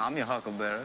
I'm your huckleberry.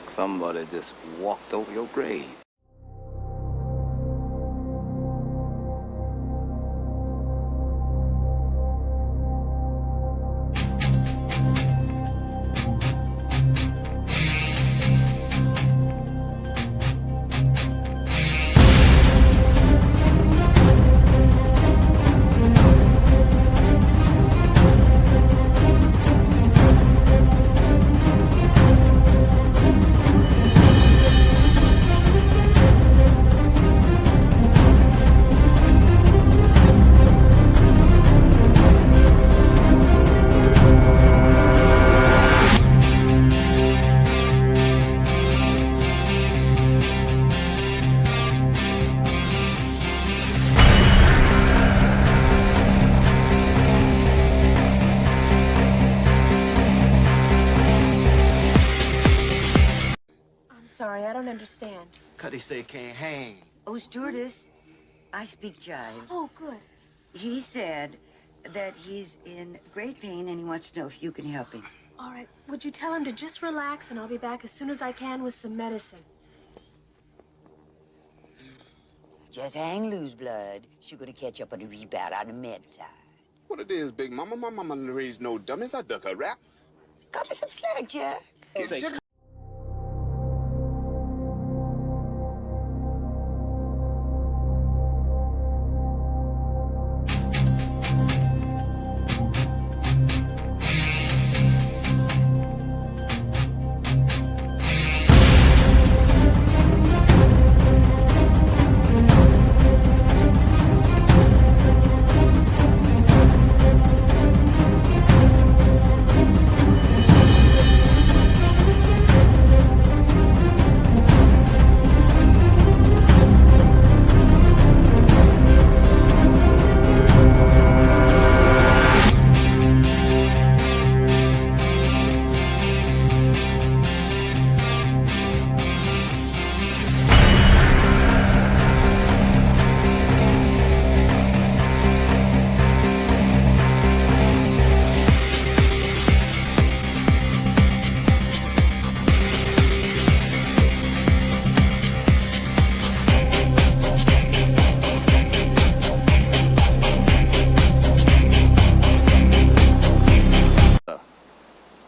Somebody just walked over your grave. Sorry, I don't understand. Cuddy say can't hang. Oh, stewardess, I speak jive. Oh, good. He said that he's in great pain and he wants to know if you can help him. All right, would you tell him to just relax and I'll be back as soon as I can with some medicine? Just hang loose, blood. She's gonna catch up on the rebound on the med side. What it is, Big Mama? My mama raised no dummies. I duck a rap. Cut me some slack, Jack. Jack.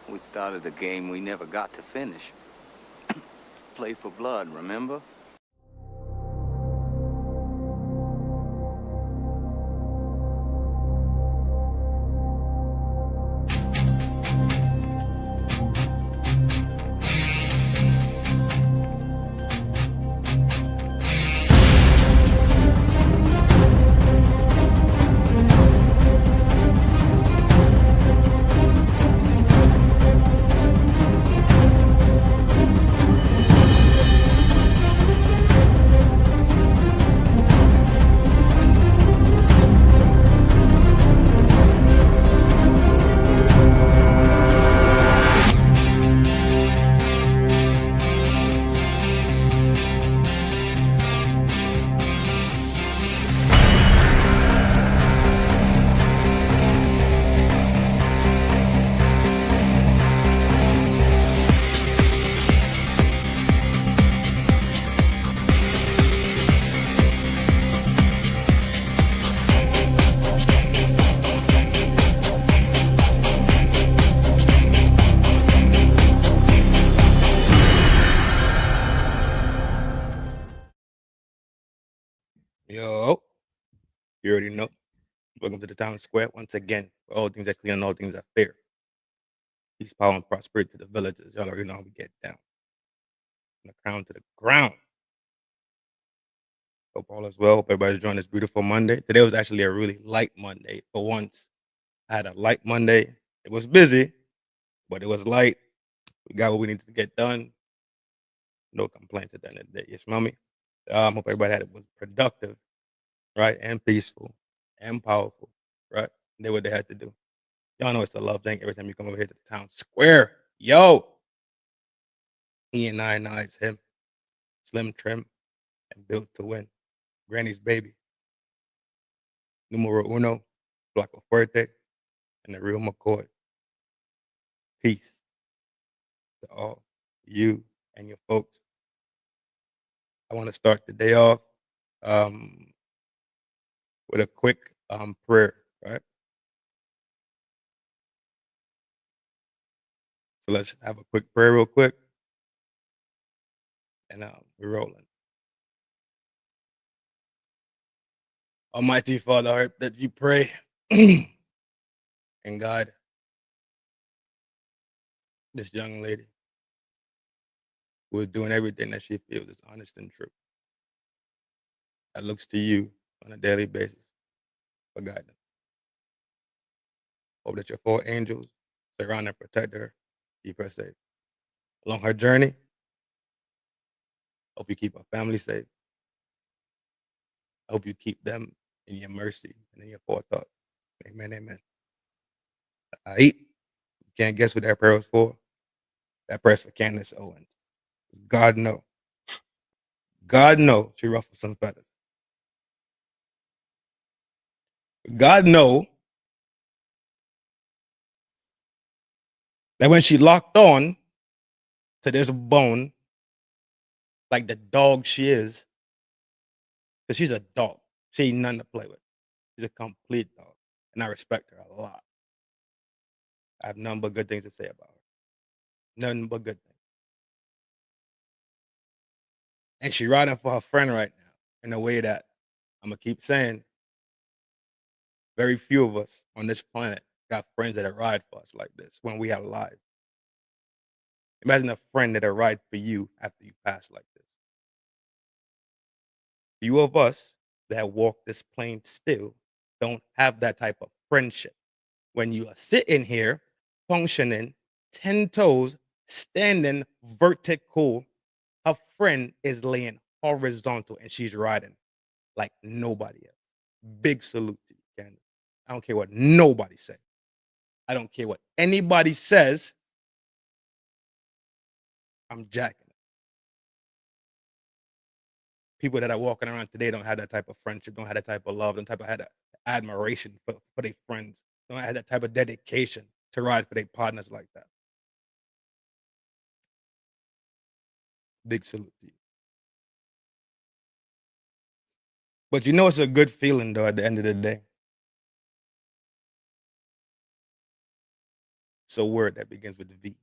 We started a game we never got to finish. Play for blood, remember? Yo, you already know. Welcome to the town square once again. For all things are clear and all things are fair. Peace, power, and prosperity to the villages. Y'all already know how we get down. From the crown to the ground. Hope all is well. Hope everybody's enjoying this beautiful Monday. Today was actually a really light Monday. For once, I had a light Monday. It was busy, but it was light. We got what we needed to get done. No complaints at the end of the day. You smell me? Hope everybody was productive, right? And peaceful and powerful, right? Did what they had to do. Y'all know it's a love thing every time you come over here to the town square. Yo, he and I is him, slim, trim, and built to win. Granny's baby, numero uno, Flaco Fuerte, and the real McCoy. Peace to all you and your folks. I want to start the day off with a quick prayer, right? So let's have a quick prayer real quick, and we're rolling. Almighty Father, I hope that you pray and God, this young lady who is doing everything that she feels is honest and true. That looks to you on a daily basis for guidance. Hope that your four angels surround and protect her, keep her safe. Along her journey, hope you keep her family safe. I hope you keep them in your mercy and in your forethought. Amen, amen. You can't guess what that prayer was for? That prayer's for Candace Owens. God know. God know she ruffled some feathers. God know that when she locked on to this bone, like the dog she is, because she's a dog. She ain't nothing to play with. She's a complete dog. And I respect her a lot. I have nothing but good things to say about her. Nothing but good things. And she riding for her friend right now in a way that I'm going to keep saying very few of us on this planet got friends that ride for us like this when we are alive. Imagine a friend that ride for you after you pass like this. Few of us that walk this plane still don't have that type of friendship. When you are sitting here, functioning, 10 toes, standing vertical, her friend is laying horizontal and she's riding like nobody else. Big salute to you, Candace. I don't care what nobody says. I don't care what anybody says. I'm jacking it. People that are walking around today don't have that type of friendship, don't have that type of love, don't have that admiration for their friends, don't have that type of dedication to ride for their partners like that. Big salute to you. But you know it's a good feeling though at the end of the day. It's a word that begins with V.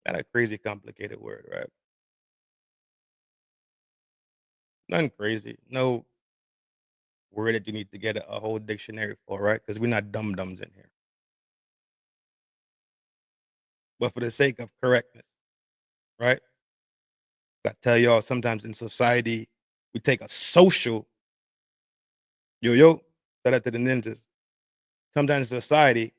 Not a crazy complicated word, right? Nothing crazy. No word that you need to get a whole dictionary for, right? Because we're not dum-dums in here. But for the sake of correctness, right? I tell y'all sometimes in society, we take a social yo, shout out to the ninjas. Sometimes in society,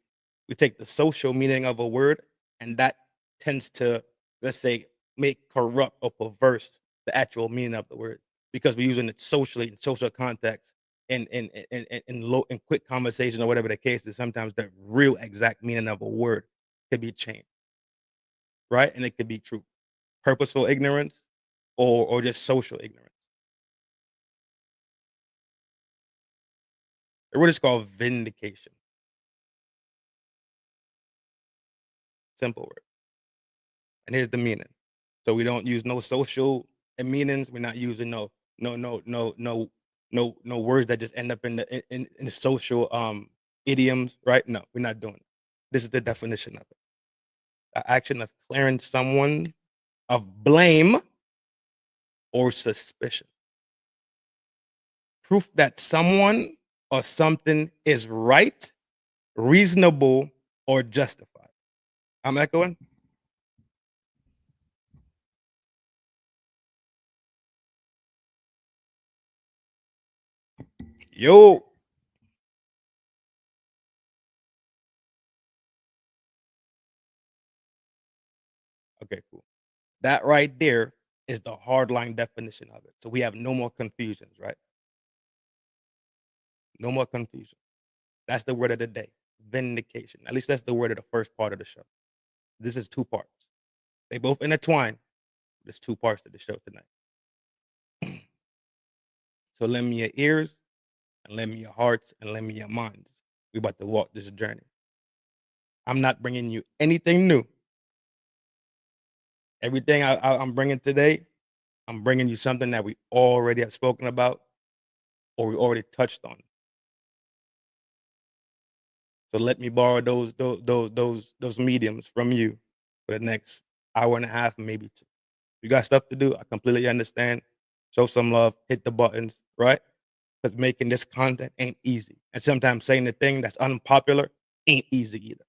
we take the social meaning of a word, and that tends to, let's say, make corrupt or perverse the actual meaning of the word because we're using it socially in social context in quick conversation or whatever the case is. Sometimes the real exact meaning of a word could be changed, right? And it could be true, purposeful ignorance or just social ignorance. The word is called vindication. Simple word. And here's the meaning. So we don't use no social meanings. We're not using no words that just end up in the social idioms, right? No, we're not doing it. This is the definition of it. The action of clearing someone of blame or suspicion. proof that someone or something is right, reasonable, or justified. I'm echoing. Yo. Okay, cool. That right there is the hardline definition of it. So we have no more confusions, right? No more confusion. That's the word of the day. Vindication. At least that's the word of the first part of the show. This is two parts. They both intertwine. There's two parts to the show tonight. So lend me your ears and lend me your hearts and lend me your minds. We about to walk this journey. I'm not bringing you anything new. Everything I'm bringing today, I'm bringing you something that we already have spoken about or we already touched on. So let me borrow those mediums from you for the next hour and a half, maybe two. You got stuff to do. I completely understand. Show some love, hit the buttons, right? Because making this content ain't easy. And sometimes saying the thing that's unpopular ain't easy either.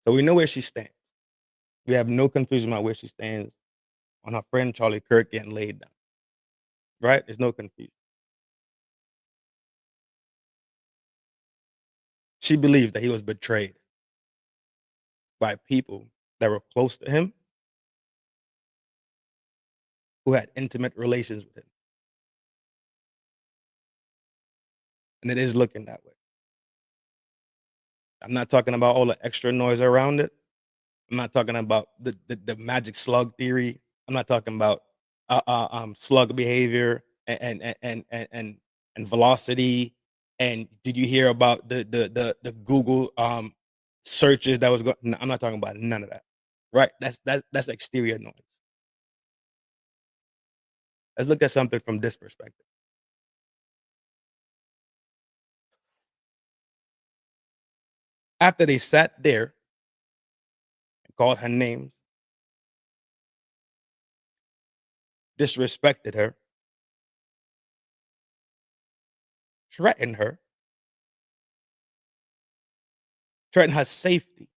So we know where she stands. We have no confusion about where she stands on her friend Charlie Kirk getting laid down. Right? There's no confusion. She believes that he was betrayed by people that were close to him who had intimate relations with him. And it is looking that way. I'm not talking about all the extra noise around it. I'm not talking about the magic slug theory. I'm not talking about slug behavior and velocity. And did you hear about the Google searches that was going? No, I'm not talking about none of that. Right? That's exterior noise. Let's look at something from this perspective. After they sat there and called her names, disrespected her, threatened her, threatened her safety,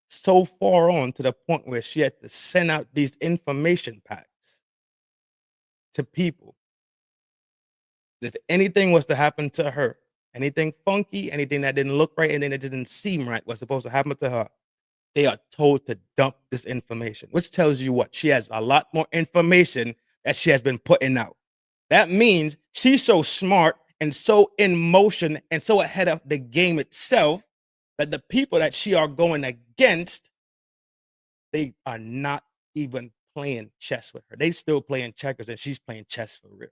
so far on to the point where she had to send out these information packs to people. If anything was to happen to her, anything funky, anything that didn't look right, anything that didn't seem right was supposed to happen to her, they are told to dump this information, which tells you what? She has a lot more information that she has been putting out. That means she's so smart and so in motion and so ahead of the game itself that the people that she are going against, they are not even playing chess with her. They still playing checkers and she's playing chess for real.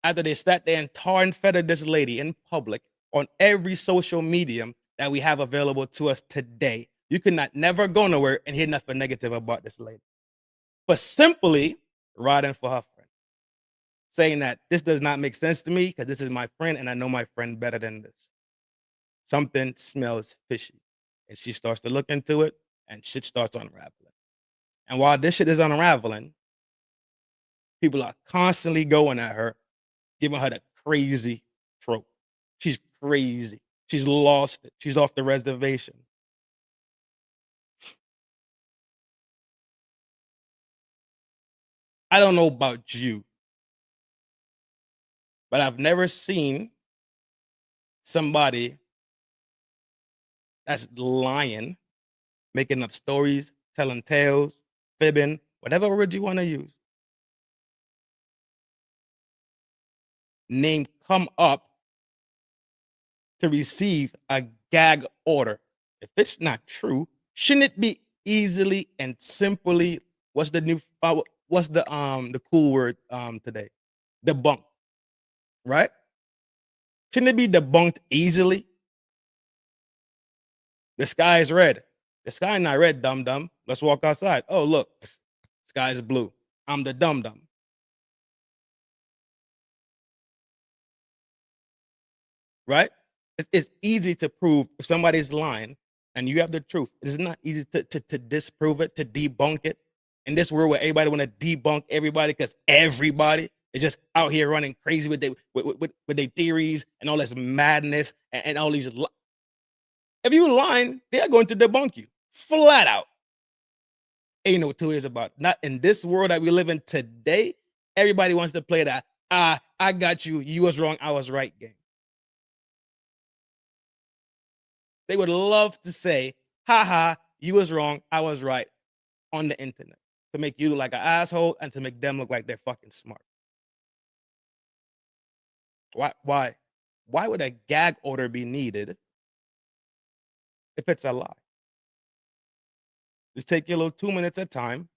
After they sat there and tar and feathered this lady in public on every social medium that we have available to us today, you cannot never go nowhere and hear nothing negative about this lady. But simply riding for her friend, saying that this does not make sense to me because this is my friend and I know my friend better than this. Something smells fishy. And she starts to look into it and shit starts unraveling. And while this shit is unraveling, people are constantly going at her, giving her the crazy trope. She's crazy. She's lost it. She's off the reservation. I don't know about you, but I've never seen somebody that's lying, making up stories, telling tales, fibbing, whatever word you want to use. Name come up to receive a gag order. If it's not true, shouldn't it be easily and simply what's the cool word today? Debunked, right? Shouldn't it be debunked easily? The sky is red. The sky not red, dum dum. Let's walk outside. Oh look, sky is blue. I'm the dum dum. right? It's easy to prove if somebody's lying and you have the truth. It's not easy to disprove it, to debunk it. In this world where everybody want to debunk everybody because everybody is just out here running crazy with their theories and all this madness and all these. If you lying, they are going to debunk you flat out. Ain't no two ways about it. Not in this world that we live in today. Everybody wants to play that. I got you. You was wrong. I was right game. They would love to say, haha, you was wrong. I was right on the internet to make you look like an asshole and to make them look like they're fucking smart. Why would a gag order be needed if it's a lie? Just take your little 2 minutes at a time,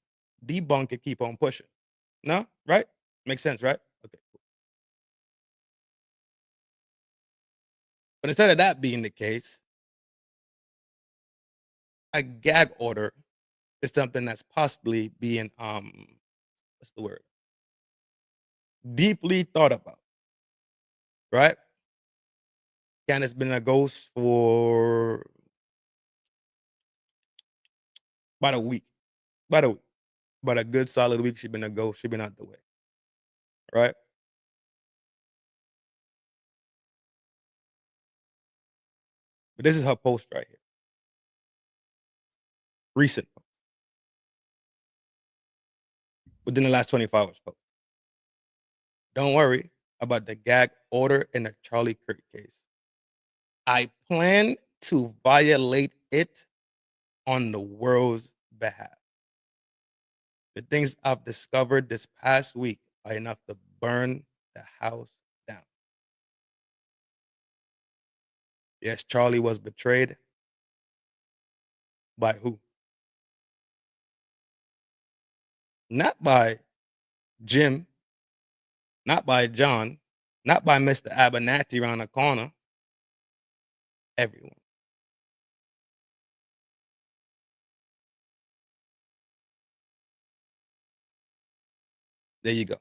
debunk it, keep on pushing. No? Right? Makes sense, right? Okay. Cool. But instead of that being the case, a gag order is something that's possibly being what's the word? Deeply thought about. Right? Candace been a ghost for about a week. About a good solid week. She's been a ghost. She's been out the way. Right? But this is her post right here. Recent post. Within the last 24 hours post. Don't worry about the gag order in the Charlie Kirk case. I plan to violate it on the world's behalf. The things I've discovered this past week are enough to burn the house down. Yes, Charlie was betrayed. By who? Not by Jim, not by John, not by Mr. Abernathy around the corner. Everyone. There you go.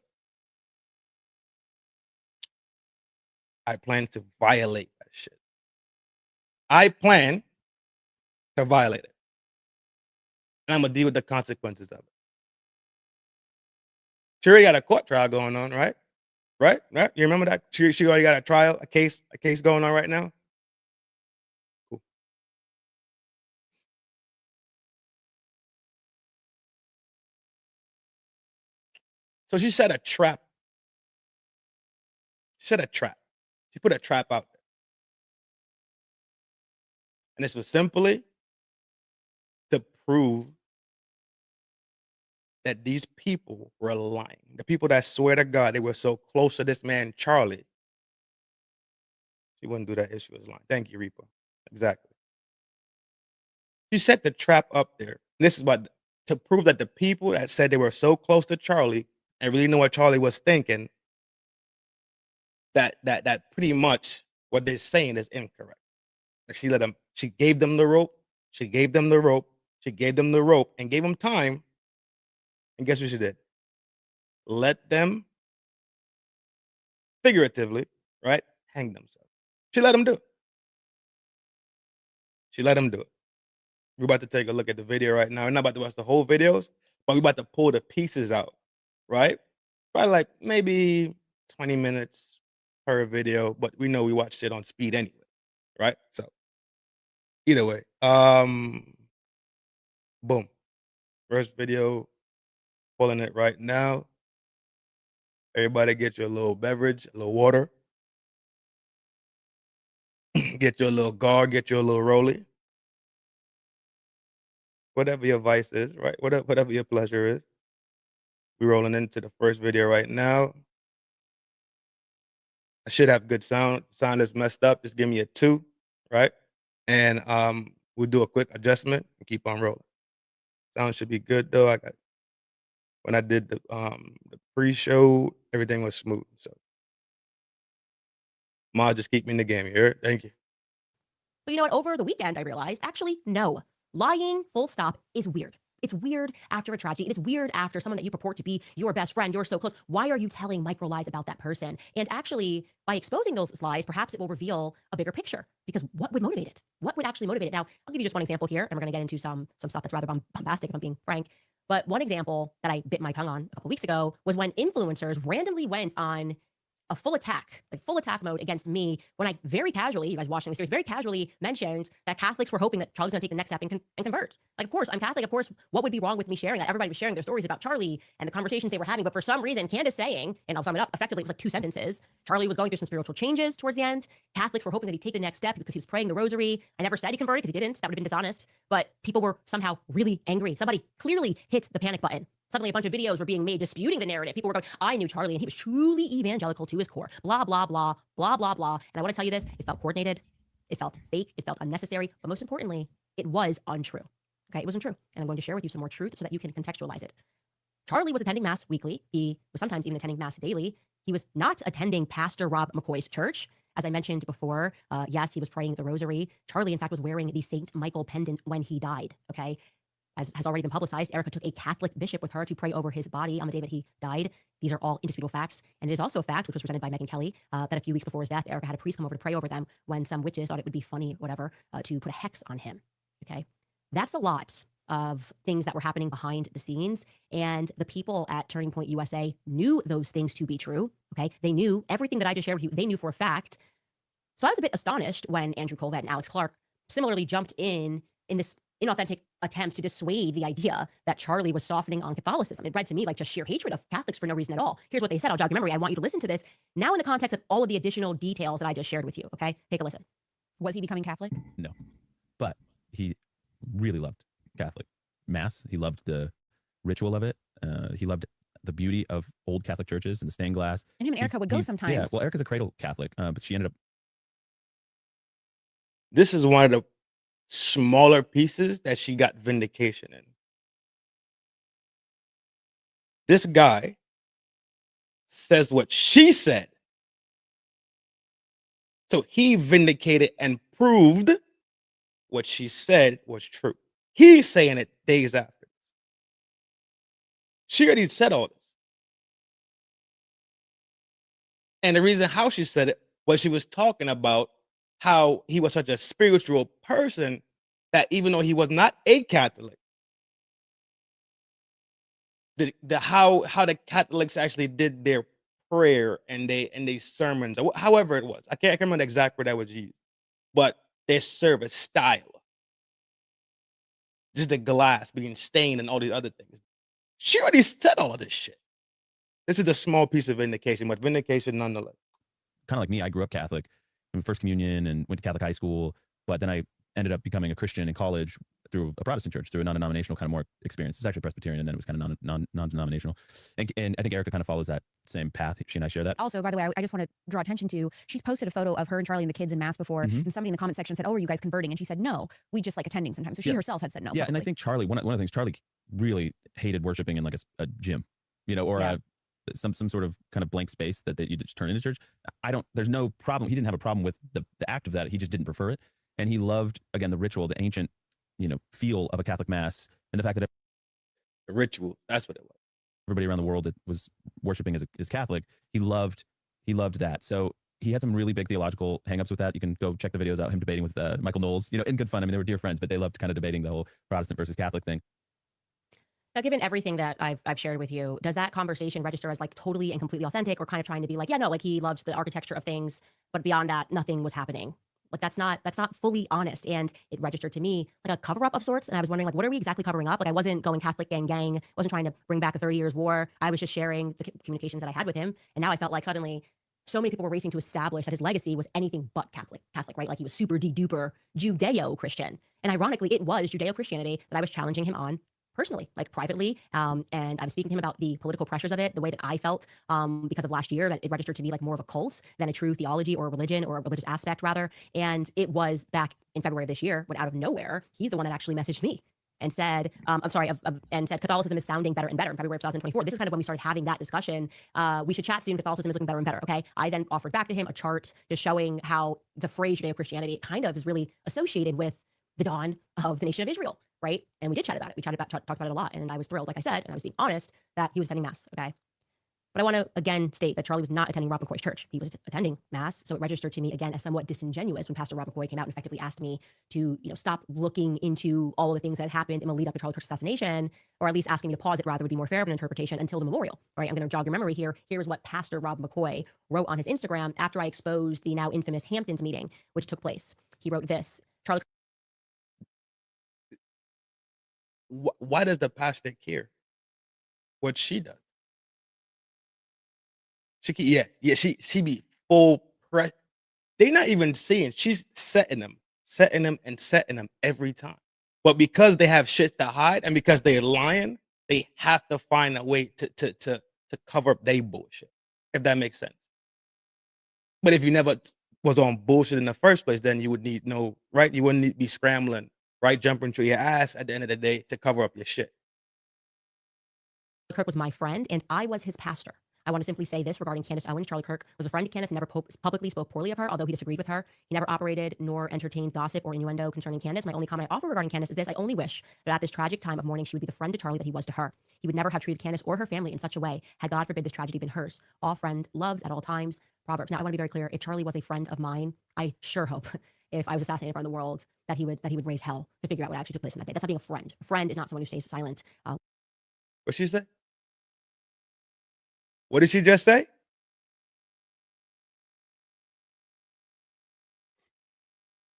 I plan to violate that shit. I plan to violate it. And I'm going to deal with the consequences of it. She already got a court trial going on, right? Right? You remember that? She already got a trial, a case going on right now? Cool. So she set a trap. She put a trap out there. And this was simply to prove that these people were lying. The people that swear to God they were so close to this man, Charlie. She wouldn't do that if she was lying. Thank you, Reaper. Exactly. She set the trap up there. And this is what to prove that the people that said they were so close to Charlie and really know what Charlie was thinking, that pretty much what they're saying is incorrect. She gave them the rope, and gave them time. And guess what she did? Let them figuratively, right, hang themselves. She let them do it. We're about to take a look at the video right now. We're not about to watch the whole videos, but we're about to pull the pieces out, right? Probably like maybe 20 minutes per video, but we know we watched it on speed anyway, right? So either way, boom. First video, pulling it right now. Everybody get your little beverage, a little water. Get your little guard, get your little rollie. Whatever your vice is, right? Whatever your pleasure is. We're rolling into the first video right now. I should have good sound. Sound is messed up. Just give me a 2, right? And we'll do a quick adjustment and keep on rolling. Sound should be good though. When I did the pre-show, everything was smooth. So Ma, just keep me in the game. You heard? Thank you. But you know what? Over the weekend, I realized, actually, no. Lying, full stop, is weird. It's weird after a tragedy. It is weird after someone that you purport to be your best friend. You're so close. Why are you telling micro lies about that person? And actually, by exposing those lies, perhaps it will reveal a bigger picture. Because what would motivate it? What would actually motivate it? Now, I'll give you just one example here, and we're going to get into some stuff that's rather bombastic, if I'm being frank. But one example that I bit my tongue on a couple weeks ago was when influencers randomly went on a full attack mode against me when I very casually, you guys watching the series, very casually mentioned that Catholics were hoping that Charlie's gonna take the next step and convert. Like, of course, I'm Catholic. Of course, what would be wrong with me sharing that? Everybody was sharing their stories about Charlie and the conversations they were having. But for some reason, Candace saying, and I'll sum it up, effectively, it was like 2 sentences. Charlie was going through some spiritual changes towards the end. Catholics were hoping that he'd take the next step because he was praying the rosary. I never said he converted because he didn't. That would have been dishonest. But people were somehow really angry. Somebody clearly hit the panic button. Suddenly a bunch of videos were being made disputing the narrative. People were going, I knew Charlie and he was truly evangelical to his core. Blah, blah, blah, blah, blah, blah. And I want to tell you this, it felt coordinated. It felt fake. It felt unnecessary. But most importantly, it was untrue. Okay, it was untrue. And I'm going to share with you some more truth so that you can contextualize it. Charlie was attending Mass weekly. He was sometimes even attending Mass daily. He was not attending Pastor Rob McCoy's church. As I mentioned before, yes, he was praying the rosary. Charlie, in fact, was wearing the St. Michael pendant when he died, okay? As has already been publicized, Erica took a Catholic bishop with her to pray over his body on the day that he died. These are all indisputable facts. And it is also a fact, which was presented by Megyn Kelly, that a few weeks before his death, Erica had a priest come over to pray over them when some witches thought it would be funny, whatever, to put a hex on him, okay? That's a lot of things that were happening behind the scenes. And the people at Turning Point USA knew those things to be true, okay? They knew everything that I just shared with you. They knew for a fact. So I was a bit astonished when Andrew Colvett and Alex Clark similarly jumped in this inauthentic attempt to dissuade the idea that Charlie was softening on Catholicism. It read to me like just sheer hatred of Catholics for no reason at all. Here's what they said. I'll jog your memory. I want you to listen to this now in the context of all of the additional details that I just shared with you, okay? Take a listen. Was he becoming Catholic? No, but he really loved Catholic Mass. He loved the ritual of it. He loved the beauty of old Catholic churches and the stained glass. And him and Erica would go sometimes. Yeah, well, Erica's a cradle Catholic, but she ended up. This is one of the smaller pieces that she got vindication in. This guy says what she said. So he vindicated and proved what she said was true. He's saying it days after this. She already said all this. And the reason how she said it was she was talking about how he was such a spiritual person that even though he was not a Catholic, how the Catholics actually did their prayer and they sermons, or however it was. I can't remember the exact word that was used, but their service style, just the glass being stained and all these other things. She already said all of this shit. This is a small piece of vindication, but vindication nonetheless. Kind of like me, I grew up Catholic. First communion and went to Catholic high school, but then I ended up becoming a Christian in college through a Protestant church, through a non-denominational kind of more experience. It's actually Presbyterian, and then it was kind of non-denominational. And I think Erica kind of follows that same path. She and I share that. Also, by the way, I just want to draw attention to, she's posted a photo of her and Charlie and the kids in Mass before, and somebody in the comment section said, oh, are you guys converting? And she said, no, we just like attending sometimes. So she herself had said no. Yeah, and I think Charlie, one of the things, Charlie really hated worshiping in like a gym, or some sort of kind of blank space that you just turn into church. There's no problem. He didn't have a problem with the act of that. He just didn't prefer it. And he loved, again, the ritual, the ancient, feel of a Catholic Mass, and the fact that the ritual, that's what it was. Everybody around the world that was worshiping as Catholic, he loved that. So he had some really big theological hangups with that. You can go check the videos out, him debating with Michael Knowles, in good fun. I mean, they were dear friends, but they loved kind of debating the whole Protestant versus Catholic thing. Now, given everything that I've shared with you, does that conversation register as like totally and completely authentic, or kind of trying to be like, yeah, no, like he loves the architecture of things, but beyond that, nothing was happening? Like that's not fully honest. And it registered to me like a cover up of sorts. And I was wondering, like, what are we exactly covering up? Like I wasn't going Catholic gang, wasn't trying to bring back a 30 years war. I was just sharing the communications that I had with him. And now I felt like suddenly so many people were racing to establish that his legacy was anything but Catholic, right? Like he was super de-duper Judeo-Christian. And ironically, it was Judeo-Christianity that I was challenging him on personally, like privately. And I was speaking to him about the political pressures of it, the way that I felt because of last year, that it registered to be like more of a cult than a true theology or a religion, or a religious aspect rather. And it was back in February of this year when out of nowhere, he's the one that actually messaged me and said, and said Catholicism is sounding better and better in February of 2024. This is kind of when we started having that discussion. We should chat soon. Catholicism is looking better and better. Okay. I then offered back to him a chart just showing how the phrase Judeo-Christianity kind of is really associated with the dawn of the nation of Israel. right? And we did chat about it. We talked about it a lot. And I was thrilled, like I said, and I was being honest that he was attending mass, okay? But I want to again state that Charlie was not attending Rob McCoy's church. He was attending mass. So it registered to me again as somewhat disingenuous when Pastor Rob McCoy came out and effectively asked me to, stop looking into all of the things that had happened in the lead up to Charlie Kirk's assassination, or at least asking me to pause it rather would be more fair of an interpretation until the memorial, right? I'm going to jog your memory here. Here's what Pastor Rob McCoy wrote on his Instagram after I exposed the now infamous Hamptons meeting, which took place. He wrote this. Charlie. Why does the pastor care what she does? She be full press. They not even seeing. She's setting them every time. But because they have shit to hide and because they're lying, they have to find a way to cover up their bullshit, if that makes sense. But if you never was on bullshit in the first place, then you would need right? You wouldn't be scrambling, right? Jumping through your ass at the end of the day to cover up your shit. Kirk was my friend and I was his pastor. I want to simply say this regarding Candace Owens. Charlie Kirk was a friend to Candace, never publicly spoke poorly of her, although he disagreed with her. He never operated nor entertained gossip or innuendo concerning Candace. My only comment I offer regarding Candace is this: I only wish that at this tragic time of mourning, she would be the friend to Charlie that he was to her. He would never have treated Candace or her family in such a way had God forbid this tragedy been hers. All friend loves at all times. Proverbs. Now, I want to be very clear. If Charlie was a friend of mine, I sure hope if I was assassinated around the world that he would raise hell to figure out what actually took place in that day. That's not being a friend. A friend is not someone who stays silent. What she said? What did she just say?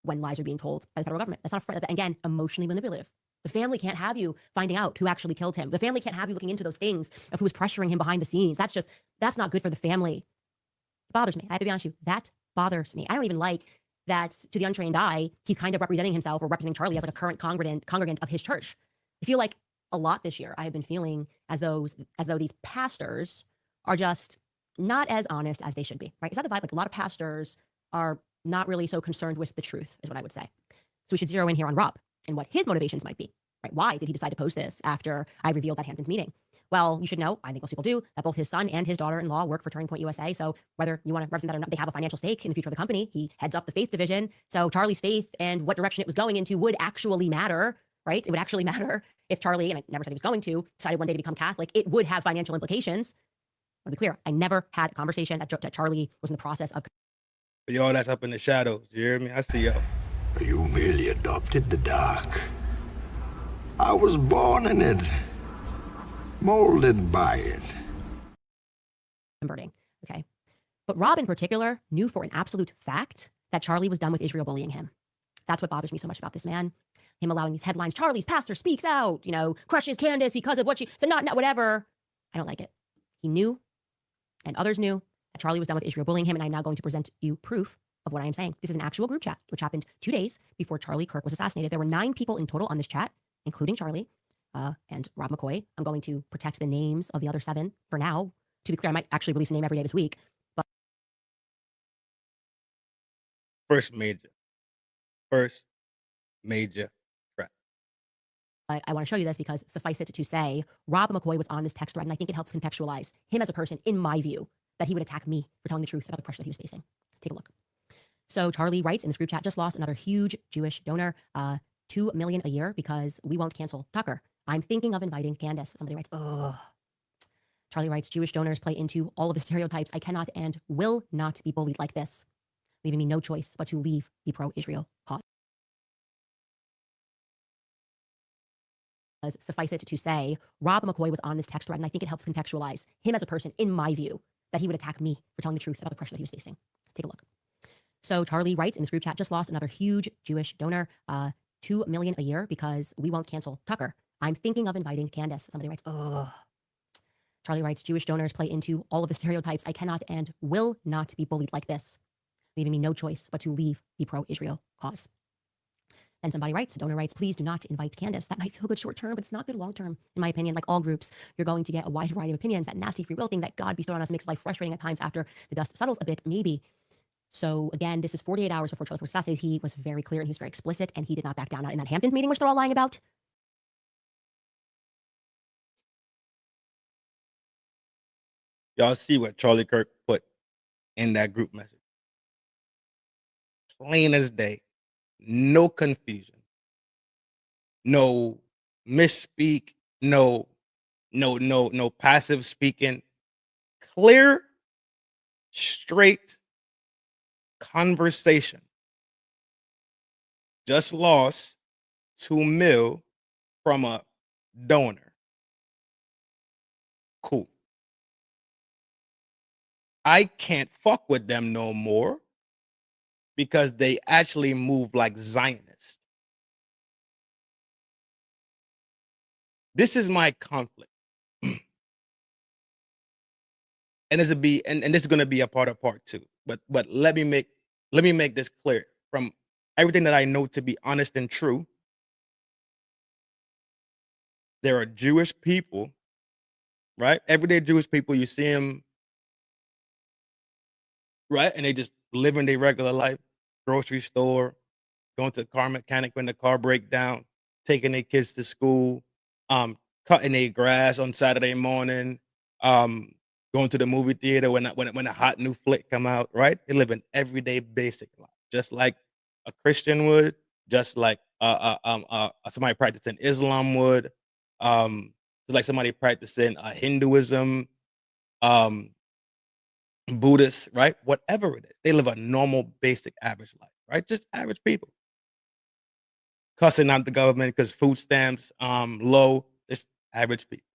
When lies are being told by the federal government. That's not a friend. Again, emotionally manipulative. The family can't have you finding out who actually killed him. The family can't have you looking into those things of who was pressuring him behind the scenes. That's not good for the family. It bothers me. I have to be honest with you. That bothers me. I don't even like that, to the untrained eye, he's kind of representing himself or representing Charlie as like a current congregant of his church. I feel like a lot this year I have been feeling as though these pastors are just not as honest as they should be, right? Is that the vibe? Like a lot of pastors are not really so concerned with the truth, is what I would say. So we should zero in here on Rob and what his motivations might be, right? Why did he decide to post this after I revealed that Hamptons meeting? Well, you should know, I think most people do, that both his son and his daughter-in-law work for Turning Point USA. So whether you want to represent that or not, they have a financial stake in the future of the company. He heads up the faith division. So Charlie's faith and what direction it was going into would actually matter, right? It would actually matter if Charlie, and I never said he was going to, decided one day to become Catholic. It would have financial implications. I want to be clear. I never had a conversation that Charlie was in the process of. Y'all that's up in the shadows. You hear me? I see y'all. You merely adopted the dark. I was born in it, molded by it. Converting, okay? But Rob in particular knew for an absolute fact that Charlie was done with Israel bullying him. That's what bothers me so much about this man. Him allowing these headlines, Charlie's pastor speaks out, crushes Candace because of what she said, not whatever. I don't like it. He knew, and others knew, that Charlie was done with Israel bullying him, and I'm now going to present you proof of what I am saying. This is an actual group chat, which happened 2 days before Charlie Kirk was assassinated. There were 9 people in total on this chat, including Charlie and Rob McCoy. I'm going to protect the names of the other 7 for now. To be clear, I might actually release a name every day this week. But First major threat. I want to show you this because suffice it to say, Rob McCoy was on this text thread, and I think it helps contextualize him as a person, in my view, that he would attack me for telling the truth about the pressure that he was facing. Take a look. So Charlie writes in this group chat, just lost another huge Jewish donor, $2 million a year because we won't cancel Tucker. I'm thinking of inviting Candace. Somebody writes, ugh. Charlie writes, Jewish donors play into all of the stereotypes. I cannot and will not be bullied like this, leaving me no choice but to leave the pro-Israel cause. Suffice it to say, Rob McCoy was on this text thread, and I think it helps contextualize him as a person, in my view, that he would attack me for telling the truth about the pressure that he was facing. Take a look. So Charlie writes in this group chat, just lost another huge Jewish donor, $2 million a year because we won't cancel Tucker. I'm thinking of inviting Candace. Somebody writes, ugh. Charlie writes, Jewish donors play into all of the stereotypes. I cannot and will not be bullied like this, leaving me no choice but to leave the pro-Israel cause. And somebody writes, a donor writes, please do not invite Candace. That might feel good short term, but it's not good long term. In my opinion, like all groups, you're going to get a wide variety of opinions. That nasty free will thing that God bestowed on us makes life frustrating at times after the dust settles a bit, maybe. So again, this is 48 hours before Charlie was assassinated. He was very clear and he was very explicit, and he did not back down. Not in that Hamptons meeting, which they're all lying about. Y'all see what Charlie Kirk put in that group message. Plain as day. No confusion. no misspeak, no passive speaking. Clear, straight conversation. Just lost 2 mil from a donor. Cool. I can't fuck with them no more because they actually move like Zionists. This is my conflict. And this will be and this is gonna be a part of part 2. But let me make this clear. From everything that I know to be honest and true, there are Jewish people, right? Everyday Jewish people, you see them, right? And they just living their regular life, grocery store, going to the car mechanic when the car break down, taking their kids to school, cutting their grass on Saturday morning, going to the movie theater when a hot new flick come out, right? They live an everyday basic life, just like a Christian would, just like somebody practicing Islam would, just like somebody practicing Hinduism, Buddhists, right? Whatever it is, they live a normal, basic, average life, right? Just average people. Cussing out the government because food stamps low. Just average people.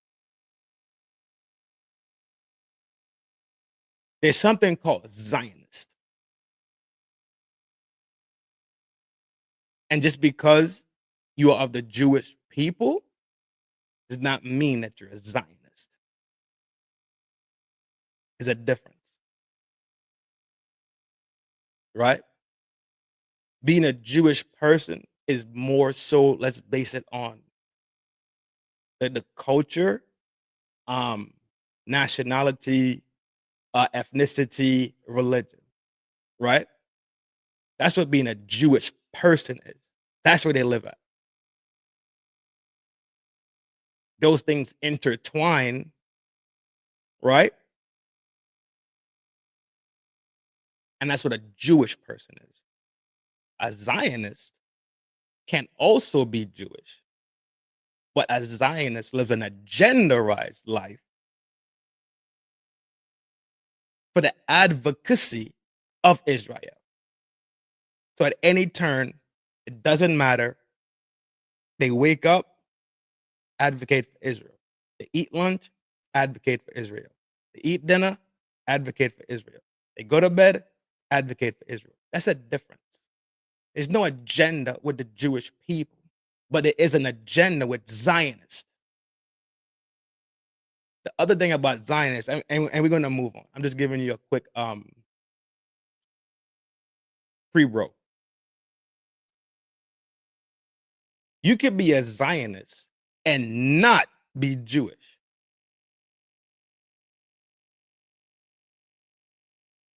There's something called Zionist. And just because you are of the Jewish people does not mean that you're a Zionist. There's a difference. Right? Being a Jewish person is more so, let's base it on the culture, nationality, ethnicity, religion, right? That's what being a Jewish person is. That's where they live at. Those things intertwine, right? And that's what a Jewish person is. A Zionist can also be Jewish, but a Zionist lives an agendarized life for the advocacy of Israel. So at any turn, it doesn't matter. They wake up, advocate for Israel. They eat lunch, advocate for Israel. They eat dinner, advocate for Israel. They go to bed, advocate for Israel. That's a difference. There's no agenda with the Jewish people, but there is an agenda with Zionists. The other thing about Zionists, and we're going to move on. I'm just giving you a quick pre-bro. You could be a Zionist and not be Jewish.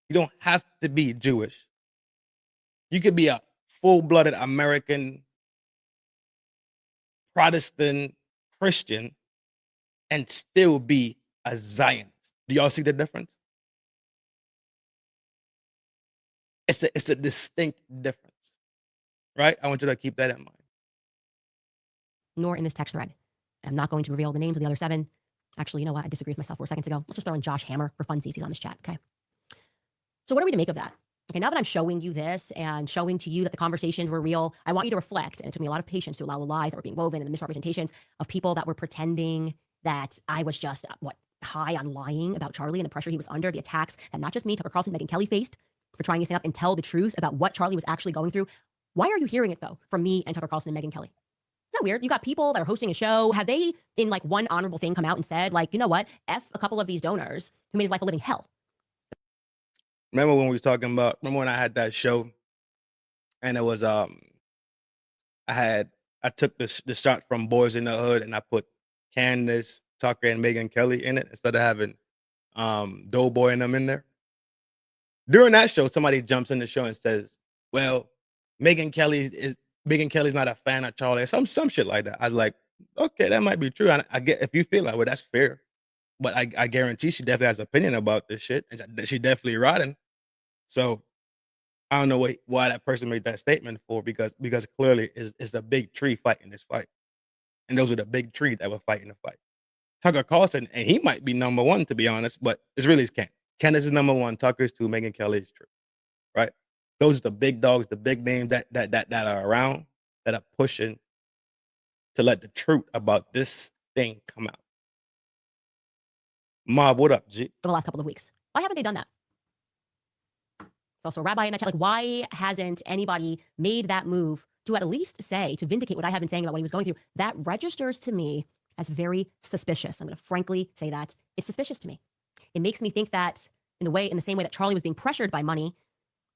You don't have to be Jewish. You could be a full-blooded American Protestant Christian and still be a Zionist. Do y'all see the difference? It's a distinct difference, right? I want you to keep that in mind. Nor in this text thread. I'm not going to reveal the names of the other 7. Actually, you know what? I disagreed with myself 4 seconds ago. Let's just throw in Josh Hammer for funsies. He's on this chat, okay? So what are we to make of that? Okay, now that I'm showing you this and showing to you that the conversations were real, I want you to reflect, and it took me a lot of patience to allow the lies that were being woven and the misrepresentations of people that were pretending that I was just, high on lying about Charlie and the pressure he was under, the attacks that not just me, Tucker Carlson, Megyn Kelly faced for trying to stand up and tell the truth about what Charlie was actually going through. Why are you hearing it, though, from me and Tucker Carlson and Megyn Kelly? Isn't that weird? You got people that are hosting a show. Have they, in like one honorable thing, come out and said, like, you know what? F a couple of these donors who made his life a living hell? Remember when we was talking about, remember when I had that show and it was, I took the shot from Boys in the Hood and I put Candace, Tucker, and Megyn Kelly in it instead of having Doughboy and them in there. During that show, somebody jumps in the show and says, well, Megyn Kelly's not a fan of Charlie, some shit like that. I was like, okay, that might be true. I get, if you feel that way, that's fair. But I guarantee she definitely has an opinion about this shit, and she definitely rotting. So I don't know why that person made that statement for, because clearly it's a big tree fighting this fight. And those are the big three that were fighting the fight. Tucker Carlson, and he might be number one, to be honest, but it's really Candace is number one, Tucker's two, Megyn Kelly is three, right? Those are the big dogs, the big names that are around, that are pushing to let the truth about this thing come out. Mob, what up, G? For the last couple of weeks. Why haven't they done that? Also, a rabbi in that chat, like, why hasn't anybody made that move to at least say, to vindicate what I have been saying about what he was going through? That registers to me as very suspicious. I'm going to frankly say that. It's suspicious to me. It makes me think that in the same way that Charlie was being pressured by money,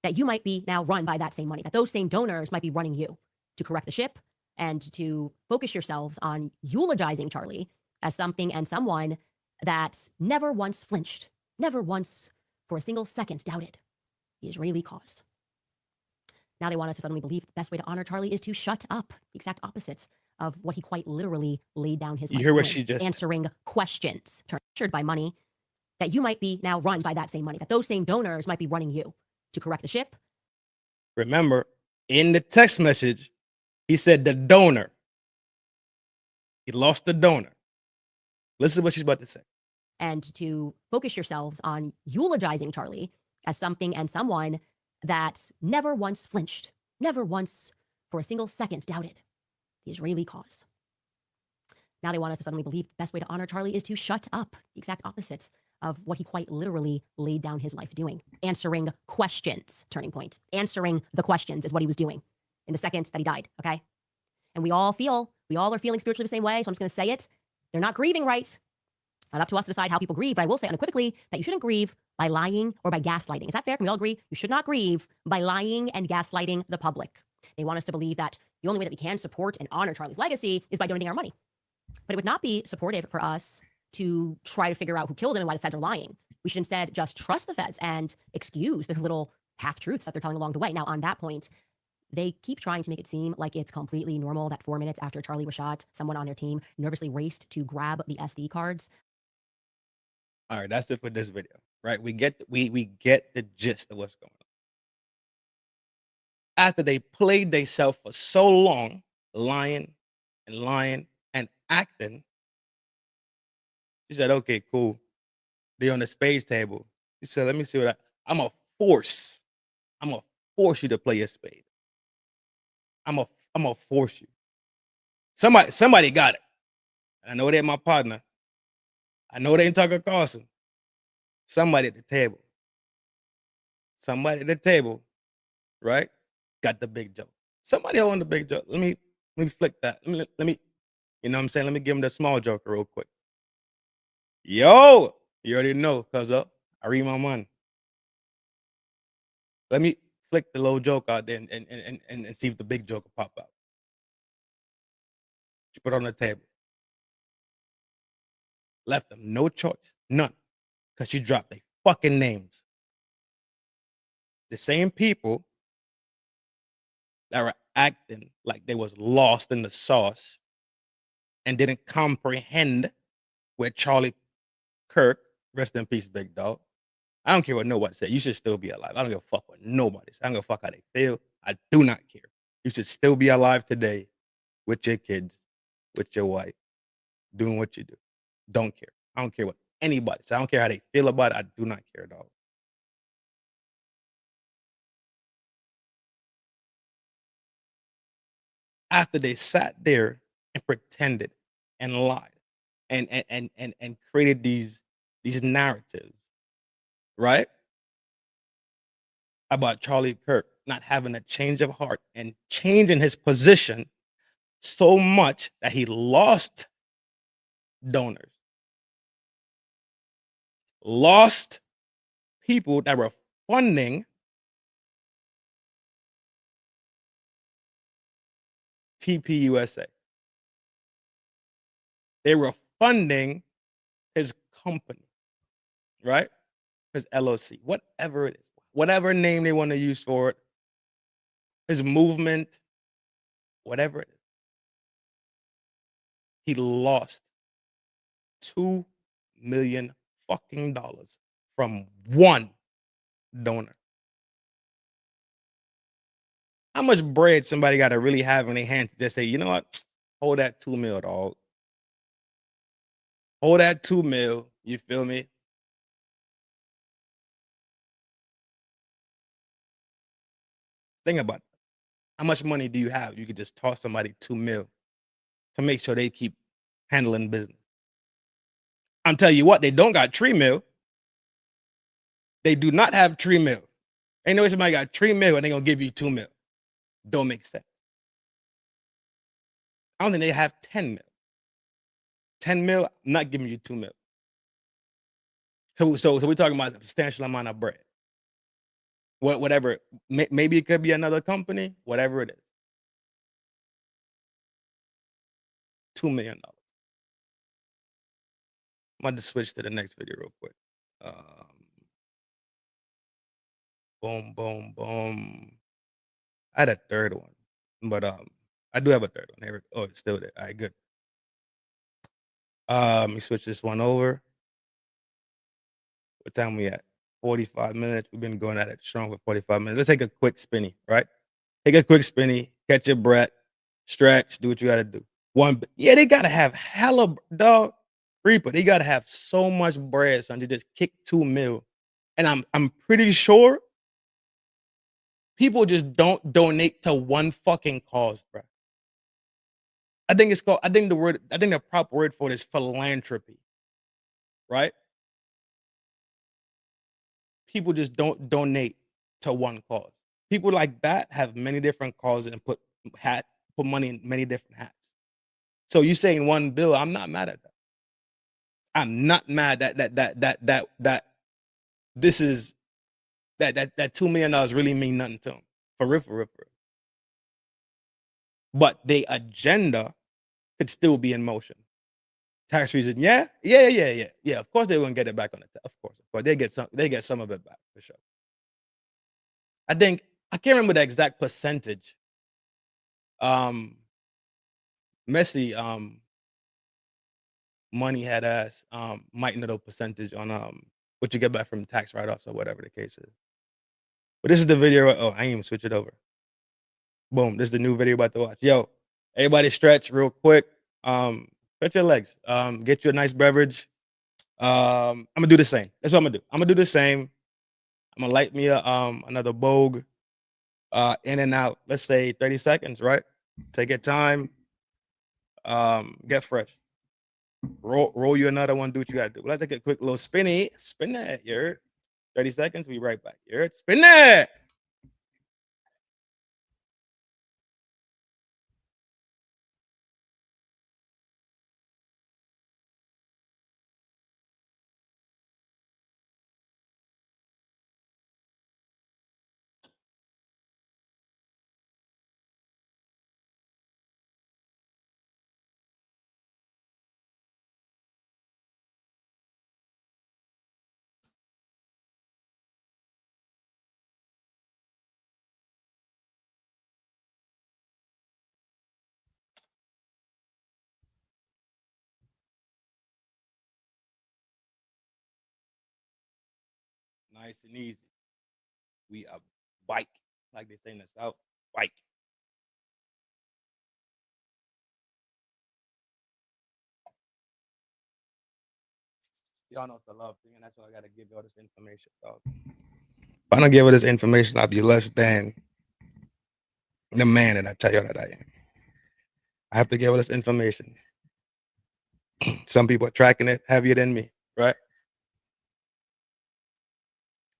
that you might be now run by that same money, that those same donors might be running you to correct the ship and to focus yourselves on eulogizing Charlie as something and someone that never once flinched, never once for a single second doubted the Israeli cause. Now they want us to suddenly believe the best way to honor Charlie is to shut up, the exact opposite of what he quite literally laid down his life You hear what doing, she just said? answering questions, pressured by money, that you might be now run by that same money, that those same donors might be running you to correct the ship. Remember, in the text message, he said the donor. He lost the donor. Listen to what she's about to say. And to focus yourselves on eulogizing Charlie as something and someone that never once flinched, never once for a single second doubted the Israeli cause. Now they want us to suddenly believe the best way to honor Charlie is to shut up, the exact opposite of what he quite literally laid down his life doing, answering questions, turning point. Answering the questions is what he was doing in the seconds that he died, okay? And we all are feeling spiritually the same way, so I'm just going to say it. They're not grieving right. It's not up to us to decide how people grieve, but I will say unequivocally that you shouldn't grieve by lying or by gaslighting. Is that fair? Can we all agree? You should not grieve by lying and gaslighting the public. They want us to believe that the only way that we can support and honor Charlie's legacy is by donating our money. But it would not be supportive for us to try to figure out who killed him and why the feds are lying. We should instead just trust the feds and excuse their little half-truths that they're telling along the way. Now, on that point, they keep trying to make it seem like it's completely normal that 4 minutes after Charlie was shot, someone on their team nervously raced to grab the SD cards. All right, that's it for this video, right? We get the gist of what's going on. After they played themselves for so long, lying and acting, she said, okay, cool. They're on the spades table. She said, let me see what I'm gonna force you to play your spade. I'm gonna force you. Somebody got it. I know they're my partner. I know they ain't Tucker Carlson. Somebody at the table. Somebody at the table, right? Got the big joke. Somebody on the big joke. Let me flick that. Let me, you know what I'm saying? Let me give him the small joker real quick. Yo, you already know, cuz I read my mind. Let me flick the little joke out there and see if the big joke will pop out. She put it on the table. Left them no choice, none, because she dropped their fucking names. The same people that were acting like they was lost in the sauce and didn't comprehend where Charlie Kirk, rest in peace, big dog. I don't care what nobody said. You should still be alive. I don't give a fuck what nobody said. I don't give a fuck how they feel. I do not care. You should still be alive today with your kids, with your wife, doing what you do. Don't care. I don't care what anybody says. I don't care how they feel about it. I do not care, dog. After they sat there and pretended and lied and created these narratives, right? About Charlie Kirk not having a change of heart and changing his position so much that he lost donors, lost people that were funding TPUSA. They were funding his company, right? His LLC, whatever it is, whatever name they want to use for it, his movement, whatever it is. He lost $2 million fucking dollars from one donor. How much bread somebody got to really have in their hand to just say, you know what? Hold that 2 mil, dog. Hold that 2 mil. You feel me? Think about it. How much money do you have? You could just toss somebody 2 mil to make sure they keep handling business. I'm telling you what, they don't got 3 mil. They do not have 3 mil. Ain't no way somebody got 3 mil and they gonna give you 2 mil. Don't make sense. I don't think they have 10 mil. 10 mil, I'm not giving you 2 mil. So we're talking about a substantial amount of bread. Whatever, maybe it could be another company, whatever it is. $2 million. I'm going to switch to the next video real quick. Boom, boom, boom. I had a third one, but I do have a third one. Oh, it's still there. All right, good. Let me switch this one over. What time we at? 45 minutes. We've been going at it strong for 45 minutes. Let's take a quick spinny, right? Take a quick spinny, catch your breath, stretch, do what you got to do. Yeah, they got to have hella, dog, Reaper. They got to have so much bread, son, to just kick 2 mil. And I'm pretty sure people just don't donate to one fucking cause, bro. I think the proper word for it is philanthropy, right? People just don't donate to one cause. People like that have many different causes and put money in many different hats. So you saying 1 bill, I'm not mad at that. I'm not mad that this is that $2 million really mean nothing to them. For real. But the agenda could still be in motion. Tax reason, yeah. Of course they wouldn't get it back on the of course. But they get some of it back for sure. I can't remember the exact percentage. Messi, money had ass, might know the percentage on what you get back from tax write-offs or whatever the case is. But this is the video. Oh, I ain't even switch it over. Boom, this is the new video about to watch. Yo, everybody stretch real quick. Stretch your legs. Get you a nice beverage. I'm gonna do the same. That's what I'm gonna do. I'm gonna do the same. I'm gonna light me another Bogue, in and out. Let's say 30 seconds, right? Take your time. Get fresh. Roll you another one. Do what you gotta do. Let's take a quick little spinny. Spin that. You heard? 30 seconds. We right back. You heard? Spin that. Nice and easy. We a bike, like they say in the South. Bike. Y'all know it's the love thing, and that's why I gotta give y'all this information, dog. If I don't give her this information, I'll be less than the man that I tell y'all that I am. I have to give her this information. Some people are tracking it heavier than me, right?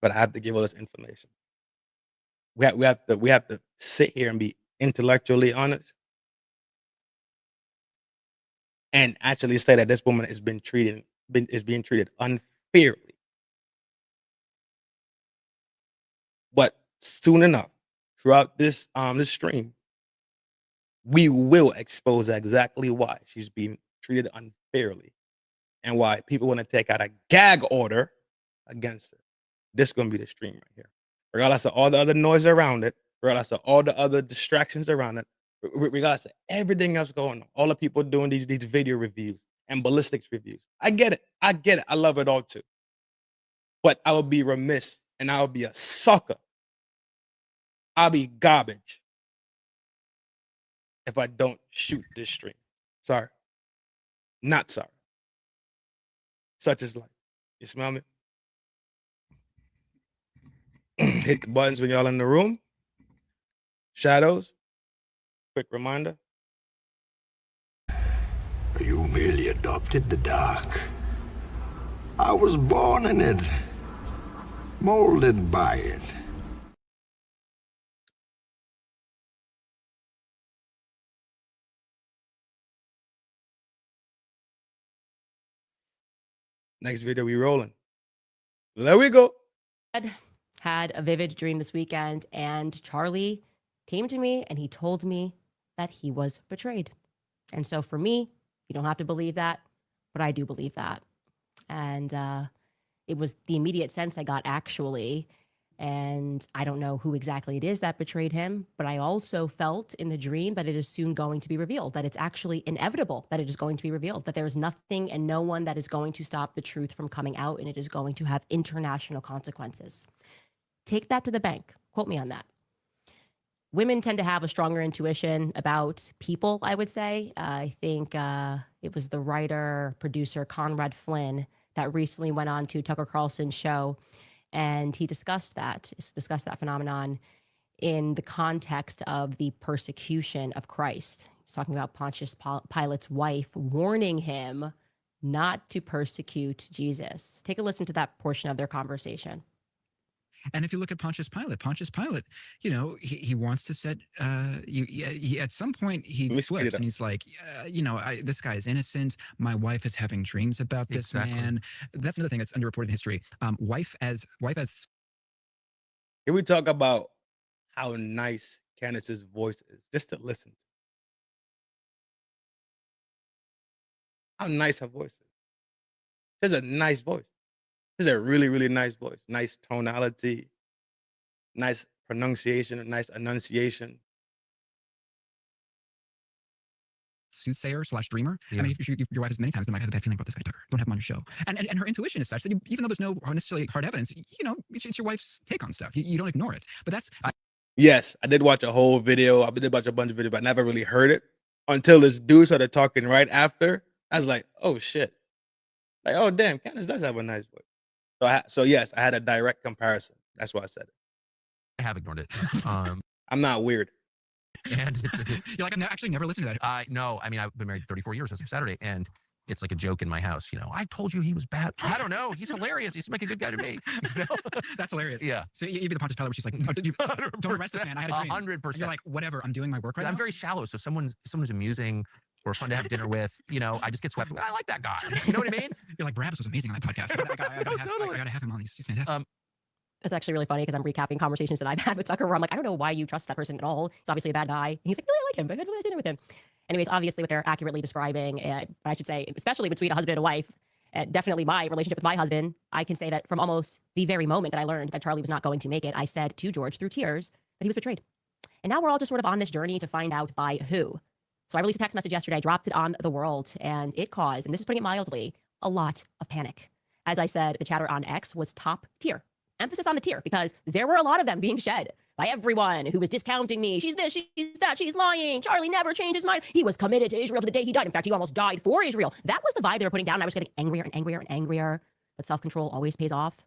But I have to give her this information. We have to sit here and be intellectually honest and actually say that this woman is being treated unfairly. But soon enough, throughout this this stream, we will expose exactly why she's being treated unfairly and why people want to take out a gag order against her. This is going to be the stream right here. Regardless of all the other noise around it, regardless of all the other distractions around it, regardless of everything else going on, all the people doing these video reviews and ballistics reviews. I get it. I love it all too. But I would be remiss and I would be a sucker. I'll be garbage if I don't shoot this stream. Sorry. Not sorry. Such is life. You smell me? Hit the buttons when y'all in the room. Shadows. Quick reminder. You merely adopted the dark. I was born in it, molded by it. Next video we rolling. There we go. Had a vivid dream this weekend, and Charlie came to me and he told me that he was betrayed. And so for me, you don't have to believe that, but I do believe that. And it was the immediate sense I got, actually. And I don't know who exactly it is that betrayed him, but I also felt in the dream that it is soon going to be revealed, that it's actually inevitable that it is going to be revealed, that there is nothing and no one that is going to stop the truth from coming out, and it is going to have international consequences. Take that to the bank. Quote me on that. Women tend to have a stronger intuition about people, I would say. I think it was the writer, producer, Conrad Flynn, that recently went on to Tucker Carlson's show, and he discussed that phenomenon in the context of the persecution of Christ. He's talking about Pontius Pilate's wife warning him not to persecute Jesus. Take a listen to that portion of their conversation. And if you look at Pontius Pilate, you know, he wants to set, at some point he flips and he's like, you know, this guy is innocent. My wife is having dreams about this man. That's another thing that's underreported in history. Wife as. Here we talk about how nice Candace's voice is, just to listen to. How nice her voice is. She has a nice voice. She's a really, really nice voice. Nice tonality, nice pronunciation, nice enunciation. Soothsayer / dreamer. Yeah. I mean, if your wife has many times been like, I have a bad feeling about this guy, Tucker. Don't have him on your show. And her intuition is such that even though there's no necessarily hard evidence, you know, it's your wife's take on stuff. You don't ignore it. But that's... Yes, I did watch a whole video. I did watch a bunch of videos, but I never really heard it until this dude started talking right after. I was like, oh, shit. Like, oh, damn, Candace does have a nice voice. So yes, I had a direct comparison. That's why I said it. I have ignored it. I'm not weird. And you're like, I've actually never listened to that. No, I mean, I've been married 34 years as of Saturday, and it's like a joke in my house. You know, I told you he was bad. I don't know. He's hilarious. He's like a good guy to me. You know? That's hilarious. Yeah. So even the Pontius Pilate, where she's like, don't arrest this man. I had a dream. 100%. You're like, whatever. I'm doing my work right now. I'm very shallow. So someone's amusing or fun to have dinner with, you know, I just get swept. I like that guy. You know what I mean? You're like, Barabbas was amazing on that podcast. I gotta have him on these. He's fantastic. It's actually really funny because I'm recapping conversations that I've had with Tucker where I'm like, I don't know why you trust that person at all. It's obviously a bad guy. And he's like, no, I like him, but I had really nice dinner with him. Anyways, obviously what they're accurately describing, I should say, especially between a husband and a wife, definitely my relationship with my husband, I can say that from almost the very moment that I learned that Charlie was not going to make it, I said to George through tears that he was betrayed. And now we're all just sort of on this journey to find out by who. So I released a text message yesterday, I dropped it on the world, and it caused, and this is putting it mildly, a lot of panic. As I said, the chatter on X was top tier. Emphasis on the tier, because there were a lot of them being shed by everyone who was discounting me. She's this, she's that, she's lying. Charlie never changed his mind. He was committed to Israel to the day he died. In fact, he almost died for Israel. That was the vibe they were putting down, and I was getting angrier and angrier and angrier. But self-control always pays off.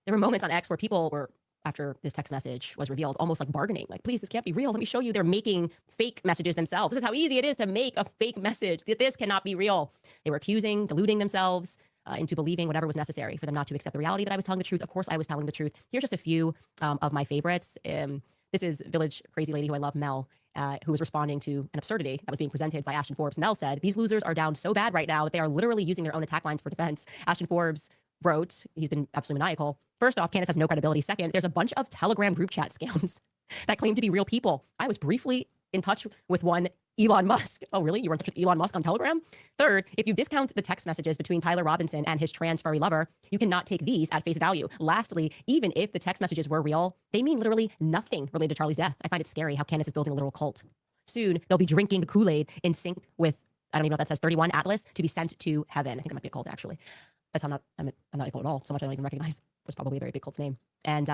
There were moments on X where people were, after this text message was revealed, almost like bargaining. Like, please, this can't be real. Let me show you. They're making fake messages themselves. This is how easy it is to make a fake message. This cannot be real. They were accusing, deluding themselves into believing whatever was necessary for them not to accept the reality that I was telling the truth. Of course, I was telling the truth. Here's just a few of my favorites. This is Village Crazy Lady, who I love, Mel, who was responding to an absurdity that was being presented by Ashton Forbes. Mel said, these losers are down so bad right now that they are literally using their own attack lines for defense. Ashton Forbes wrote, he's been absolutely maniacal. First off, Candace has no credibility. Second, there's a bunch of Telegram group chat scams that claim to be real people. I was briefly in touch with one, Elon Musk. Oh, really? You were in touch with Elon Musk on Telegram? Third, if you discount the text messages between Tyler Robinson and his trans furry lover, you cannot take these at face value. Lastly, even if the text messages were real, they mean literally nothing related to Charlie's death. I find it scary how Candace is building a literal cult. Soon, they'll be drinking the Kool-Aid in sync with, I don't even know what that says, 31 Atlas to be sent to heaven. I think that might be a cult, actually. That's how I'm not a cult at all. So much I don't even recognize. It was probably a very big cult's name. And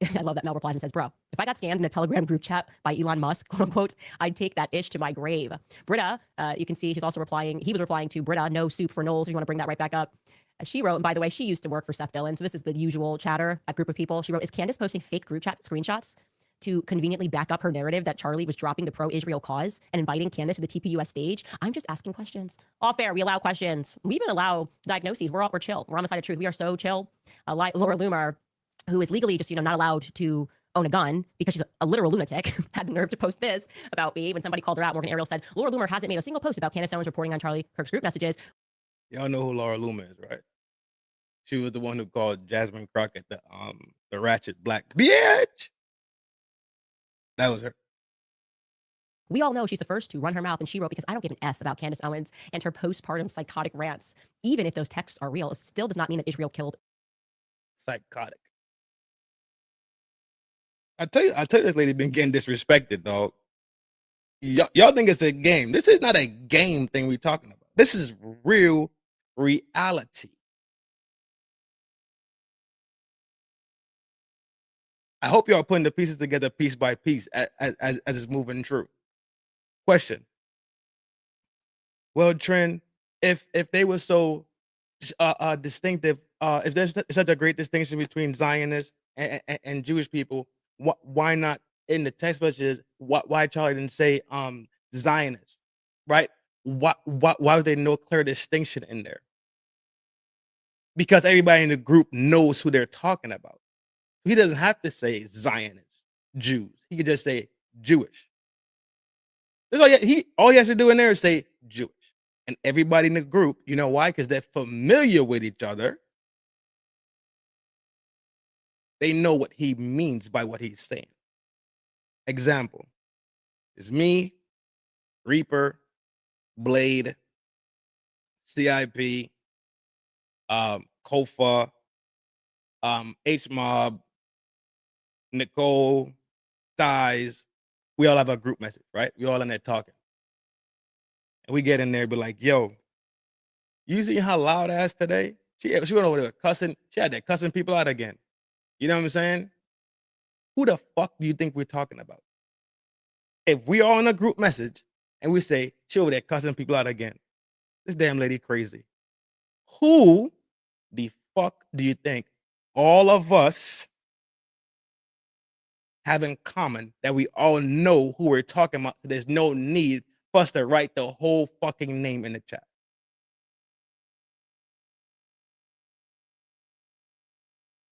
I love that Mel replies and says, bro, if I got scammed in a Telegram group chat by Elon Musk, quote unquote, I'd take that ish to my grave. Britta, you can see she's also replying. He was replying to Britta, no soup for Knowles. If you want to bring that right back up. She wrote, and by the way, she used to work for Seth Dillon. So this is the usual chatter, a group of people. She wrote, is Candace posting fake group chat screenshots to conveniently back up her narrative that Charlie was dropping the pro-Israel cause and inviting Candace to the TPUS stage? I'm just asking questions. All fair. We allow questions. We even allow diagnoses. We're chill. We're on the side of truth. We are so chill. Laura Lumar, who is legally just, not allowed to own a gun because she's a literal lunatic, had the nerve to post this about me. When somebody called her out, Morgan Ariel said, Laura Loomer hasn't made a single post about Candace Owens reporting on Charlie Kirk's group messages. Y'all know who Laura Loomer is, right? She was the one who called Jasmine Crockett the ratchet black bitch. That was her. We all know she's the first to run her mouth, and she wrote, because I don't give an F about Candace Owens and her postpartum psychotic rants. Even if those texts are real, it still does not mean that Israel killed. Psychotic. I tell you, this lady been getting disrespected, dog. Y'all think it's a game. This is not a game thing we're talking about. This is real reality. I hope y'all putting the pieces together piece by piece as it's moving through. Question. Well, Trin, if they were so distinctive, if there's such a great distinction between Zionists and Jewish people, why not in the text messages? Why Charlie didn't say Zionist, right? Why was there no clear distinction in there? Because everybody in the group knows who they're talking about. He doesn't have to say Zionist Jews. He could just say Jewish. That's all he has to do in there is say Jewish. And everybody in the group, you know why? Because they're familiar with each other. They know what he means by what he's saying. Example is me, Reaper, Blade, CIP, Kofa, H-Mob, Nicole, Thighs. We all have a group message, right? We all in there talking. And we get in there and be like, yo, you see how loud ass today? She went over there cussing. She had that cussing people out again. You know what I'm saying? Who the fuck do you think we're talking about? If we are in a group message and we say, she over there cussing people out again, this damn lady crazy. Who the fuck do you think all of us have in common that we all know who we're talking about? There's no need for us to write the whole fucking name in the chat.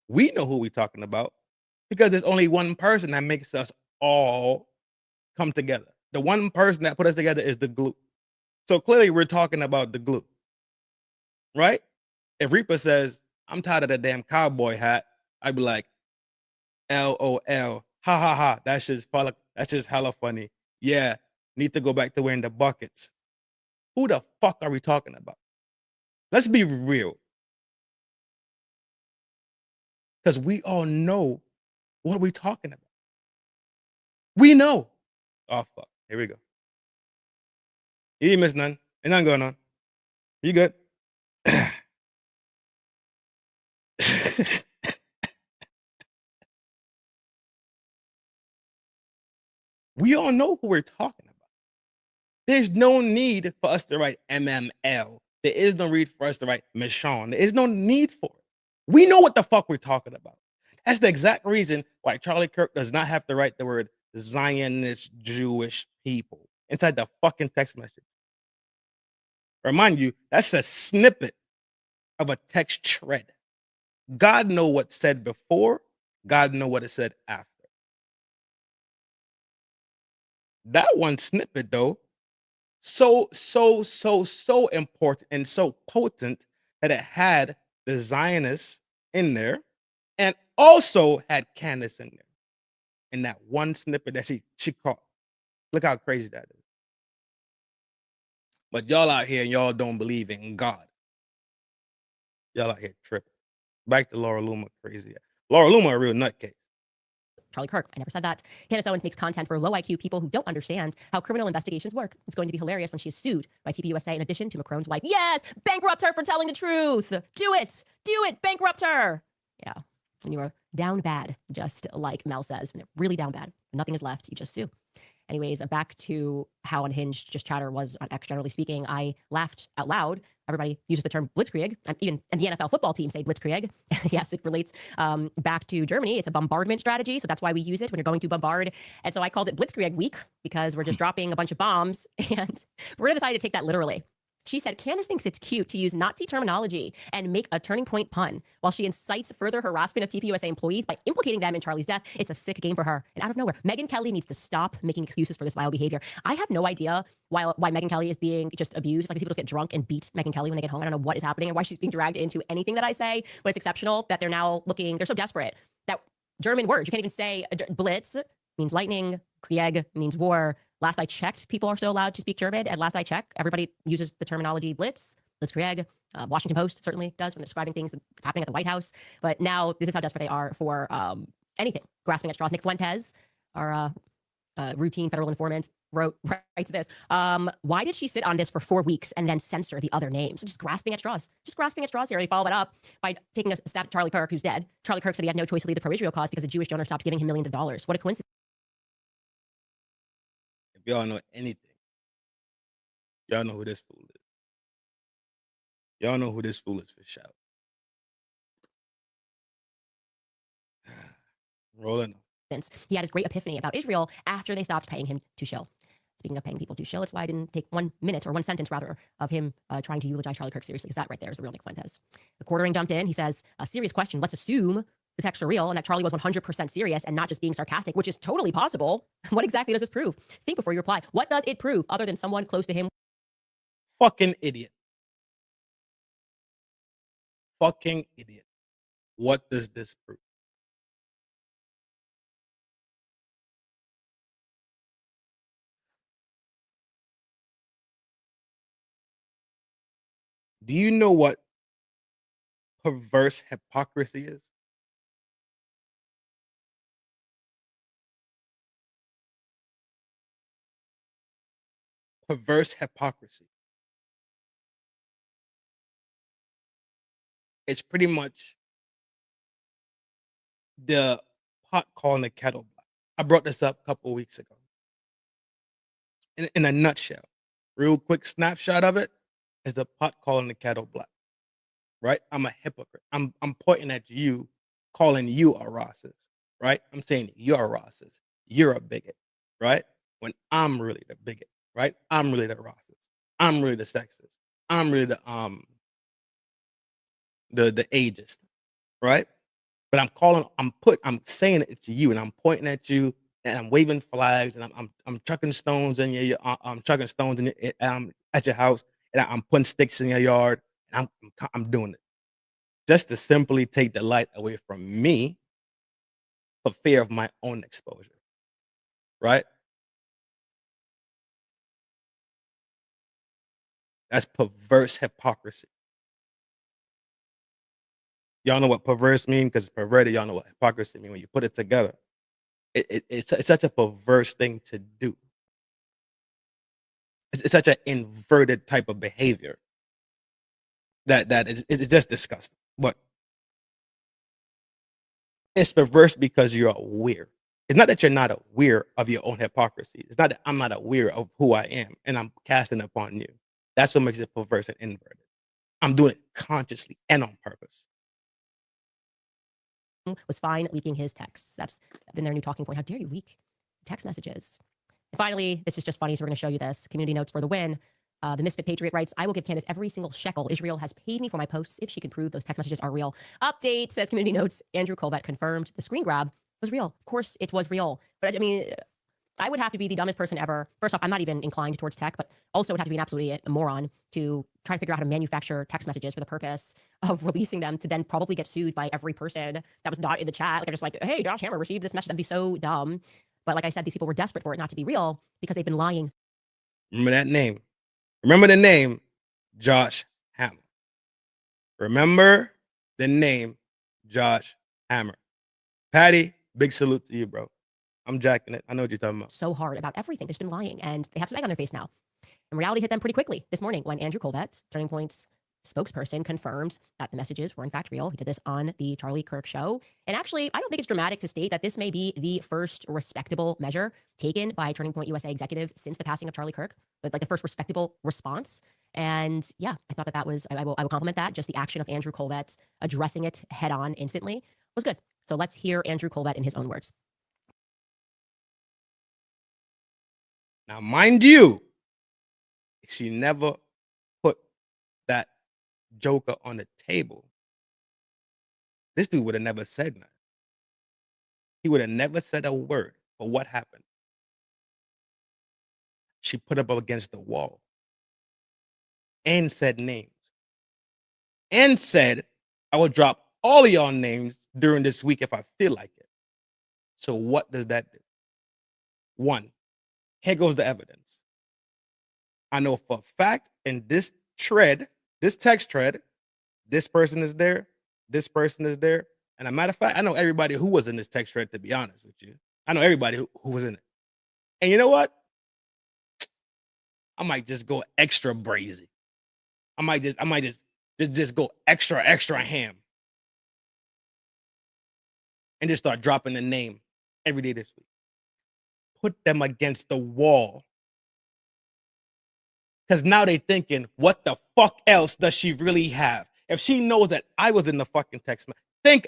We know who we're talking about because there's only one person that makes us all come together. The one person that put us together is the glue. So clearly we're talking about the glue, right? If Reaper says, I'm tired of that damn cowboy hat, I'd be like, LOL, ha ha ha, that's just hella funny. Yeah, need to go back to wearing the buckets. Who the fuck are we talking about? Let's be real. Because we all know what we're talking about. We know. Oh, fuck. Here we go. You didn't miss nothing. Ain't nothing going on. You good? We all know who we're talking about. There's no need for us to write MML. There is no need for us to write Michonne. There is no need for it. We know what the fuck we're talking about. That's the exact reason why Charlie Kirk does not have to write the word Zionist Jewish people inside the fucking text message. Remind you, that's a snippet of a text thread. God know what's said before. God know what is said after. That one snippet, though, so important and so potent that it had the Zionists in there and also had Candace in there. In that one snippet that she caught. Look how crazy that is. But y'all out here and y'all don't believe in God. Y'all out here tripping. Back to Laura Loomer, crazy. Laura Loomer, a real nutcase. Charlie Kirk, I never said that. Candace Owens makes content for low IQ people who don't understand how criminal investigations work. It's going to be hilarious when she is sued by TPUSA in addition to Macron's wife. Yes, bankrupt her for telling the truth. Do it, bankrupt her. Yeah. when you are down bad, just like Mel says, when they're really down bad, nothing is left, you just sue. Anyways, back to how unhinged just chatter was on X, generally speaking. I laughed out loud. Everybody uses the term blitzkrieg. Even and the NFL football team say blitzkrieg. Yes, it relates back to Germany. It's a bombardment strategy, so that's why we use it when you're going to bombard. And so I called it blitzkrieg week because we're just dropping a bunch of bombs, and we're gonna decide to take that literally. She said, Candace thinks it's cute to use Nazi terminology and make a turning point pun while she incites further harassment of TPUSA employees by implicating them in Charlie's death. It's a sick game for her. And out of nowhere, Megyn Kelly needs to stop making excuses for this vile behavior. I have no idea why Megyn Kelly is being just abused. Like, people just get drunk and beat Megyn Kelly when they get home. I don't know what is happening and why she's being dragged into anything that I say, but it's exceptional that they're now looking, they're so desperate that German words, you can't even say blitz means lightning, Krieg means war. Last I checked, people are still allowed to speak German. And last I checked, everybody uses the terminology blitz, blitzkrieg. Washington Post certainly does when they're describing things that's happening at the White House. But now this is how desperate they are for anything, grasping at straws. Nick Fuentes, our routine federal informant, writes this. Why did she sit on this for 4 weeks and then censor the other names? Just grasping at straws. Just grasping at straws here. And he followed it up by taking a stab at Charlie Kirk, who's dead. Charlie Kirk said he had no choice to leave the pro-Israel cause because a Jewish donor stopped giving him millions of dollars. What a coincidence. If y'all know anything, y'all know who this fool is. Y'all know who this fool is for sure. Rolling on. He had his great epiphany about Israel after they stopped paying him to shill. Speaking of paying people to shill, it's why I didn't take 1 minute or one sentence rather of him trying to eulogize Charlie Kirk seriously, because that right there is the real Nick Fuentes. The quartering jumped in. He says, a serious question. Let's assume the texts are real and that Charlie was 100% serious and not just being sarcastic, which is totally possible. What exactly does this prove? Think before you reply. What does it prove other than someone close to him? Fucking idiot. Fucking idiot. What does this prove? Do you know what perverse hypocrisy is? Perverse hypocrisy. It's pretty much the pot calling the kettle black. I brought this up a couple of weeks ago. In a nutshell, real quick snapshot of it is the pot calling the kettle black. Right? I'm a hypocrite. I'm pointing at you, calling you a racist. Right? I'm saying you're a racist. You're a bigot. Right? When I'm really the bigot. Right? I'm really the racist. I'm really the sexist. I'm really the ageist. Right? But I'm saying it to you, and I'm pointing at you, and I'm waving flags, and I'm chucking stones in your I'm chucking stones in at your house, and I'm putting sticks in your yard, and I'm doing it just to simply take the light away from me for fear of my own exposure. Right? That's perverse hypocrisy. Y'all know what perverse mean? Because perverted, y'all know what hypocrisy mean. When you put it together, it's such a perverse thing to do. It's such an inverted type of behavior that is just disgusting. But it's perverse because you're aware. It's not that you're not aware of your own hypocrisy. It's not that I'm not aware of who I am and I'm casting upon you. That's what makes it perverse and inverted. I'm doing it consciously and on purpose. Was fine leaking his texts. That's been their new talking point. How dare you leak text messages? And finally, this is just funny, so we're going to show you this. Community notes for the win. The Misfit Patriot writes, I will give Candace every single shekel Israel has paid me for my posts if she can prove those text messages are real. Update, says Community Notes. Andrew Colvett confirmed the screen grab was real. Of course it was real. But I mean, I would have to be the dumbest person ever. First off, I'm not even inclined towards tech, but also would have to be an absolute moron to try to figure out how to manufacture text messages for the purpose of releasing them to then probably get sued by every person that was not in the chat. Like, they're just like, hey, Josh Hammer received this message. That'd be so dumb. But like I said, these people were desperate for it not to be real because they've been lying. Remember that name. Remember the name, Josh Hammer. Remember the name, Josh Hammer. Patty, big salute to you, bro. I'm jacking it. I know what you're talking about. So hard about everything. They've just been lying, and they have some egg on their face now. And reality hit them pretty quickly this morning when Andrew Colvett, Turning Point's spokesperson confirms that the messages were in fact real. He did this on the Charlie Kirk show. And actually, I don't think it's dramatic to state that this may be the first respectable measure taken by Turning Point USA executives since the passing of Charlie Kirk, like the first respectable response. And yeah, I thought that was, I will compliment that. Just the action of Andrew Colvett addressing it head on instantly was good. So let's hear Andrew Colvett in his own words. Now, mind you, she never put that joker on the table. This dude would have never said nothing. He would have never said a word. But what happened? She put up against the wall and said names and said, I will drop all of y'all names during this week if I feel like it. So what does that do? One, here goes the evidence. I know for a fact in this text thread, this person is there, this person is there. And a matter of fact, I know everybody who was in this text thread, to be honest with you. I know everybody who was in it. And you know what? I might just go extra brazy. I might just go extra ham. And just start dropping the name every day this week. Put them against the wall. Because now they thinking, what the fuck else does she really have? If she knows that I was in the fucking text, think.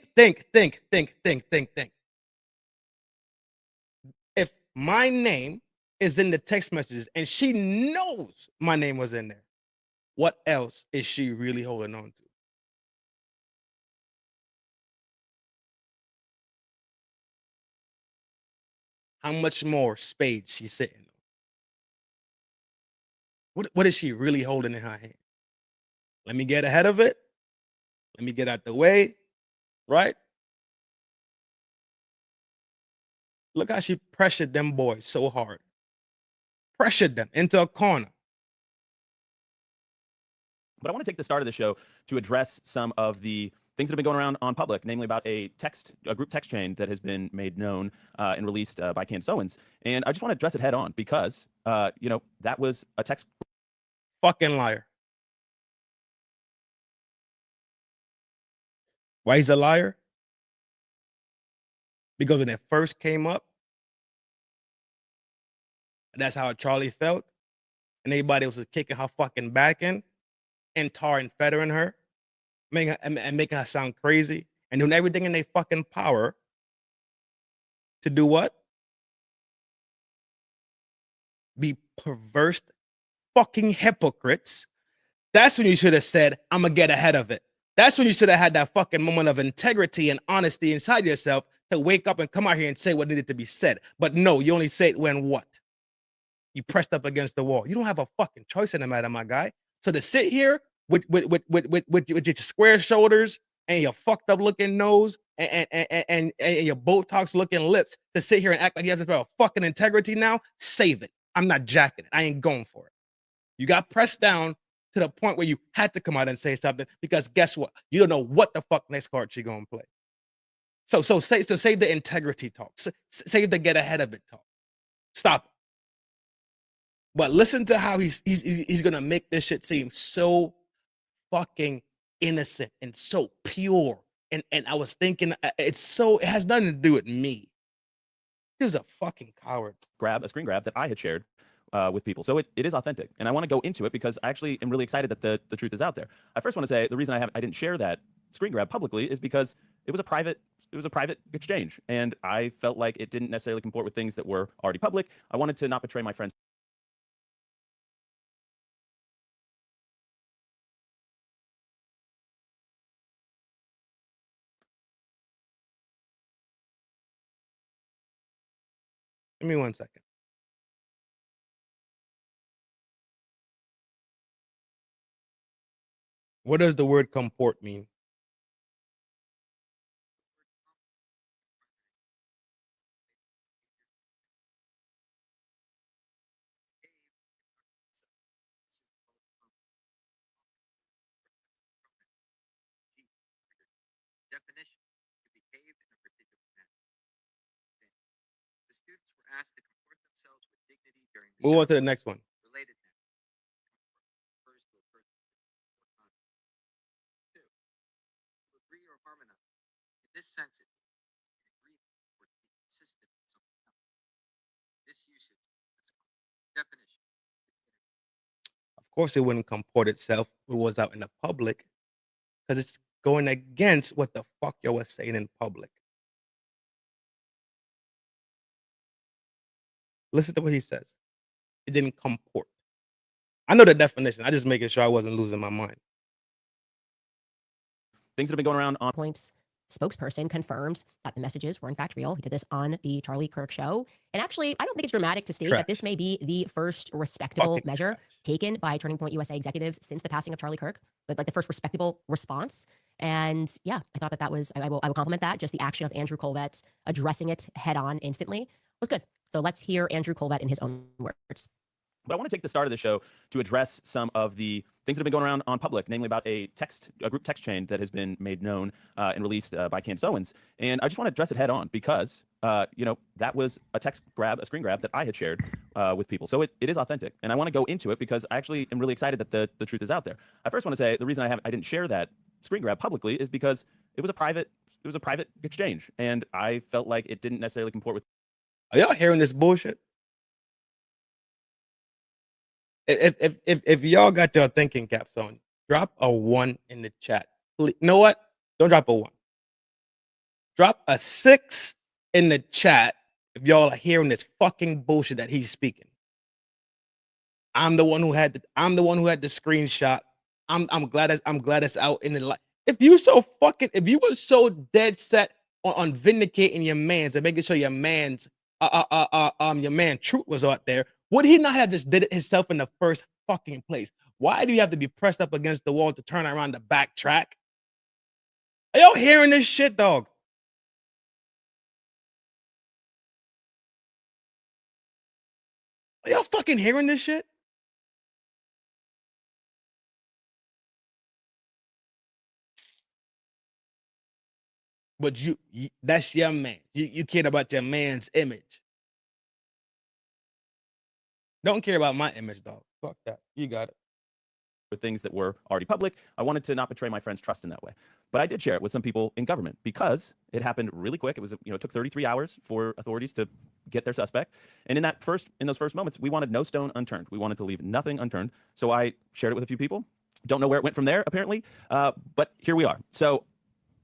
If my name is in the text messages and she knows my name was in there, what else is she really holding on to? How much more spades she's sitting on? What is she really holding in her hand? Let me get ahead of it. Let me get out the way, right? Look how she pressured them boys so hard. Pressured them into a corner. But I want to take the start of the show to address some of the things that have been going around on public, namely about a group text chain that has been made known and released by Candace Owens. And I just want to address it head on because, that was a text. Fucking liar. Why he's a liar? Because when it first came up, that's how Charlie felt. And everybody was kicking her fucking back in and tar and feathering her, making her sound crazy, and doing everything in their fucking power to do what? Be perverse fucking hypocrites. That's when you should have said, I'm gonna get ahead of it. That's when you should have had that fucking moment of integrity and honesty inside yourself to wake up and come out here and say what needed to be said. But no, you only say it when what? You pressed up against the wall. You don't have a fucking choice in the matter, my guy. So to sit here with your square shoulders and your fucked up looking nose and your Botox looking lips to sit here and act like you have a fucking integrity now, save it. I'm not jacking it. I ain't going for it. You got pressed down to the point where you had to come out and say something because guess what? You don't know what the fuck next card she gonna play. So save the integrity talk. Save the get ahead of it talk. Stop it. But listen to how he's gonna make this shit seem so fucking innocent and so pure. And I was thinking it has nothing to do with me. He was a fucking coward. A screen grab that I had shared with people. So it is authentic. And I want to go into it because I actually am really excited that the truth is out there. I first want to say the reason I didn't share that screen grab publicly is because it was a private exchange. And I felt like it didn't necessarily comport with things that were already public. I wanted to not betray my friends. Give me 1 second. What does the word comport mean? Definition: to behave in a particular manner. The students were asked to comport themselves with dignity during the Move on to the next one. course, it wouldn't comport itself if it was out in the public because it's going against what the fuck y'all was saying in public. Listen to what he says. It didn't comport. I know the definition. I just making sure I wasn't losing my mind. Things that have been going around on points. Spokesperson confirms that the messages were in fact real. He did this on the Charlie Kirk show. And actually, I don't think it's dramatic to state that this may be the first respectable measure taken by Turning Point USA executives since the passing of Charlie Kirk, like the first respectable response. And yeah, I thought that was, I will compliment that. Just the action of Andrew Colvett addressing it head on instantly was good. So let's hear Andrew Colvett in his own words. But I want to take the start of the show to address some of the things that have been going around on public, namely about a group text chain that has been made known and released by Candace Owens. And I just want to address it head on because, that was a screen grab that I had shared with people. So it is authentic. And I want to go into it because I actually am really excited that the truth is out there. I first want to say the reason I didn't share that screen grab publicly is because it was a private exchange. And I felt like it didn't necessarily comport with. Are y'all hearing this bullshit? If y'all got your thinking caps on, drop a 1 in the chat. Please. You know what? Don't drop a 1. Drop a 6 in the chat if y'all are hearing this fucking bullshit that he's speaking. I'm the one who had the screenshot. I'm glad it's out in the light. If you were so dead set on vindicating your mans and making sure your man's your man Truth was out there, would he not have just did it himself in the first fucking place? Why do you have to be pressed up against the wall to turn around to backtrack? Are y'all hearing this shit, dog? Are y'all fucking hearing this shit? But that's your man. You care about your man's image. Don't care about my image, dog. Fuck that. You got it. With things that were already public, I wanted to not betray my friend's trust in that way. But I did share it with some people in government because it happened really quick. It was, it took 33 hours for authorities to get their suspect. And in those first moments, we wanted no stone unturned. We wanted to leave nothing unturned. So I shared it with a few people. Don't know where it went from there, apparently. But here we are. So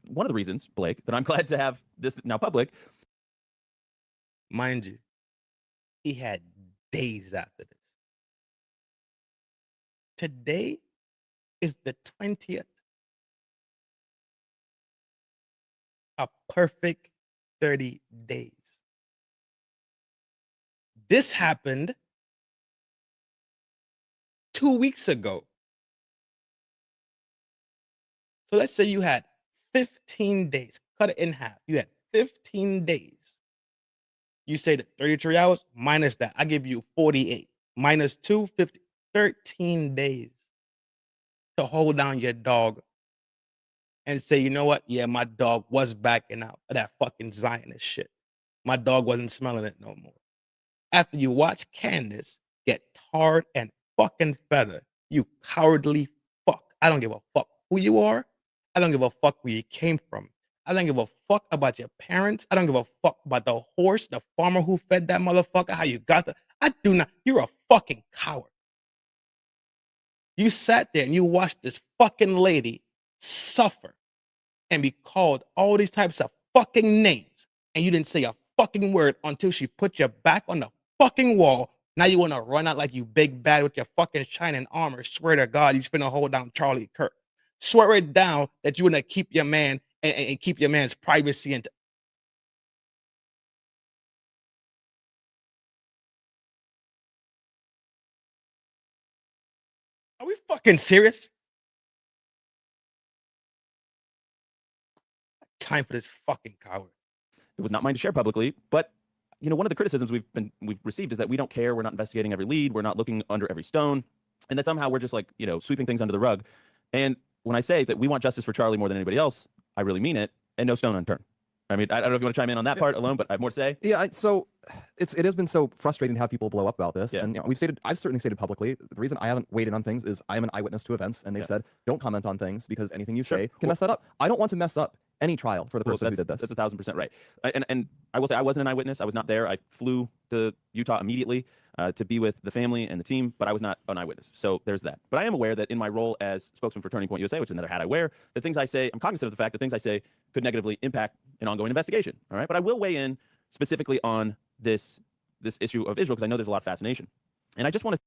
one of the reasons, Blake, that I'm glad to have this now public. Mind you, he had days after this. Today is the 20th. A perfect 30 days. This happened 2 weeks ago. So let's say you had 15 days. Cut it in half. You had 15 days. You say that 33 hours minus that. I give you 48. Minus 2, 50. 13 days to hold down your dog and say, you know what? Yeah, my dog was backing out of that fucking Zionist shit. My dog wasn't smelling it no more. After you watch Candace get tarred and fucking feathered, you cowardly fuck. I don't give a fuck who you are. I don't give a fuck where you came from. I don't give a fuck about your parents. I don't give a fuck about the horse, the farmer who fed that motherfucker, how you got the. I do not. You're a fucking coward. You sat there and you watched this fucking lady suffer and be called all these types of fucking names. And you didn't say a fucking word until she put your back on the fucking wall. Now you want to run out like you big bad with your fucking shining armor. Swear to God, you finna hold down Charlie Kirk. Swear it down that you want to keep your man and keep your man's privacy. And are we fucking serious? Time for this fucking coward. It was not mine to share publicly, but one of the criticisms we've received is that we don't care. We're not investigating every lead. We're not looking under every stone, and that somehow we're just like sweeping things under the rug. And when I say that we want justice for Charlie more than anybody else, I really mean it, and no stone unturned. I mean, I don't know if you want to chime in on that part alone, but I have more to say. Yeah, so it has been so frustrating to have people blow up about this. Yeah. And I've certainly stated publicly, the reason I haven't weighed in on things is I am an eyewitness to events, and they've said, don't comment on things because anything you say can mess that up. I don't want to mess up any trial for the person who did this. That's 1,000% right. And I will say I wasn't an eyewitness. I was not there. I flew to Utah immediately to be with the family and the team, but I was not an eyewitness. So there's that. But I am aware that in my role as spokesman for Turning Point USA, which is another hat I wear, the things I say, I'm cognizant of the fact that things I say could negatively impact an ongoing investigation. All right. But I will weigh in specifically on this issue of Israel because I know there's a lot of fascination. And I just want to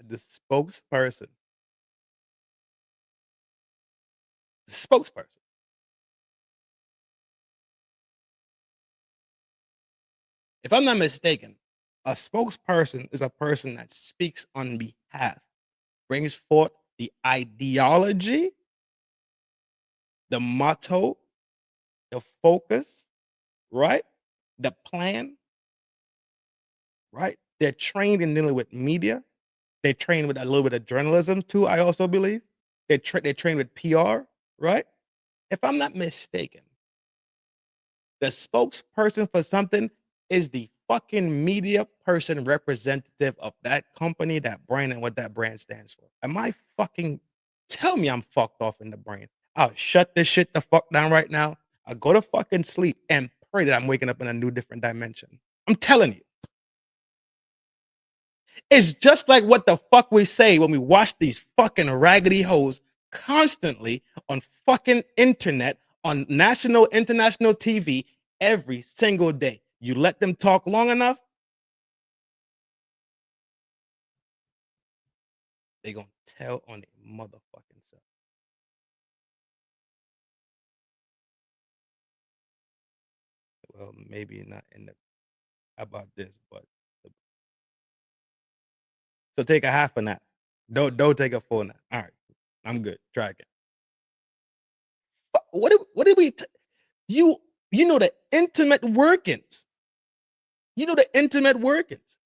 the spokesperson. The spokesperson. If I'm not mistaken, a spokesperson is a person that speaks on behalf, brings forth the ideology, the motto, the focus, right? The plan, right? They're trained in dealing with media. They're trained with a little bit of journalism too, I also believe. They're trained with PR, right? If I'm not mistaken, the spokesperson for something is the fucking media person representative of that company, that brand, and what that brand stands for. Am I fucking... Tell me I'm fucked off in the brain. I'll shut this shit the fuck down right now. I'll go to fucking sleep and pray that I'm waking up in a new different dimension. I'm telling you. It's just like what the fuck we say when we watch these fucking raggedy hoes constantly on fucking internet, on national, international TV every single day. You let them talk long enough, they gonna tell on their motherfucking self. Well, maybe not in the... How about this? But so take a half a nap. Don't take a full nap. All right, I'm good. Try again. What did we... You know the intimate workings. You know the intimate workings.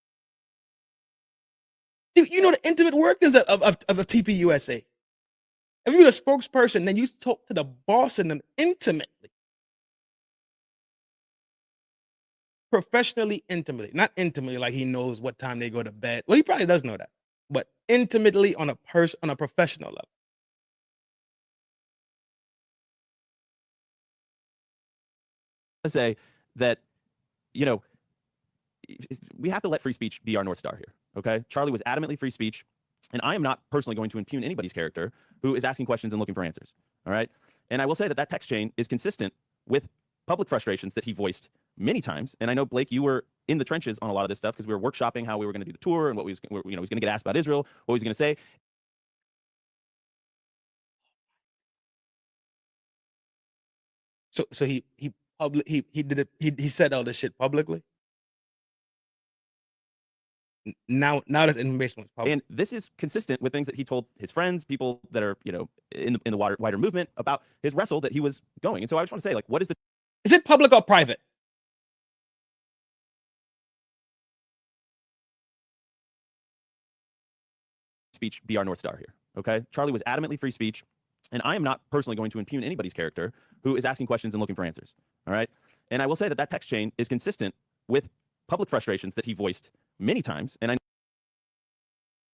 You know the intimate workings of the TPUSA. If you're the spokesperson, then you talk to the boss and them intimately. Professionally, intimately. Not intimately like he knows what time they go to bed. Well, he probably does know that. But intimately on a professional level. to say that, you know, we have to let free speech be our North Star here. Okay. Charlie was adamantly free speech. And I am not personally going to impugn anybody's character who is asking questions and looking for answers. All right. And I will say that that text chain is consistent with public frustrations that he voiced many times. And I know, Blake, you were in the trenches on a lot of this stuff because we were workshopping how we were going to do the tour and what we was, you know, he was going to get asked about Israel, what he was going to say. So he said all this shit publicly. Now this information was public. And this is consistent with things that he told his friends, people that are, you know, in the wider movement about his wrestle that he was going. And so I just want to say, like, what is the... Is it public or private? Speech be our North Star here. Okay. Charlie was adamantly free speech. And I am not personally going to impugn anybody's character who is asking questions and looking for answers. All right. And I will say that that text chain is consistent with public frustrations that he voiced many times. And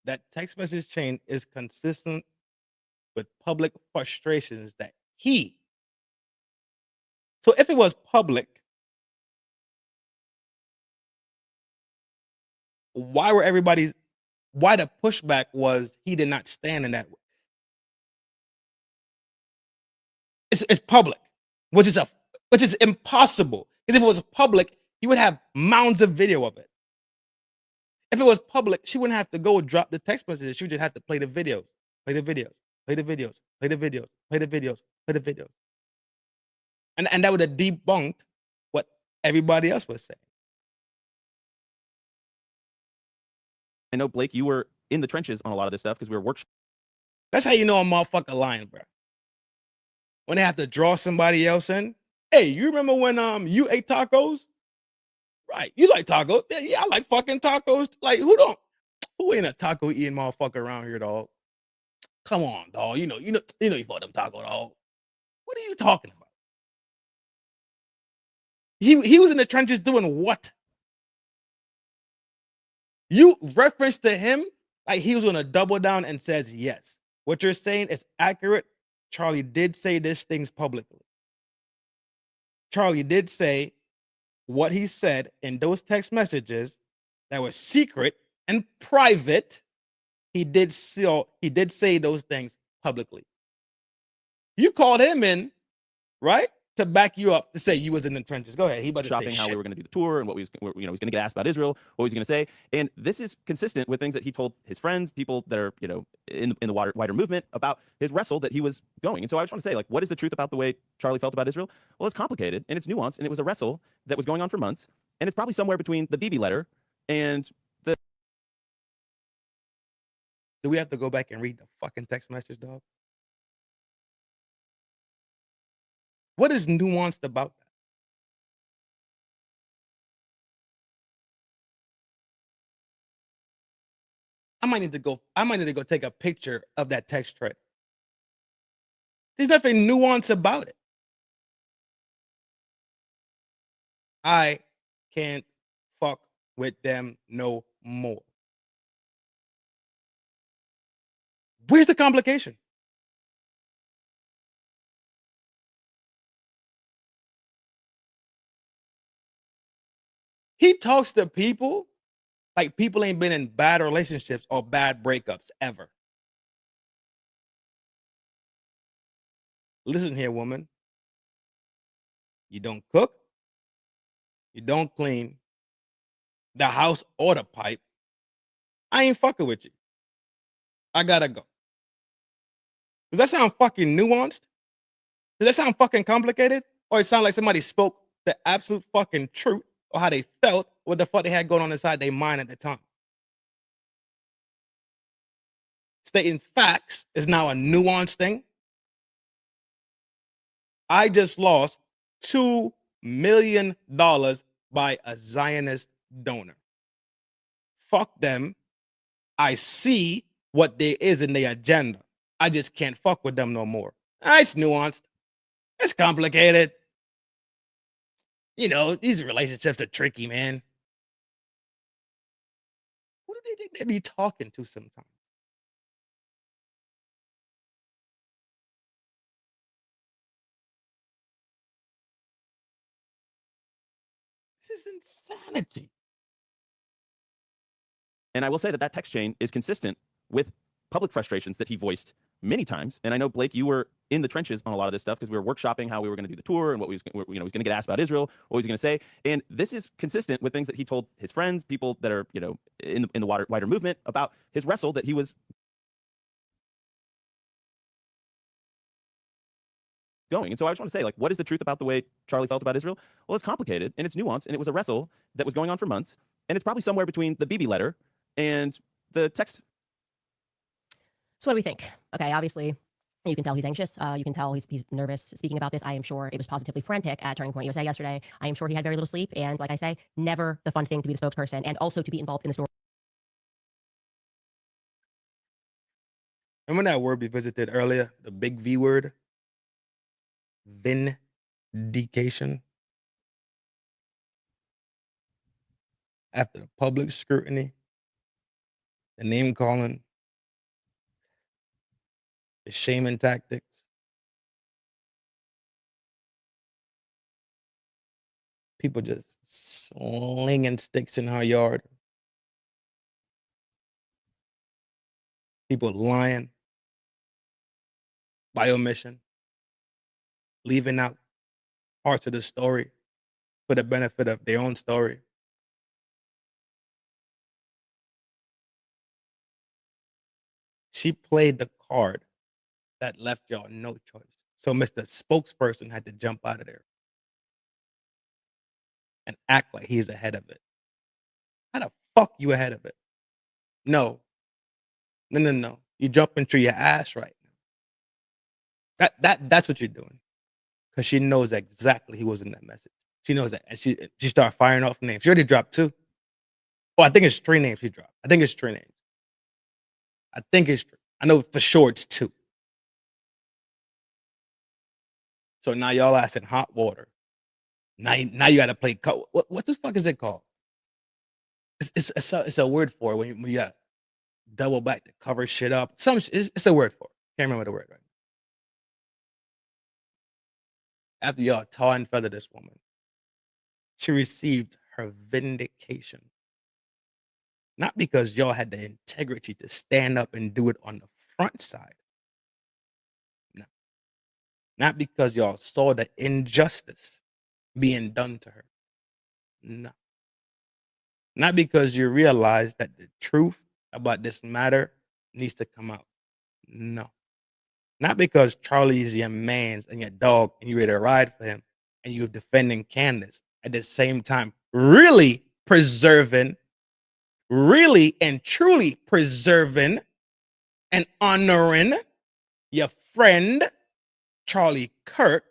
that text message chain is consistent with public frustrations that he... So if it was public, why the pushback was he did not stand in that way? It's public, which is impossible. Because if it was public, you would have mounds of video of it. If it was public, she wouldn't have to go drop the text messages. She would just have to play the videos, play the videos, play the videos, play the videos, play the videos, play the videos. And that would have debunked what everybody else was saying. I know, Blake, you were in the trenches on a lot of this stuff because we were workshopping. That's how you know a motherfucker lying, bro. When they have to draw somebody else in. Hey, you remember when you ate tacos? Right, you like tacos? Yeah, I like fucking tacos. Like, who ain't a taco eating motherfucker around here, dog? Come on, dog. You know you fuck them taco, dog. What are you talking about? He was in the trenches doing what? You reference to him like he was gonna double down and says yes. What you're saying is accurate. Charlie did say these things publicly. Charlie did say what he said in those text messages that were secret and private. He did say those things publicly. You called him in, right? To back you up to say you was in the trenches. Go ahead. He about to shopping say how shit. we were going to do the tour and what we was, you know, he's going to get asked about Israel, what he's going to say, and this is consistent with things that he told his friends, people that are, you know, in the wider movement about his wrestle that he was going. And so I just want to say, like, what is the truth about the way Charlie felt about Israel? Well, it's complicated and it's nuanced, and it was a wrestle that was going on for months, and it's probably somewhere between the BB letter and the. Do we have to go back and read the fucking text message, dog? What is nuanced about that? I might need to go take a picture of that text thread. There's nothing nuanced about it. I can't fuck with them no more. Where's the complication? He talks to people like people ain't been in bad relationships or bad breakups ever. Listen here, woman. You don't cook. You don't clean the house or the pipe. I ain't fucking with you. I gotta go. Does that sound fucking nuanced? Does that sound fucking complicated? Or it sound like somebody spoke the absolute fucking truth or how they felt, what the fuck they had going on inside their mind at the time? Stating facts is now a nuanced thing. I just lost $2 million by a Zionist donor. Fuck them. I see what there is in their agenda. I just can't fuck with them no more. It's nuanced. It's complicated. You know, these relationships are tricky, man. Who do they think they be talking to sometimes? This is insanity. And I will say that that text chain is consistent with public frustrations that he voiced many times. And I know, Blake, you were in the trenches on a lot of this stuff because we were workshopping how we were going to do the tour and what we was, you know, he's going to get asked about Israel, what was he going to say. And this is consistent with things that he told his friends, people that are, you know, in the wider movement about his wrestle that he was going. And so I just want to say, like, what is the truth about the way Charlie felt about Israel? Well, it's complicated and it's nuanced, and it was a wrestle that was going on for months, and it's probably somewhere between the BB letter and the text. So what do we think? Okay, obviously, you can tell he's anxious. You can tell he's nervous speaking about this. I am sure it was positively frantic at Turning Point USA yesterday. I am sure he had very little sleep. And like I say, never the fun thing to be the spokesperson and also to be involved in the story. Remember that word we visited earlier? The big V word? Vindication. After the public scrutiny, the name calling, the shaming tactics. People just slinging sticks in her yard. People lying by omission, leaving out parts of the story for the benefit of their own story. She played the card that left y'all no choice. So Mr. Spokesperson had to jump out of there and act like he's ahead of it. How the fuck you ahead of it? No. No. You jumping through your ass right now. That's what you're doing. Because she knows exactly who was in that message. She knows that. And she started firing off names. She already dropped 2. Oh, I think it's 3 names she dropped. I think it's 3 names. I think it's 3. I know for sure it's 2. So now y'all ass in hot water. Now you got to play. What the fuck is it called? It's a word for it when you got double back to cover shit up. It's a word for it. Can't remember the word right now. After y'all tar and feather this woman, she received her vindication. Not because y'all had the integrity to stand up and do it on the front side. No. Not because y'all saw the injustice being done to her. No. Not because you realized that the truth about this matter needs to come out. No. Not because Charlie's your man's and your dog and you ready to ride for him and you're defending Candace at the same time, really preserving, really and truly preserving and honoring your friend, Charlie Kirk.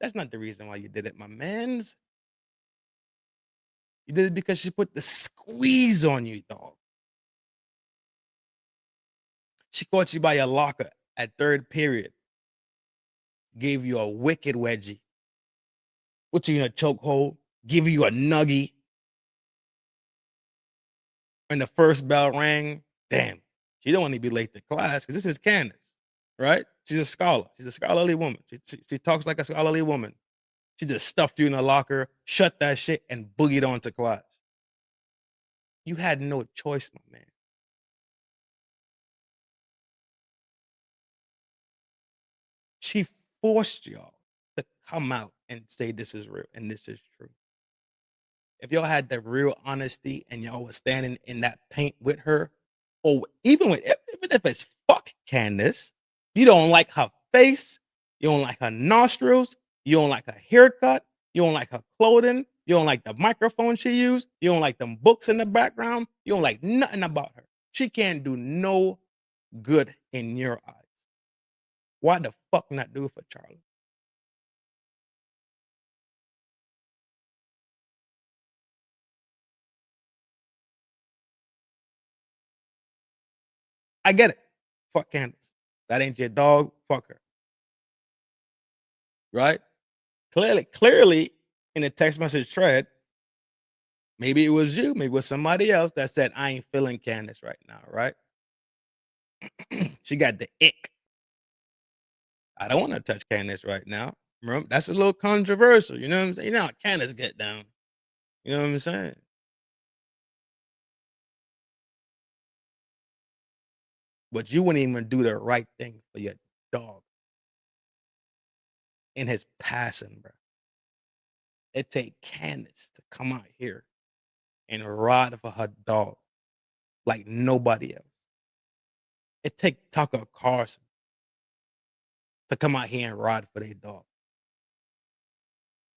That's not the reason why you did it, my mans. You did it because she put the squeeze on you, dog. She caught you by your locker at third period. Gave you a wicked wedgie. Put you in a chokehold. Give you a nuggie. When the first bell rang, damn, she don't want to be late to class because this is Candace, right? She's a scholar. She's a scholarly woman. She talks like a scholarly woman. She just stuffed you in a locker, shut that shit, and boogied on to class. You had no choice, my man. She forced y'all to come out and say this is real and this is true. If y'all had the real honesty and y'all was standing in that paint with her, or even if it's fuck Candace, you don't like her face, you don't like her nostrils, you don't like her haircut, you don't like her clothing, you don't like the microphone she used, you don't like them books in the background, you don't like nothing about her. She can't do no good in your eyes. Why the fuck not do it for Charlie? I get it. Fuck Candace. That ain't your dog. Fuck her. Right? Clearly, in the text message thread, maybe it was you, maybe it was somebody else that said, I ain't feeling Candace right now, right? She got the ick. I don't want to touch Candace right now. Remember, that's a little controversial. You know what I'm saying? You know how Candace get down. You know what I'm saying? But you wouldn't even do the right thing for your dog. In his passing, bro. It take Candace to come out here and ride for her dog like nobody else. It take Tucker Carlson to come out here and ride for their dog.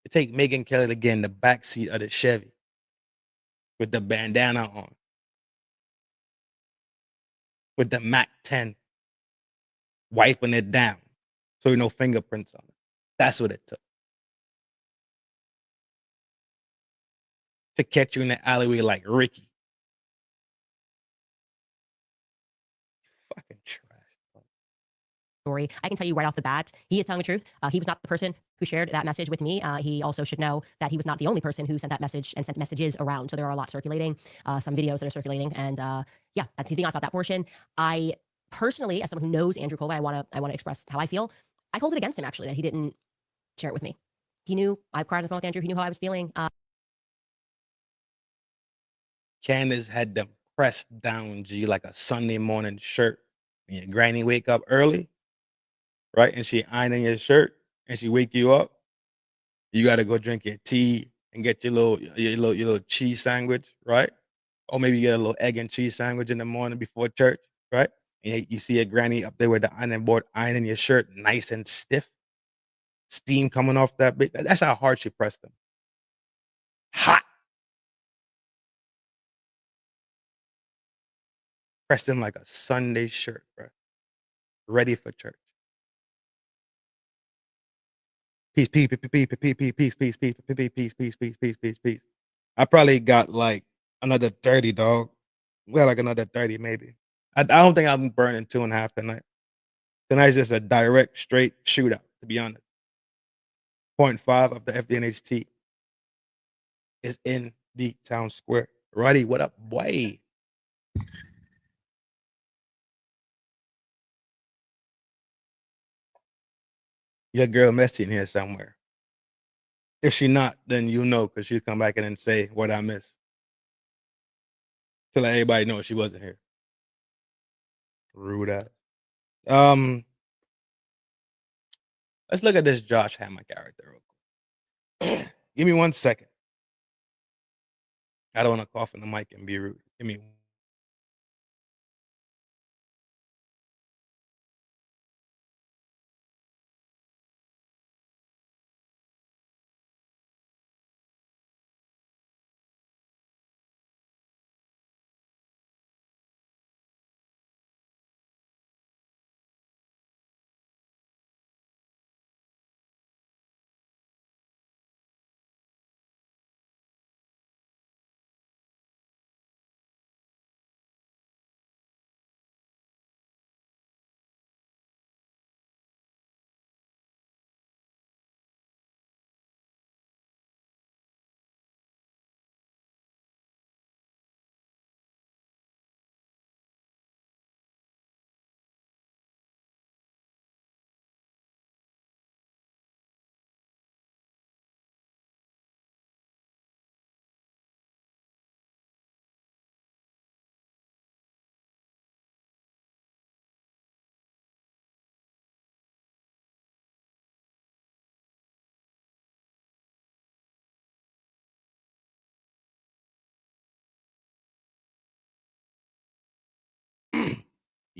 It take Megyn Kelly to get in the backseat of the Chevy with the bandana on, with the Mac 10, wiping it down so no fingerprints on it. That's what it took. To catch you in the alleyway like Ricky. Fucking trash. Story. I can tell you right off the bat, he is telling the truth. He was not the person who shared that message with me. He also should know that he was not the only person who sent that message and sent messages around. So there are a lot circulating, some videos that are circulating, and yeah, he's being honest about that portion. I personally, as someone who knows Andrew Colvin, I want to express how I feel. I hold it against him actually that he didn't share it with me. He knew I cried on the phone with Andrew. He knew how I was feeling. Candace had them pressed down, G, like a Sunday morning shirt. When your granny wake up early, right? And she ironing your shirt and she wake you up. You got to go drink your tea and get your little cheese sandwich, right? Or maybe you get a little egg and cheese sandwich in the morning before church, right? And you see a granny up there with the ironing board ironing your shirt nice and stiff. Steam coming off that bit. That's how hard she pressed them. Hot. Pressed them like a Sunday shirt, bro. Ready for church. Peace, peace, peace, peace, peace, peace, peace, peace, peace, peace, peace, peace, peace, peace, peace, peace. I probably got like another 30, dog. We got like another 30, maybe. I don't think I'm burning 2.5 tonight. Tonight's just a direct, straight shootout, to be honest. Point 5 of the FDNHT is in the town square. Roddy, what up, boy? Your girl Messy in here somewhere. If she not, then you know, because she'll come back in and say what I missed. To let everybody know she wasn't here. Rude ass. Let's look at this Josh Hammer character real quick. Give me 1 second. I don't want to cough in the mic and be rude. Give me.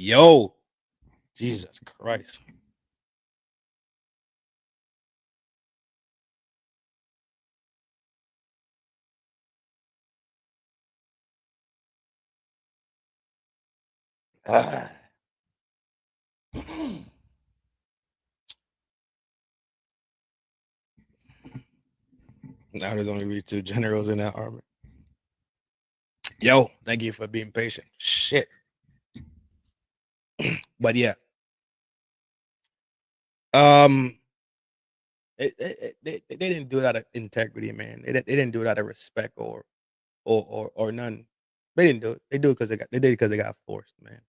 Yo, Jesus Christ. Ah. Now there's only be 2 generals in that army. Yo, thank you for being patient. Shit. But yeah. They didn't do it out of integrity, man. They didn't do it out of respect or none. They didn't do it. They do it because they did it because they got forced, man.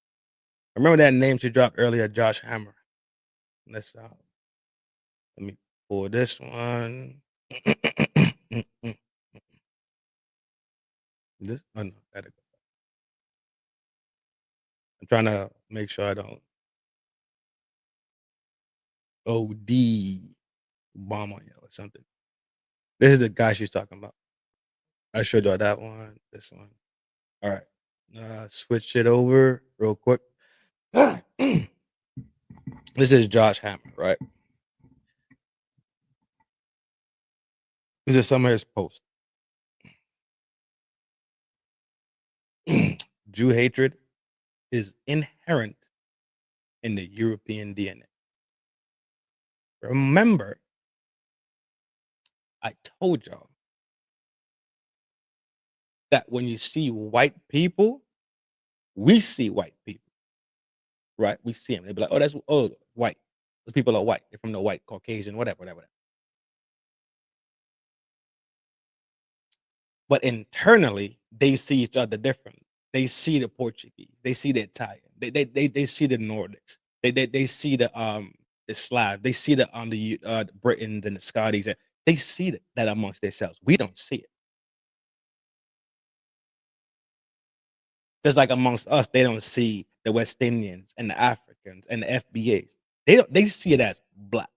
Remember that name she dropped earlier, Josh Hammer. Let's let me pull this one. This oh no, that'll go. I'm trying to make sure I don't OD bomb on you or something. This is the guy she's talking about. I showed you that one, this one. All right. Switch it over real quick. This is Josh Hammer, right? This is some of his posts. Jew hatred is inherent in the European DNA. Remember, I told y'all that when you see white people, we see white people, right? We see them. They be like, oh, white. Those people are white. They're from the white, Caucasian, whatever. But internally, they see each other different. They see the Portuguese. They see the Italian. They see the Nordics. They see the Slav. They see the Britons and the Scotties. They see that amongst themselves. We don't see it. Just like amongst us, they don't see the West Indians and the Africans and the FBAs. They see it as black.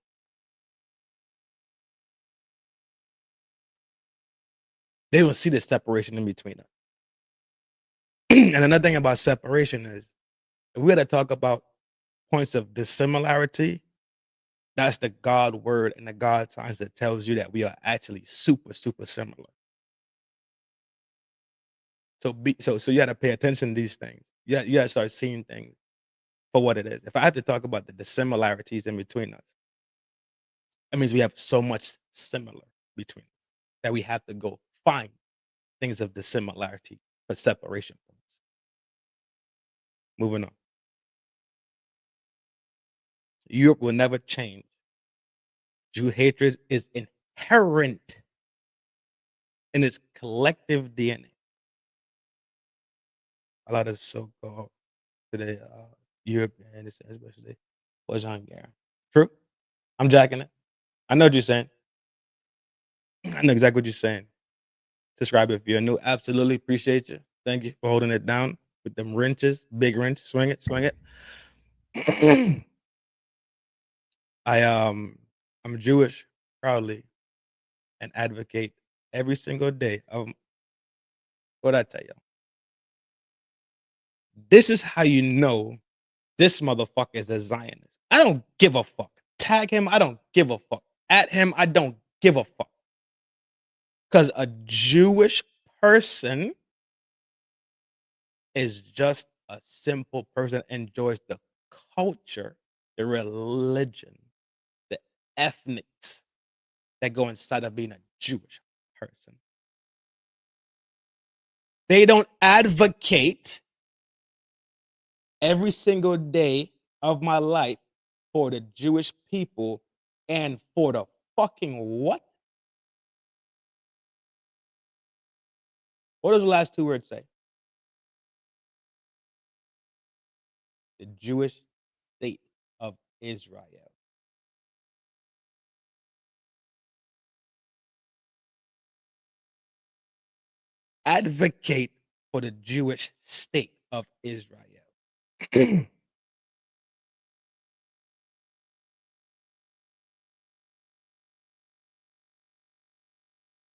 They don't see the separation in between us. And another thing about separation is, if we had to talk about points of dissimilarity, that's the God word and the God signs that tells you that we are actually super, super similar. So you got to pay attention to these things. You got to start seeing things for what it is. If I have to talk about the dissimilarities in between us, that means we have so much similar between us that we have to go find things of dissimilarity for separation points. Moving on. Europe will never change Jew hatred is inherent in its collective DNA. A lot of so-called today, European, especially, was Hungarian. True. I'm jacking it. I know what you're saying. I know exactly what you're saying. Subscribe if you're new. Absolutely appreciate you. Thank you for holding it down with them wrenches, big wrench. Swing it, swing it. I'm Jewish proudly and advocate every single day. What I tell you? This is how you know this motherfucker is a Zionist. I don't give a fuck. Tag him. I don't give a fuck. At him. I don't give a fuck. Because a Jewish person is just a simple person, enjoys the culture, the religion, the ethnics that go inside of being a Jewish person. They don't advocate every single day of my life for the Jewish people and for the fucking what? What does the last two words say? The Jewish state of Israel. Advocate for the Jewish state of Israel.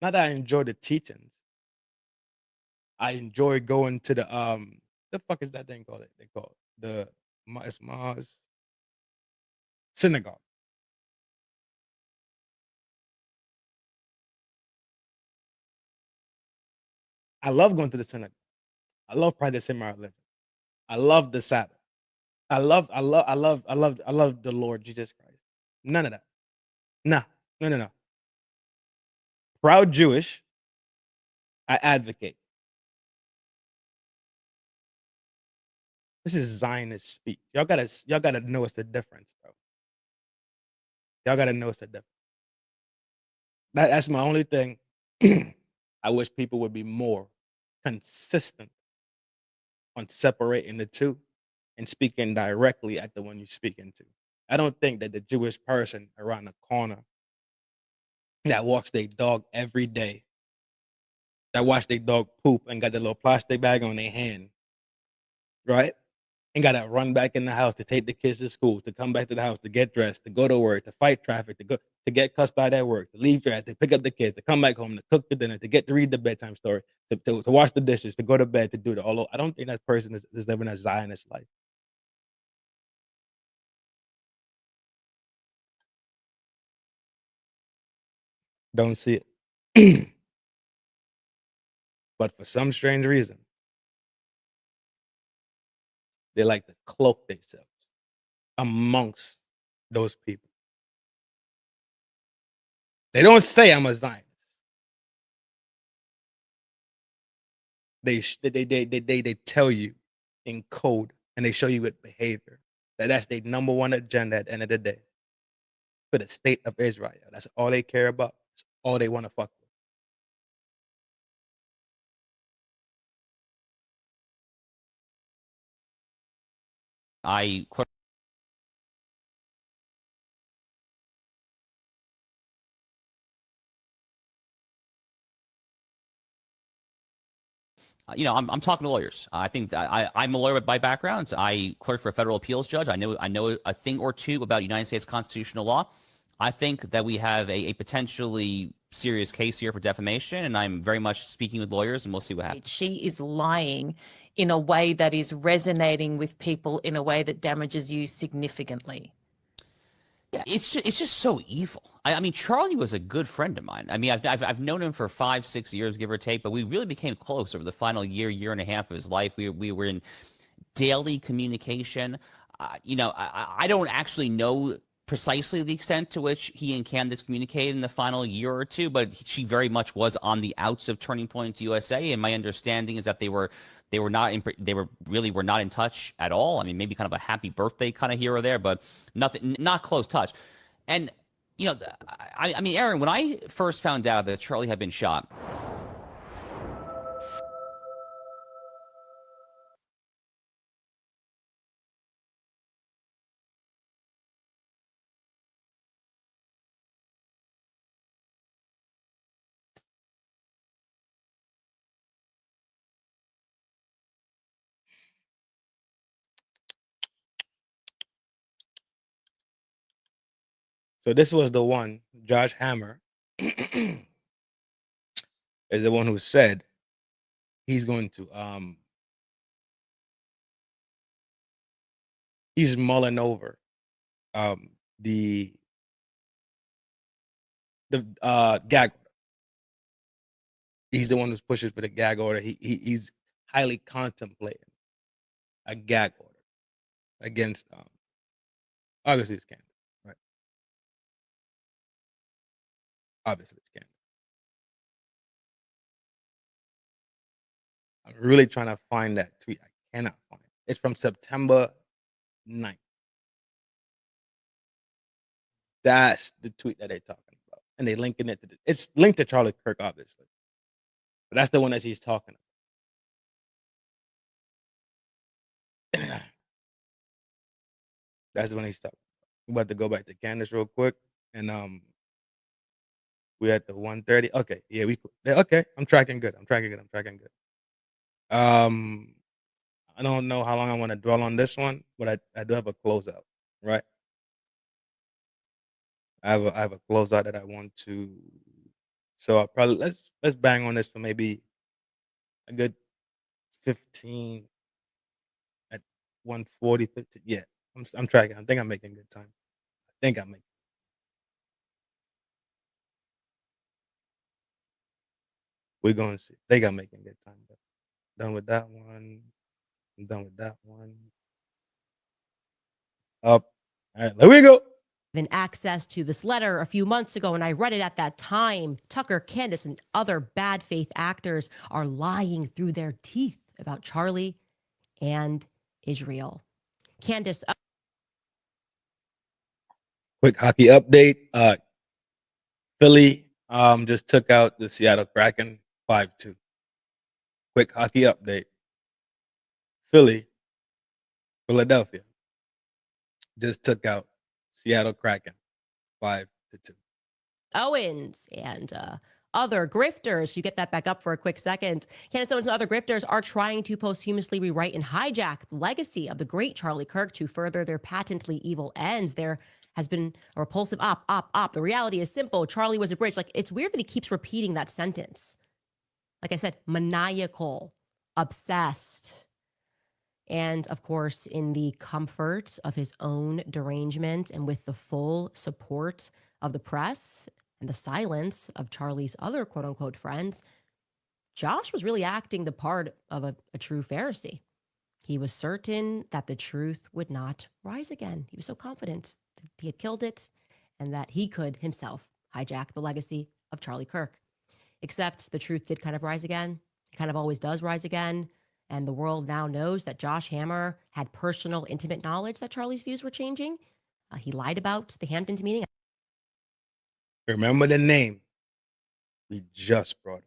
Not that I enjoy the teachings. I enjoy going to the fuck is that thing called? They call it the Mars synagogue. I love going to the synagogue. I love practicing my religion. I love the Sabbath. I love the Lord Jesus Christ. None of that. No. Proud Jewish. I advocate. This is Zionist speak. Y'all gotta know it's the difference, bro. Y'all gotta know it's the difference. That's my only thing. I wish people would be more consistent on separating the two and speaking directly at the one you're speaking to. I don't think that the Jewish person around the corner that walks their dog every day, that watch their dog poop and got the little plastic bag on their hand, right? And got to run back in the house to take the kids to school, to come back to the house, to get dressed, to go to work, to fight traffic, to get cussed out at work, to leave traffic, to pick up the kids, to come back home, to cook the dinner, to get to read the bedtime story, to wash the dishes, to go to bed, to do the all. I don't think that person is living a Zionist life. Don't see it. But for some strange reason, they like to cloak themselves amongst those people. They don't say I'm a Zionist. They tell you in code and they show you with behavior that that's their number one agenda at the end of the day. For the state of Israel. That's all they care about. That's all they want to fuck with. I'm talking to lawyers. I think I'm a lawyer by background. I clerked for a federal appeals judge. I know a thing or two about United States constitutional law. I think that we have a potentially serious case here for defamation, and I'm very much speaking with lawyers, and we'll see what happens. She is lying in a way that is resonating with people in a way that damages you significantly. Yeah, it's just so evil. I mean, Charlie was a good friend of mine. I mean, I've known him for 5-6 years, give or take, but we really became close over the final year and a half of his life. We were in daily communication. I don't actually know precisely the extent to which he and Candace communicated in the final year or two, but she very much was on the outs of Turning Point USA, and my understanding is that they were not in touch at all. I mean, maybe kind of a happy birthday kind of here or there, but not close touch. And You know, I mean, Aaron, when I first found out that Charlie had been shot, So this was the one, Josh Hammer is the one who said he's going to he's mulling over the gag order. He's the one who's pushing for the gag order. He's highly contemplating a gag order against obviously it's Candace, right? Obviously it's Candace. I'm really trying to find that tweet. I cannot find it. It's from September 9th. That's the tweet that they're talking about. And they linking it to it's linked to Charlie Kirk, obviously. But that's the one that he's talking about. That's the one he's talking about. I'm about to go back to Candace real quick. And we're at the 1:30. Okay, yeah, okay. I'm tracking good. I don't know how long I want to dwell on this one, but I do have a closeout, right? I have a closeout that I want to. So I'll probably let's bang on this for maybe a good 15 at 1:40, 15. Yeah, I'm tracking. I think I'm making good time. I think I'm making. We're going to see. I think I'm making good time. But done with that one. I'm done with that one. Up. All right, there we go. Access to this letter a few months ago, and I read it at that time. Tucker, Candace, and other bad faith actors are lying through their teeth about Charlie and Israel. Candace. Quick hockey update. Philly just took out the Seattle Kraken 5-2. Quick hockey update. Philadelphia just took out Seattle Kraken 5-2. Owens and other grifters. You get that back up for a quick second. Candace Owens and other grifters are trying to posthumously rewrite and hijack the legacy of the great Charlie Kirk to further their patently evil ends. There has been a repulsive op. The reality is simple. Charlie was a bridge. Like, it's weird that he keeps repeating that sentence. Like I said, maniacal, obsessed. And of course, in the comfort of his own derangement and with the full support of the press and the silence of Charlie's other quote unquote friends, Josh was really acting the part of a true Pharisee. He was certain that the truth would not rise again. He was so confident that he had killed it and that he could himself hijack the legacy of Charlie Kirk. Except the truth did kind of rise again. It kind of always does rise again. And the world now knows that Josh Hammer had personal, intimate knowledge that Charlie's views were changing. He lied about the Hamptons meeting. Remember the name we just brought up.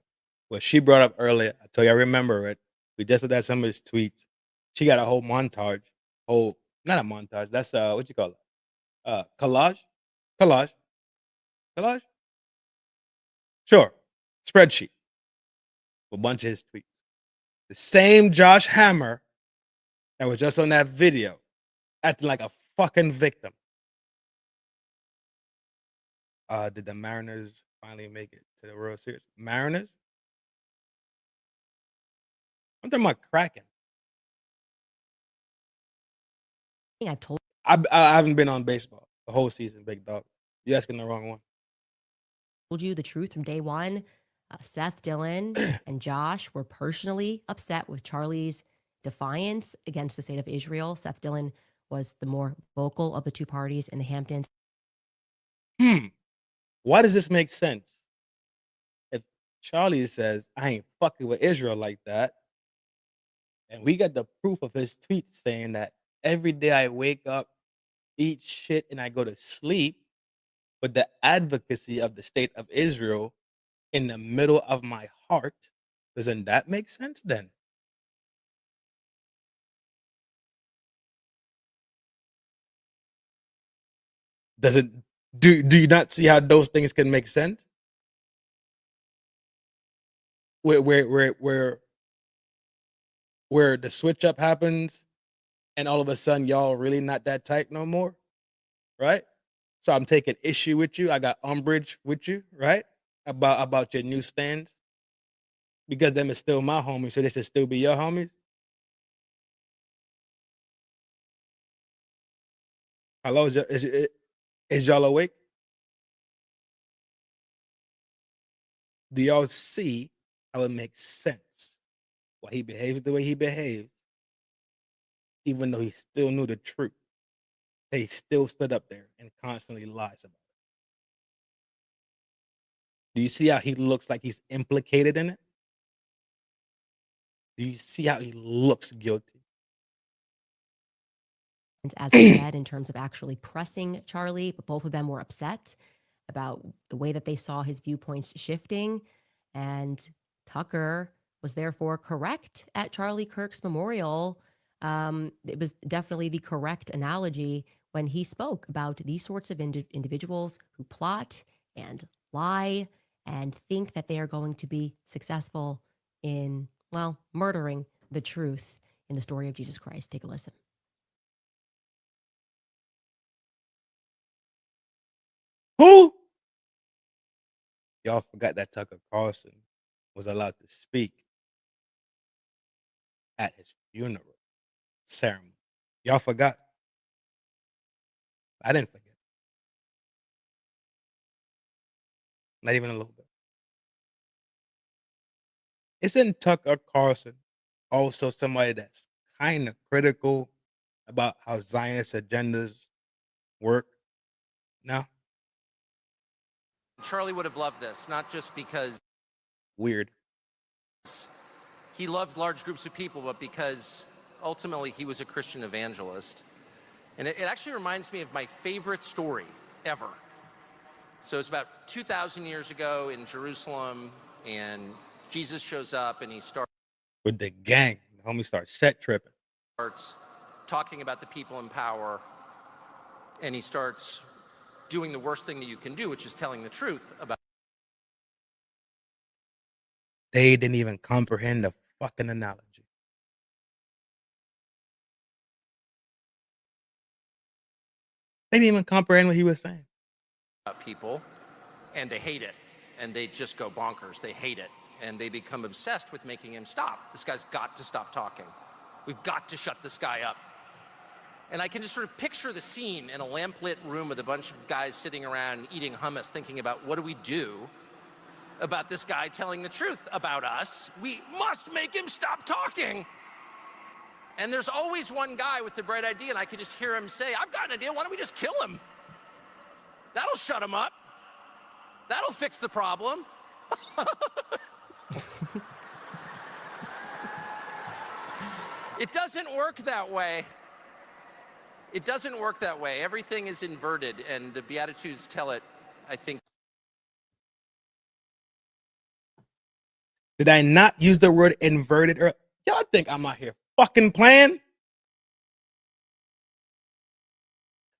Well, she brought up earlier. I tell you, I remember it. We just looked at some of his tweets. She got a whole montage. Not a montage. That's what you call it? Collage. Sure. Spreadsheet. A bunch of his tweets. The same Josh Hammer that was just on that video, acting like a fucking victim. Did the Mariners finally make it to the World Series? Mariners? I'm talking about Kraken. I haven't been on baseball the whole season, big dog. You're asking the wrong one. Told you the truth from day one. Seth Dillon and Josh were personally upset with Charlie's defiance against the state of Israel. Seth Dillon was the more vocal of the two parties in the Hamptons. Why does this make sense? If Charlie says, I ain't fucking with Israel like that, and we got the proof of his tweet saying that every day I wake up, eat shit, and I go to sleep, but the advocacy of the state of Israel in the middle of my heart. Doesn't that make sense then? Does it do you not see how those things can make sense? Where the switch up happens and all of a sudden y'all really not that tight no more, right? So I'm taking issue with you. I got umbrage with you, right? About your new stance. Because them is still my homies, so they should still be your homies. Hello, is y'all awake? Do y'all see how it makes sense why he behaves the way he behaves, even though he still knew the truth? He still stood up there and constantly lies about it. Do you see how he looks like he's implicated in it? Do you see how he looks guilty? And as I said, in terms of actually pressing Charlie, but both of them were upset about the way that they saw his viewpoints shifting. And Tucker was therefore correct at Charlie Kirk's memorial. It was definitely the correct analogy when he spoke about these sorts of individuals who plot and lie and think that they are going to be successful in, well, murdering the truth in the story of Jesus Christ. Take a listen. Who? Y'all forgot that Tucker Carlson was allowed to speak at his funeral ceremony. Y'all forgot. I didn't forget. Not even a little bit. Isn't Tucker Carlson also somebody that's kind of critical about how Zionist agendas work? No? Charlie would have loved this, not just because Weird. he loved large groups of people, but because ultimately he was a Christian evangelist. And it actually reminds me of my favorite story ever. So it's about 2,000 years ago in Jerusalem, and Jesus shows up and he starts With the gang, the homie starts set tripping. talking about the people in power, and he starts doing the worst thing that you can do, which is telling the truth about. They didn't even comprehend the fucking analogy. They didn't even comprehend what he was saying. People, and they hate it, and they just go bonkers. They hate it, and they become obsessed with making him stop. This guy's got to stop talking. We've got to shut this guy up. And I can just sort of picture the scene in a lamplit room with a bunch of guys sitting around eating hummus, thinking about what do we do about this guy telling the truth about us? We must make him stop talking. And there's always one guy with the bright idea, and I can just hear him say, I've got an idea, why don't we just kill him? That'll shut him up. That'll fix the problem. It doesn't work that way. It doesn't work that way. Everything is inverted, and the Beatitudes tell it, I think. Did I not use the word inverted? Y'all think I'm out here fucking playing?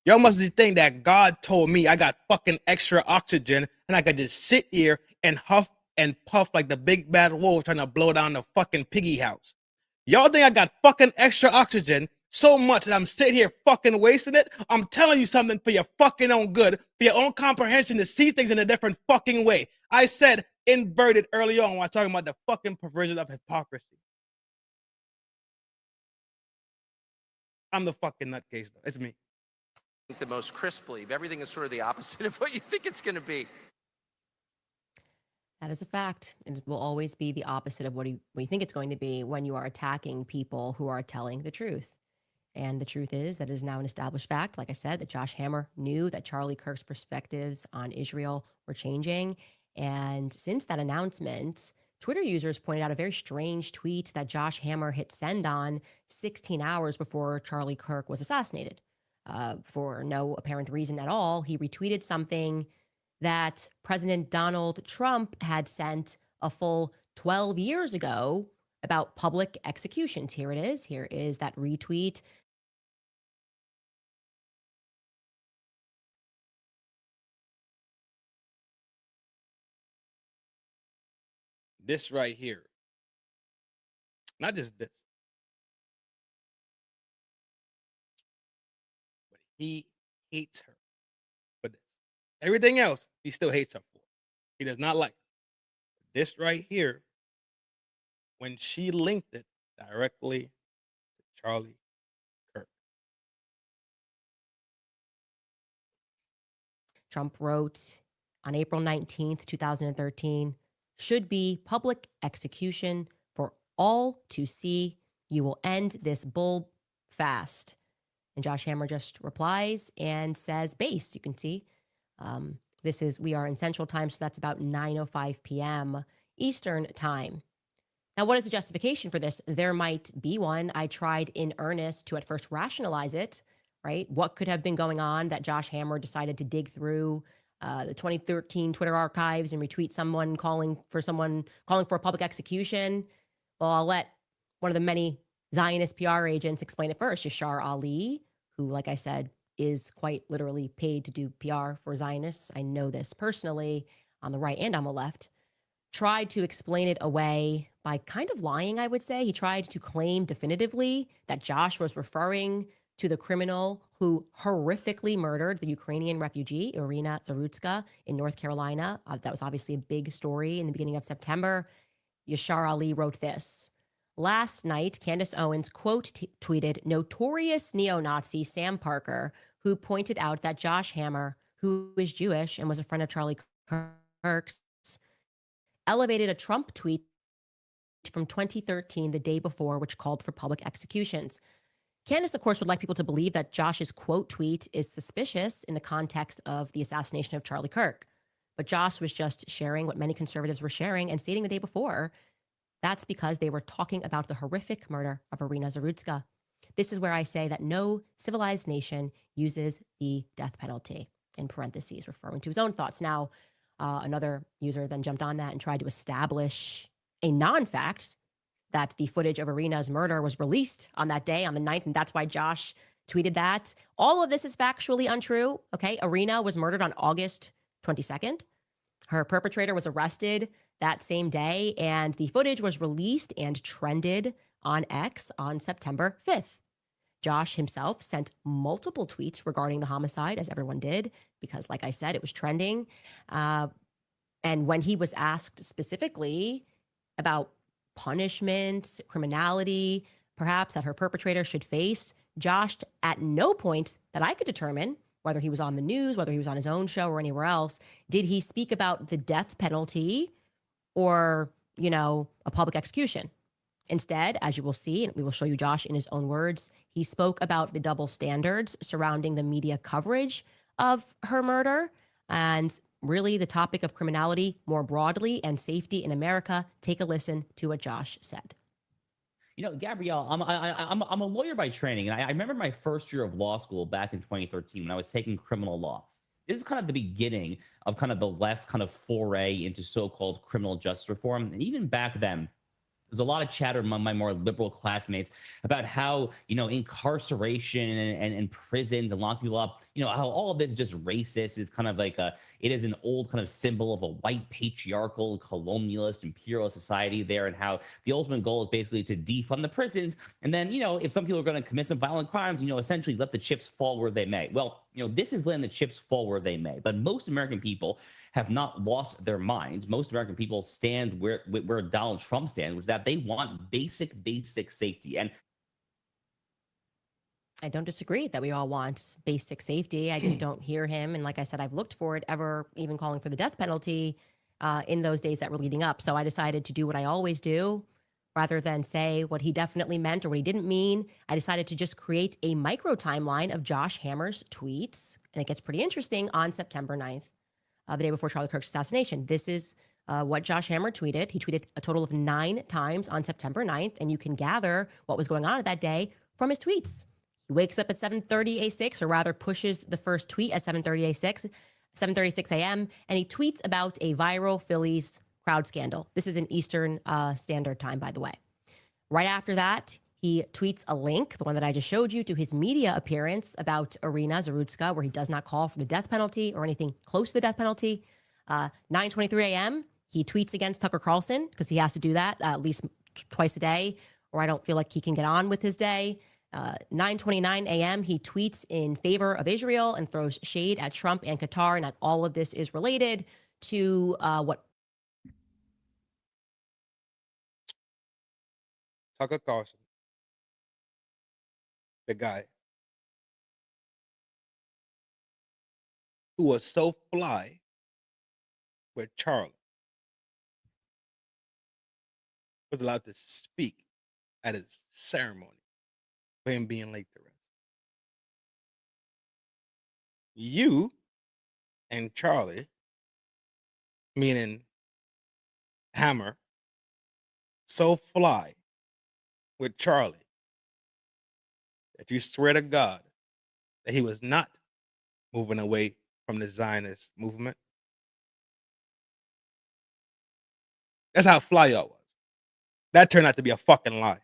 Y'all must just think that God told me I got fucking extra oxygen and I could just sit here and huff and puff like the big bad wolf trying to blow down the fucking piggy house. Y'all think I got fucking extra oxygen so much that I'm sitting here fucking wasting it? I'm telling you something for your fucking own good, for your own comprehension, to see things in a different fucking way. I said inverted early on when I was talking about the fucking perversion of hypocrisy. I'm the fucking nutcase though. It's me. The most crisply. Everything is sort of the opposite of what you think it's going to be. That is a fact. And it will always be the opposite of what you think it's going to be when you are attacking people who are telling the truth. And the truth is that it is now an established fact, like I said, that Josh Hammer knew that Charlie Kirk's perspectives on Israel were changing. And since that announcement, Twitter users pointed out a very strange tweet that Josh Hammer hit send on 16 hours before Charlie Kirk was assassinated. For no apparent reason at all, he retweeted something that President Donald Trump had sent a full 12 years ago about public executions. Here it is. Here is that retweet. This right here, not just this, but he hates her for this. Everything else, he still hates her for. He does not like her. This right here, when she linked it directly to Charlie Kirk. Trump wrote on April 19th, 2013, should be public execution for all to see. You will end this bull fast. And Josh Hammer just replies and says, based, you can see. We are in Central Time, so that's about 9:05 p.m. Eastern Time. Now, what is the justification for this? There might be one. I tried in earnest to at first rationalize it, right? What could have been going on that Josh Hammer decided to dig through the 2013 Twitter archives and retweet someone calling for a public execution? Well, I'll let one of the many Zionist PR agents explain it first. Yashar Ali, who, like I said, is quite literally paid to do PR for Zionists. I know this personally on the right and on the left. Tried to explain it away by kind of lying, I would say. He tried to claim definitively that Josh was referring to the criminal who horrifically murdered the Ukrainian refugee, Irina Zarutska, in North Carolina. That was obviously a big story in the beginning of September. Yashar Ali wrote this. Last night, Candace Owens tweeted notorious neo-Nazi Sam Parker, who pointed out that Josh Hammer, who is Jewish and was a friend of Charlie Kirk's, elevated a Trump tweet from 2013, the day before, which called for public executions. Candace, of course, would like people to believe that Josh's quote tweet is suspicious in the context of the assassination of Charlie Kirk. But Josh was just sharing what many conservatives were sharing and stating the day before. That's because they were talking about the horrific murder of Irina Zarutska. This is where I say that no civilized nation uses the death penalty, in parentheses, referring to his own thoughts. Now, another user then jumped on that and tried to establish a non-fact that the footage of Irina's murder was released on that day, on the 9th, and that's why Josh tweeted that. All of this is factually untrue, okay? Irina was murdered on August 22nd. Her perpetrator was arrested that same day, and the footage was released and trended on X on September 5th. Josh himself sent multiple tweets regarding the homicide, as everyone did, because, like I said, it was trending. And when he was asked specifically about punishment, criminality, perhaps that her perpetrator should face, Josh, at no point that I could determine, whether he was on the news, whether he was on his own show or anywhere else, did he speak about the death penalty or, a public execution. Instead, as you will see, and we will show you Josh in his own words, he spoke about the double standards surrounding the media coverage of her murder and really the topic of criminality more broadly and safety in America. Take a listen to what Josh said. Gabrielle, I'm a lawyer by training, and I remember my first year of law school back in 2013 when I was taking criminal law. This is kind of the beginning of kind of the left's kind of foray into so-called criminal justice reform. And even back then, there's a lot of chatter among my more liberal classmates about how, incarceration and prisons and locking people up, how all of this is just racist. Is kind of like it is an old kind of symbol of a white patriarchal, colonialist, imperialist society there, and how the ultimate goal is basically to defund the prisons. And then, if some people are going to commit some violent crimes, essentially let the chips fall where they may. Well, this is letting the chips fall where they may. But most American people have not lost their minds. Most American people stand where Donald Trump stands, which is that they want basic safety. And I don't disagree that we all want basic safety. I just don't hear him. And like I said, I've looked for it ever even calling for the death penalty in those days that were leading up. So I decided to do what I always do. Rather than say what he definitely meant or what he didn't mean, I decided to just create a micro timeline of Josh Hammer's tweets. And it gets pretty interesting on September 9th. The day before Charlie Kirk's assassination. This is what Josh Hammer tweeted. He tweeted a total of 9 times on September 9th, and you can gather what was going on at that day from his tweets. He wakes up at 7:30 a6, or rather pushes the first tweet at 7:36 a.m., and he tweets about a viral Phillies crowd scandal. This is in Eastern Standard Time, by the way. Right after that, he tweets a link, the one that I just showed you, to his media appearance about Irina Zarutska, where he does not call for the death penalty or anything close to the death penalty. 9:23 a.m., he tweets against Tucker Carlson, because he has to do that at least twice a day, or I don't feel like he can get on with his day. 9:29 a.m., he tweets in favor of Israel and throws shade at Trump and Qatar, and all of this is related to what Tucker Carlson, the guy who was so fly with Charlie, was allowed to speak at his ceremony for him being late to rest. You and Charlie, meaning Hammer, so fly with Charlie that you swear to God that he was not moving away from the Zionist movement. That's how fly y'all was. That turned out to be a fucking lie.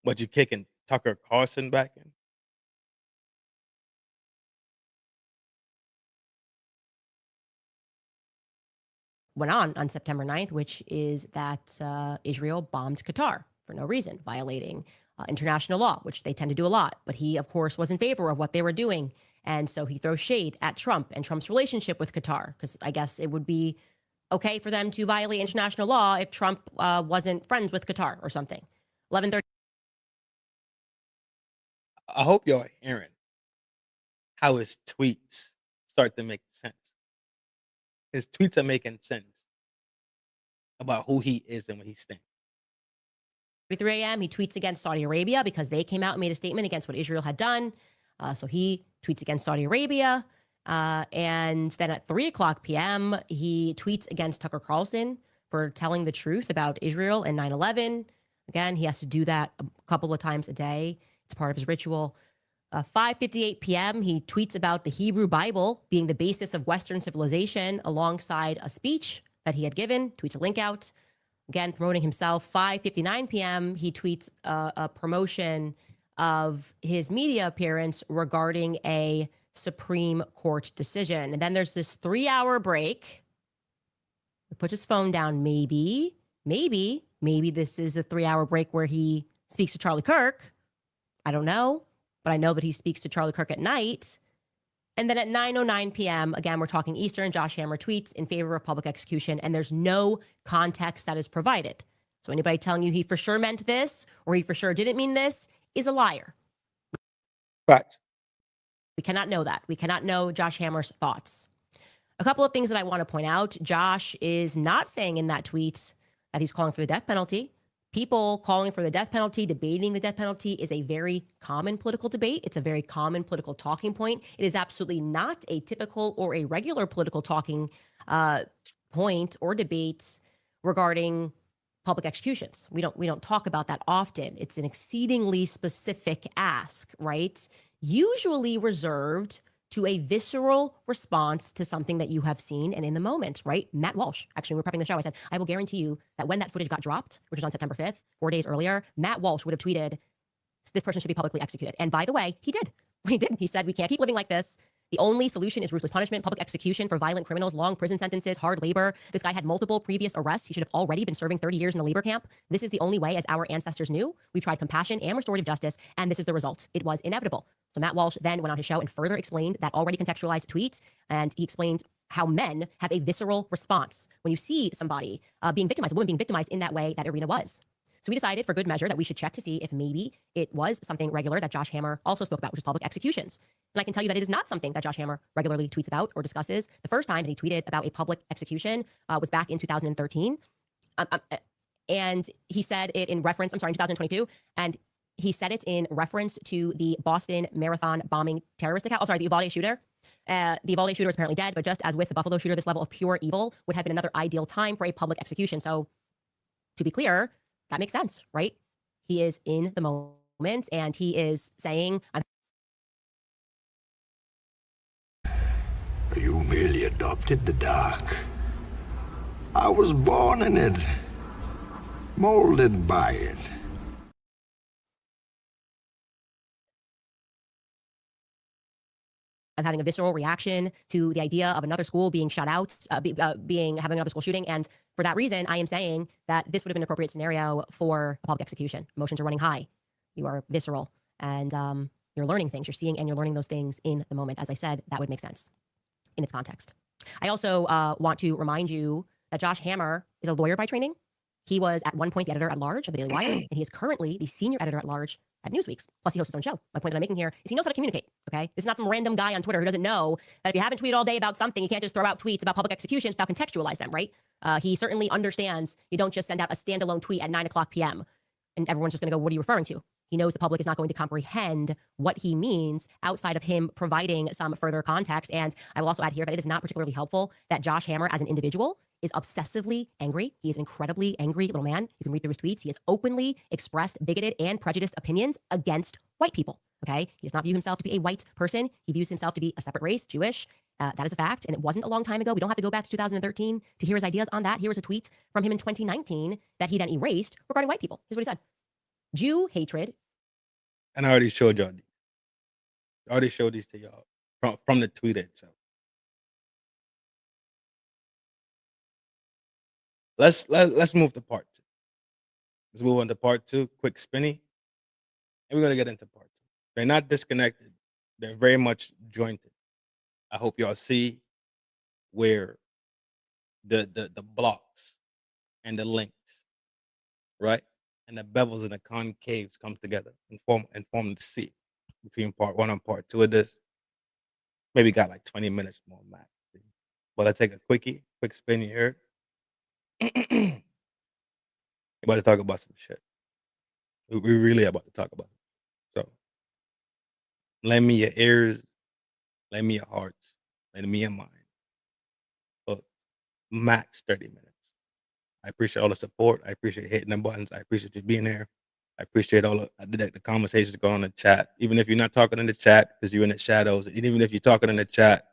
But you kicking Tucker Carlson back in? went on September 9th, which is that Israel bombed Qatar for no reason, violating international law, which they tend to do a lot. But he, of course, was in favor of what they were doing. And so he throws shade at Trump and Trump's relationship with Qatar, because I guess it would be okay for them to violate international law if Trump wasn't friends with Qatar or something. 11:30. I hope y'all hearing how his tweets start to make sense. His tweets are making sense about who he is and what he stands. 3 a.m., he tweets against Saudi Arabia because they came out and made a statement against what Israel had done. So he tweets against Saudi Arabia. And then at 3 o'clock p.m., he tweets against Tucker Carlson for telling the truth about Israel and 9/11. Again, he has to do that a couple of times a day. It's part of his ritual. 5:58 p.m., he tweets about the Hebrew Bible being the basis of Western civilization alongside a speech that he had given, tweets a link out. Again, promoting himself. 5:59 p.m., he tweets a promotion of his media appearance regarding a Supreme Court decision. And then there's this 3-hour break. He puts his phone down. Maybe this is a 3-hour break where he speaks to Charlie Kirk. I don't know, but I know that he speaks to Charlie Kirk at night. And then at 9:09 p.m., again, we're talking Eastern, Josh Hammer tweets in favor of public execution, and there's no context that is provided. So anybody telling you he for sure meant this or he for sure didn't mean this is a liar. Facts. We cannot know that. We cannot know Josh Hammer's thoughts. A couple of things that I want to point out. Josh is not saying in that tweet that he's calling for the death penalty. People calling for the death penalty, debating the death penalty is a very common political debate. It's a very common political talking point. It is absolutely not a typical or a regular political talking point or debate regarding public executions. We don't talk about that often. It's an exceedingly specific ask, right? Usually reserved to a visceral response to something that you have seen and in the moment, right? Matt Walsh, actually, we were prepping the show. I said, I will guarantee you that when that footage got dropped, which was on September 5th, 4 days earlier, Matt Walsh would have tweeted, this person should be publicly executed. And by the way, he did. He did. He said, we can't keep living like this. The only solution is ruthless punishment, public execution for violent criminals, long prison sentences, hard labor. This guy had multiple previous arrests. He should have already been serving 30 years in the labor camp. This is the only way, as our ancestors knew. We tried compassion and restorative justice, and this is the result. It was inevitable. So Matt Walsh then went on his show and further explained that already contextualized tweet, and he explained how men have a visceral response when you see somebody being victimized, a woman being victimized in that way that Irina was. So we decided for good measure that we should check to see if maybe it was something regular that Josh Hammer also spoke about, which is public executions. And I can tell you that it is not something that Josh Hammer regularly tweets about or discusses. The first time that he tweeted about a public execution was back in 2013. And he said it in reference, 2022. And he said it in reference to the Boston Marathon bombing terrorist account. The Uvalde shooter. The Uvalde shooter is apparently dead, but just as with the Buffalo shooter, this level of pure evil would have been another ideal time for a public execution. So to be clear, that makes sense, right? He is in the moment moment, and he is saying, You merely adopted the dark. I was born in it, molded by it. I'm having a visceral reaction to the idea of another school being shut out, having another school shooting. And for that reason, I am saying that this would have been an appropriate scenario for a public execution. Emotions are running high. You are visceral, and you're learning things. You're seeing and you're learning those things in the moment. As I said, that would make sense in its context. I also want to remind you that Josh Hammer is a lawyer by training. He was at one point the editor at large of the Daily Wire, and he is currently the senior editor at large at Newsweek's. Plus, he hosts his own show. My point that I'm making here is he knows how to communicate, okay? This is not some random guy on Twitter who doesn't know that if you haven't tweeted all day about something, you can't just throw out tweets about public executions without contextualize them, right? He certainly understands you don't just send out a standalone tweet at 9 o'clock p.m. and everyone's just going to go, what are you referring to? He knows the public is not going to comprehend what he means outside of him providing some further context. And I will also add here that it is not particularly helpful that Josh Hammer as an individual is obsessively angry. He is an incredibly angry little man. You can read through his tweets. He has openly expressed bigoted and prejudiced opinions against white people, okay? He does not view himself to be a white person. He views himself to be a separate race, Jewish. That is a fact, and it wasn't a long time ago. We don't have to go back to 2013 to hear his ideas on that. Here was a tweet from him in 2019 that he then erased regarding white people. Here's what he said. Jew hatred. And I already showed y'all these. I already showed these to y'all from the tweet itself. Let's move to part 2. Let's move on to part 2, quick spinny. And we're gonna get into part 2. They're not disconnected. They're very much jointed. I hope y'all see where the blocks and the links, right? And the bevels and the concaves come together and form the C between part 1 and part 2 of this. Maybe got like 20 minutes more max. But I take a quick spin here. About to talk about some shit. We really about to talk about it. So lend me your ears, lend me your hearts, lend me your mind. For max 30 minutes. I appreciate all the support. I appreciate hitting the buttons. I appreciate you being here. I appreciate all the conversations going on in the chat. Even if you're not talking in the chat because you're in the shadows, and even if you're talking in the chat,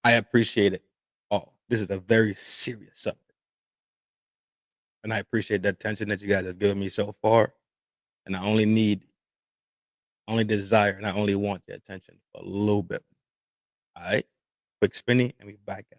I appreciate it all. This is a very serious subject. And I appreciate the attention that you guys have given me so far. And I only desire, and I only want your attention for a little bit. All right? Quick spinny, and we back at it.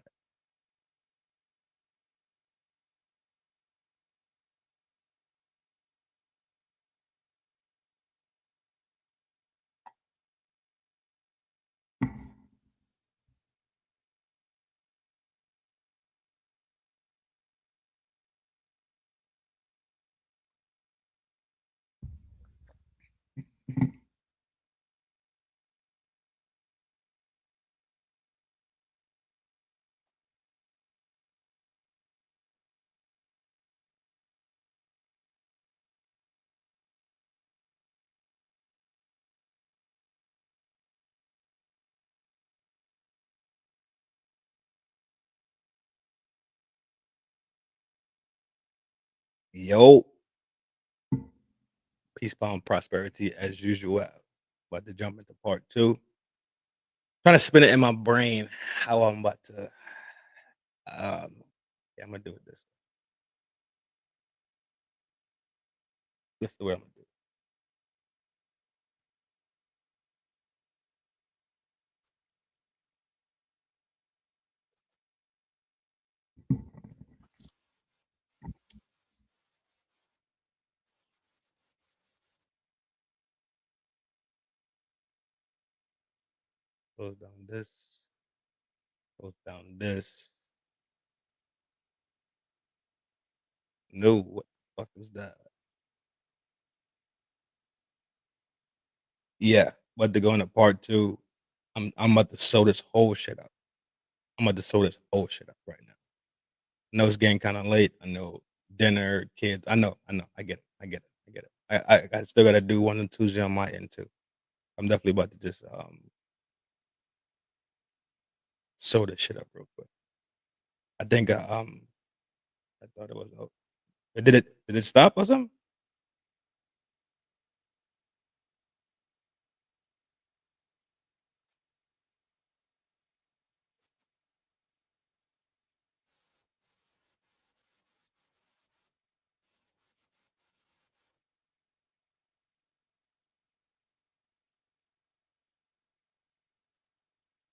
Yo. Peace, power, and prosperity as usual. About to jump into part 2. Trying to spin it in my brain how I'm about to. I'm gonna do it this way. This is the way I'm gonna do it. Close down this. Close down this. No, what the fuck is that? Yeah, about to go into part 2. I'm about to sew this whole shit up. I'm about to sew this whole shit up right now. I know it's getting kind of late. I know dinner, kids. I know. I get it. I still gotta do 1 and 2 on my end too. I'm definitely about to just sew this shit up real quick. I think I thought it was over. Did it stop or something?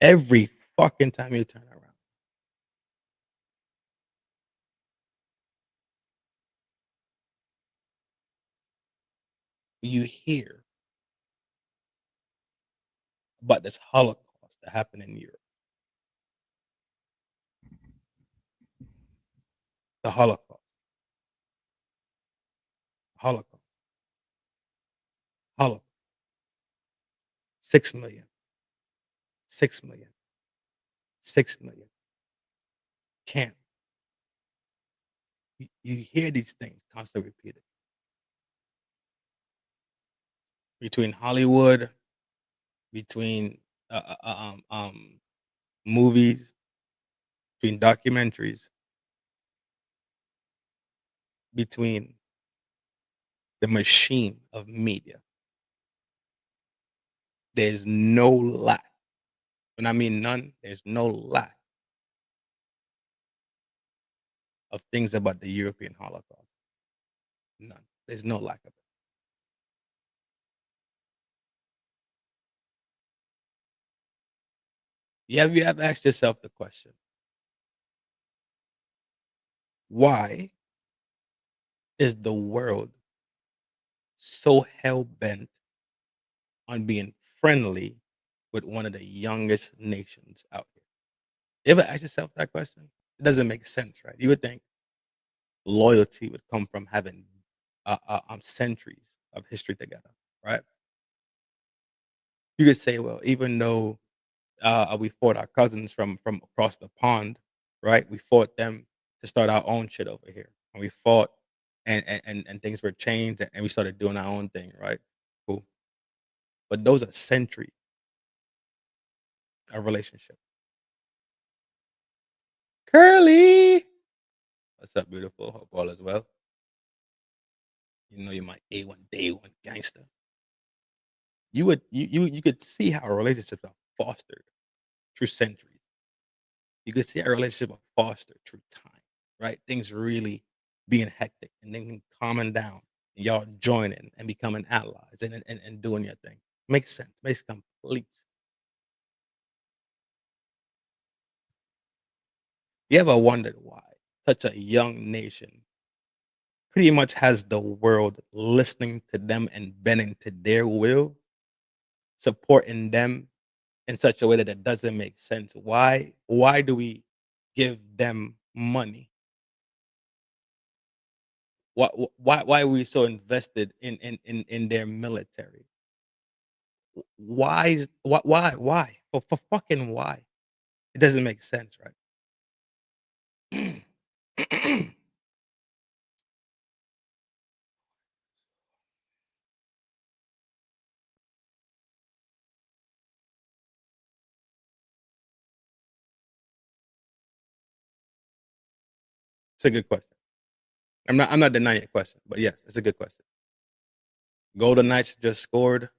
Every fucking time you turn around. You hear about this Holocaust that happened in Europe. The Holocaust. Holocaust. Holocaust. 6 million. 6 million. 6 million. Can't. You hear these things constantly repeated. Between Hollywood, between movies, between documentaries, between the machine of media. There's no lack. When I mean none, there's no lack of things about the European Holocaust. None. There's no lack of it. You have asked yourself the question, why is the world so hell bent on being friendly with one of the youngest nations out here? You ever ask yourself that question? It doesn't make sense, right? You would think loyalty would come from having centuries of history together, right? You could say, well, even though we fought our cousins from across the pond, right? We fought them to start our own shit over here, and we fought, and things were changed, and we started doing our own thing, right? Cool. But those are centuries of relationship. Curly, what's up, beautiful? Hope all is well. You know you're my A1 day one gangster. You could see how relationships are fostered through centuries. You could see how relationships are fostered through time, right? Things really being hectic and then calming down, and y'all joining and becoming allies and doing your thing. Makes sense. Makes complete sense. You ever wondered why such a young nation pretty much has the world listening to them and bending to their will, supporting them in such a way that it doesn't make sense? Why do we give them money? Why are we so invested in their military? Why? For fucking why? It doesn't make sense, right? It's a good question. I'm not denying your question, but yes, it's a good question. Golden Knights just scored.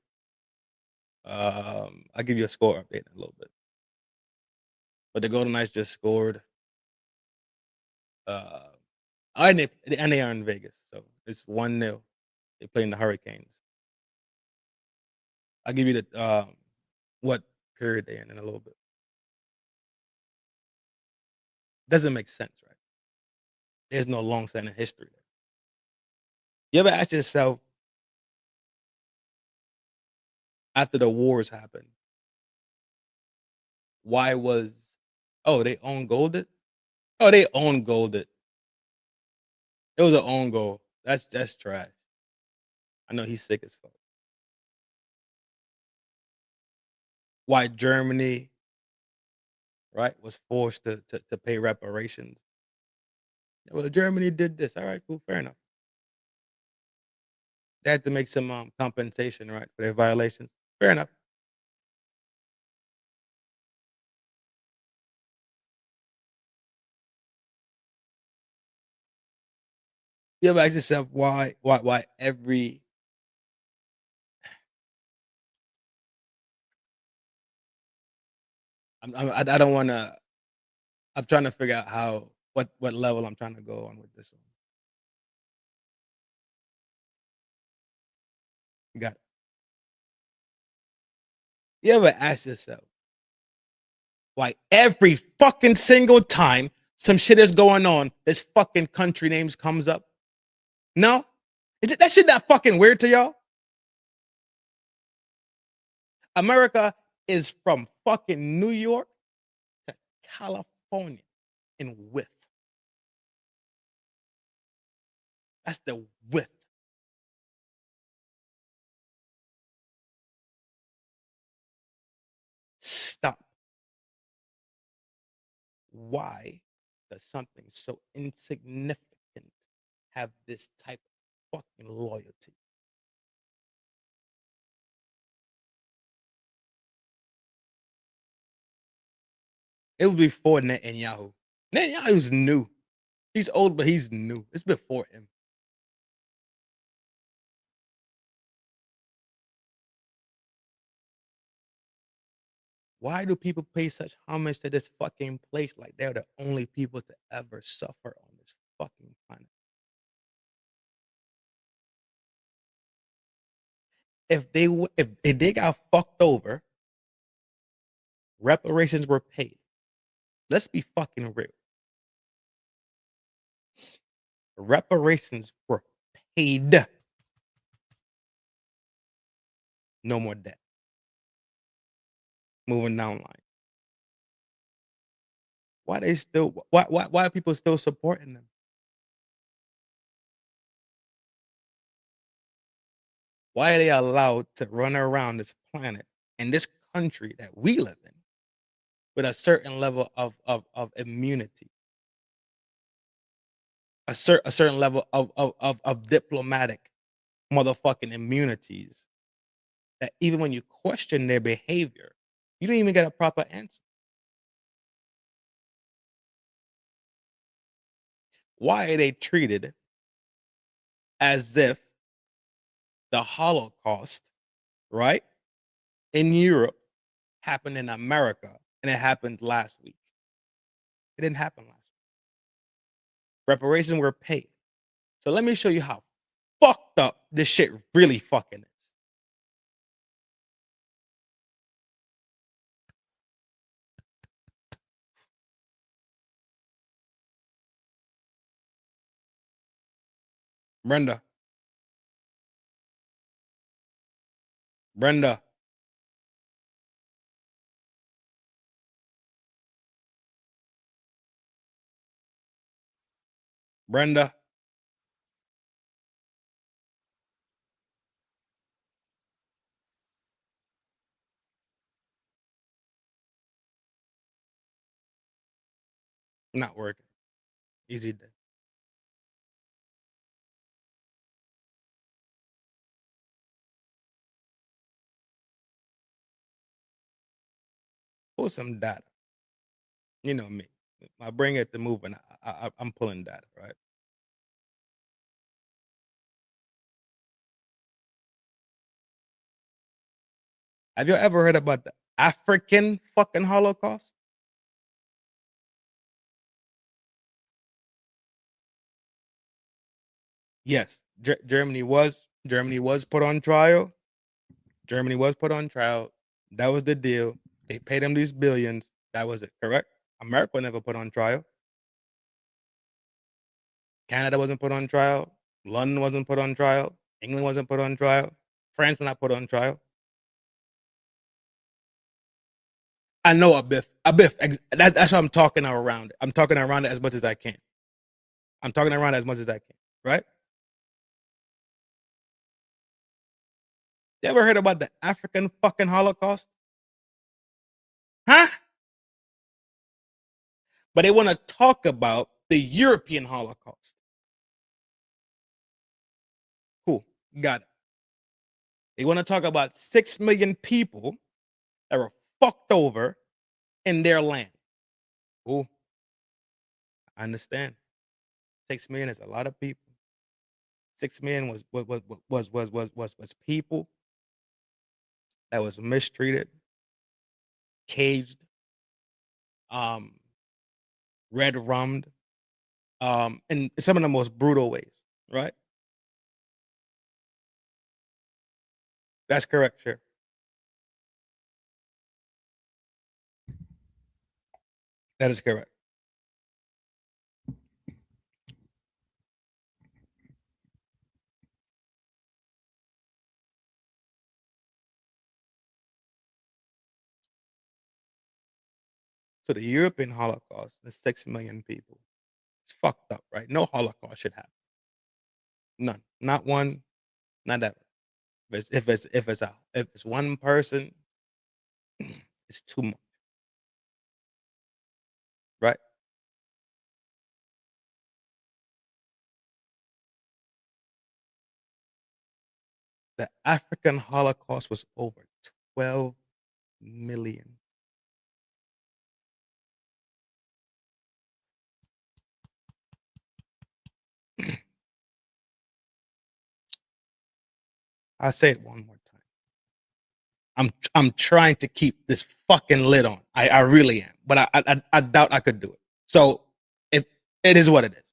I'll give you a score update in a little bit. But the Golden Knights just scored. And they are in Vegas, so it's 1-0. They're playing the Hurricanes. I'll give you the what period they're in a little bit. Doesn't make sense, right? There's no long-standing history there. You ever ask yourself, after the wars happened, why was they own golded? Oh, they own golded. It was an own goal. That's trash. I know he's sick as fuck. Why Germany, right, was forced to pay reparations. Well, Germany did this. All right, cool, fair enough. They had to make some compensation, right, for their violations. Fair enough. You ever ask yourself why every I don't want to. I'm trying to figure out how what level I'm trying to go on with this one. Got it. You ever ask yourself why every fucking single time some shit is going on, this fucking country names comes up? No? Is it that shit that fucking weird to y'all? America is from fucking New York to California in width. That's the width. Stop. Why does something so insignificant have this type of fucking loyalty? It was before Netanyahu. Netanyahu's new. He's old, but he's new. It's before him. Why do people pay such homage to this fucking place like they're the only people to ever suffer on this fucking planet? If they got fucked over, reparations were paid. Let's be fucking real. Reparations were paid. No more debt. Moving down line. Why are people still supporting them? Why are they allowed to run around this planet and this country that we live in with a certain level of immunity? A certain level of diplomatic motherfucking immunities that even when you question their behavior, you don't even get a proper answer. Why are they treated as if the Holocaust, right, in Europe happened in America and it happened last week? It didn't happen last week. Reparations were paid. So let me show you how fucked up this shit really fucking is. Brenda. Brenda. Brenda. Not working. Easy day. Pull some data. You know me. I bring it to moving. I'm pulling data, right? Have you ever heard about the African fucking Holocaust? Yes, Germany was put on trial. Germany was put on trial. That was the deal. They paid them these billions. That was it. Correct. America never put on trial. Canada wasn't put on trial. London wasn't put on trial. England wasn't put on trial. France was not put on trial. I know a biff. That's what I'm talking around it. I'm talking around it as much as I can. I'm talking around it as much as I can. Right? You ever heard about the African fucking Holocaust? Huh? But they want to talk about the European Holocaust. Cool. Got it. They want to talk about 6 million people that were fucked over in their land. Cool. I understand. 6 million is a lot of people. 6 million was people that was mistreated, caged, red rummed, in some of the most brutal ways, right? That's correct, sure. That is correct. So the European Holocaust, the 6 million people, it's fucked up, right? No Holocaust should happen. None. Not one, not ever. If it's one person, it's too much. Right? The African Holocaust was over 12 million. I'll say it one more time. I'm trying to keep this fucking lid on. I really am, but I doubt I could do it. So it is what it is.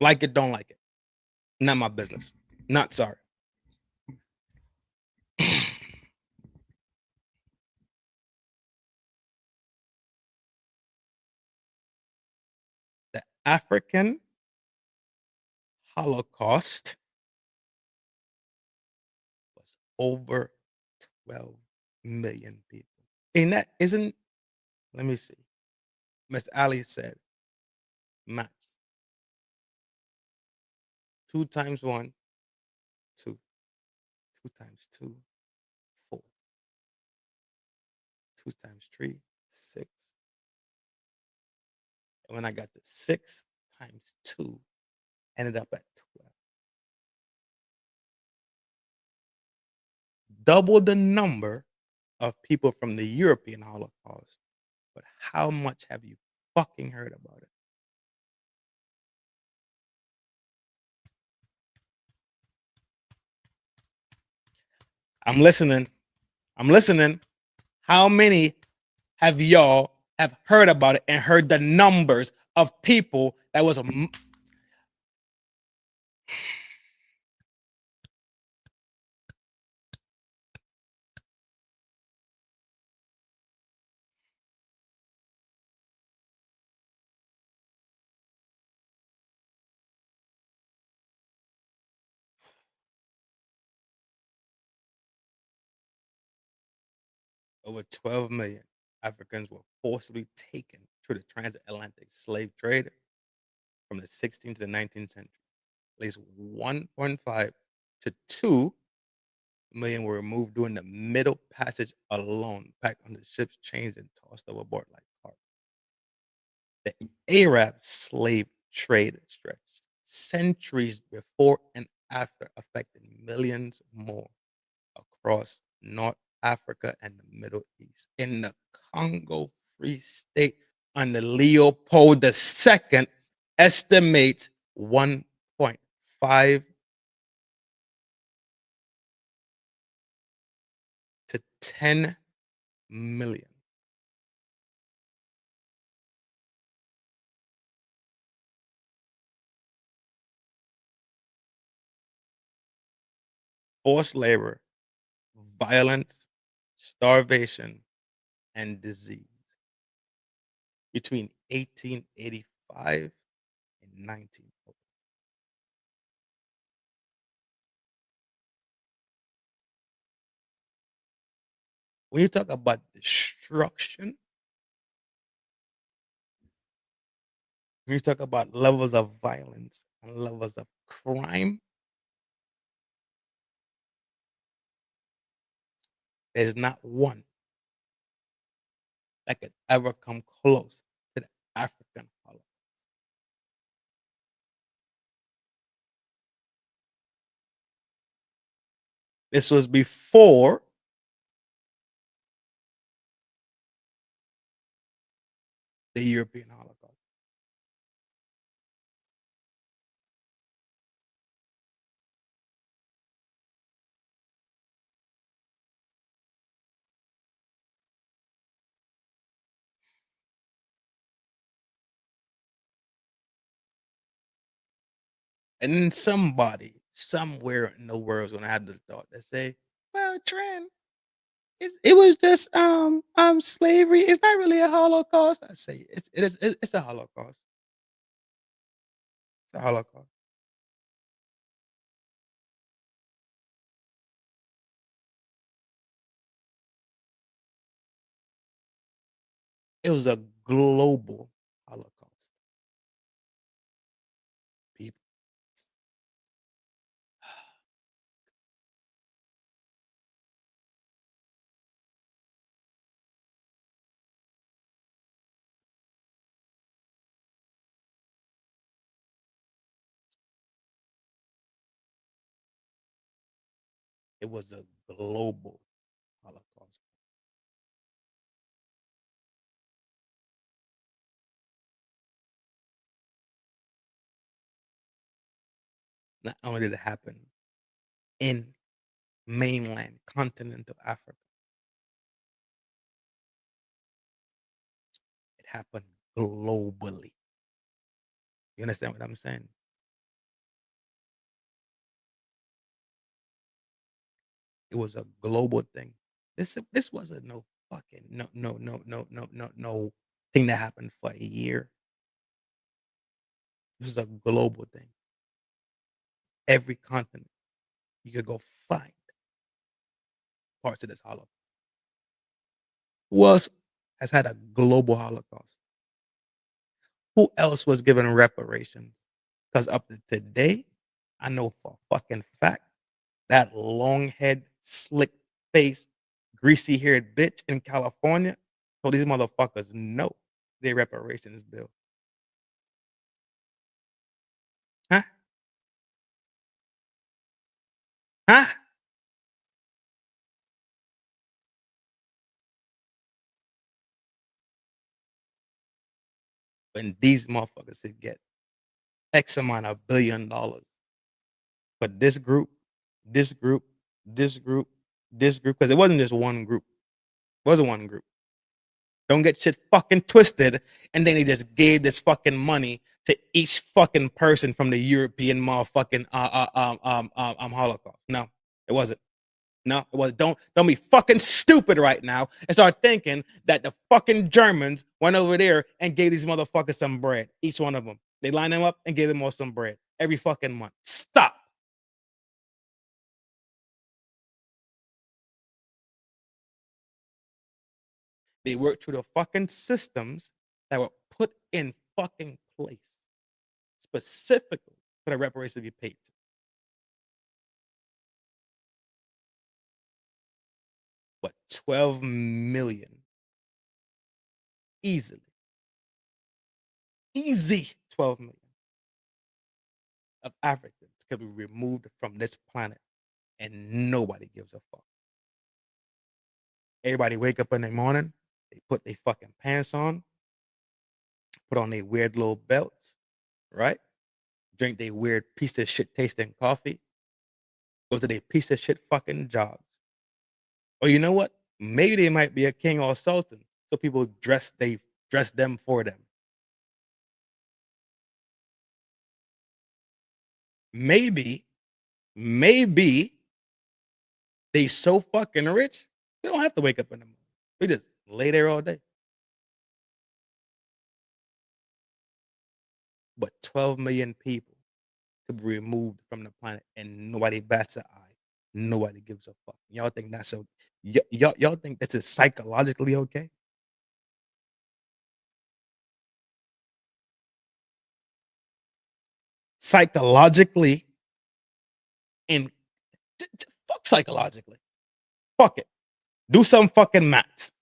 Like it, don't like it. Not my business. Not sorry. The African Holocaust was over 12 million people. And that isn't, let me see. Miss Ali said, maths. 2 times 1, 2. 2 times 2, 4. 2 times 3, 6. And when I got to 6 times 2, ended up at 12. Double the number of people from the European Holocaust. But how much have you fucking heard about it? I'm listening. I'm listening. How many have y'all have heard about it and heard the numbers of people that was over 12 million Africans were forcibly taken through the transatlantic slave trade from the 16th to the 19th century. At least 1.5 to 2 million were removed during the Middle Passage alone, packed on the ship's chains and tossed overboard like cargo. The Arab slave trade stretched centuries before and after, affecting millions more across North Africa and the Middle East. In the Congo Free State under Leopold II, estimates 1.5 to 10 million. Forced labor, violence, starvation, and disease between 1885 and 1900. When you talk about destruction, when you talk about levels of violence and levels of crime, there's not one that could ever come close to the African Holocaust. This was before the European Holocaust. And then somebody, somewhere in the world is gonna have the thought that say, well, Trin, it was just slavery. It's not really a Holocaust. I say it's a Holocaust. It's a Holocaust. It was a global Holocaust. People. It was a global Holocaust. Not only did it happen in mainland continental Africa, it happened globally. You understand what I'm saying? It was a global thing. This wasn't no fucking no thing that happened for a year. This is a global thing. Every continent you could go find parts of this Holocaust. Who else has had a global Holocaust? Who else was given reparations? Because up to today, I know for a fucking fact that long head, slick face, greasy haired bitch in California told these motherfuckers no their reparations bill. Huh? Huh? When these motherfuckers could get X amount of $1 billion. But this group, this group, this group, this group, because it wasn't just one group. It wasn't one group. Don't get shit fucking twisted. And then they just gave this fucking money to each fucking person from the European motherfucking Holocaust. No, it wasn't. No, it wasn't. Don't be fucking stupid right now and start thinking that the fucking Germans went over there and gave these motherfuckers some bread. Each one of them. They lined them up and gave them all some bread every fucking month. Stop. They worked through the fucking systems that were put in fucking place specifically for the reparations to be paid. What, 12 million? Easily. Easy 12 million of Africans could be removed from this planet and nobody gives a fuck. Everybody wake up in the morning, they put their fucking pants on, put on their weird little belts, right? Drink their weird piece of shit tasting coffee, go to their piece of shit fucking jobs. Or you know what? Maybe they might be a king or a sultan, so people dress them for them. Maybe they so fucking rich, they don't have to wake up in the morning. They just lay there all day. But 12 million people could be removed from the planet and nobody bats an eye. Nobody gives a fuck. Y'all think that's so? Y'all think this is psychologically okay? Psychologically, and fuck psychologically. Fuck it. Do some fucking math.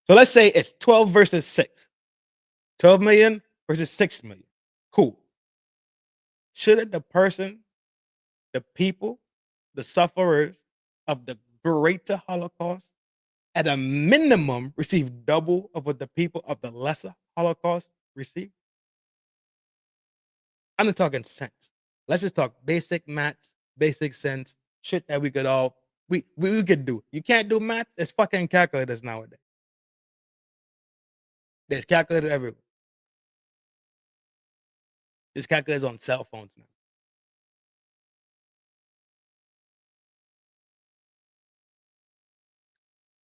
So let's say it's 12 versus 6. 12 million versus 6 million. Cool. Shouldn't the person, the people, the sufferers of the greater Holocaust, at a minimum, receive double of what the people of the lesser Holocaust received? I'm not talking sense. Let's just talk basic maths, basic sense, shit that we could all we could do. You can't do maths, there's fucking calculators nowadays. There's calculators everywhere. There's calculators on cell phones now.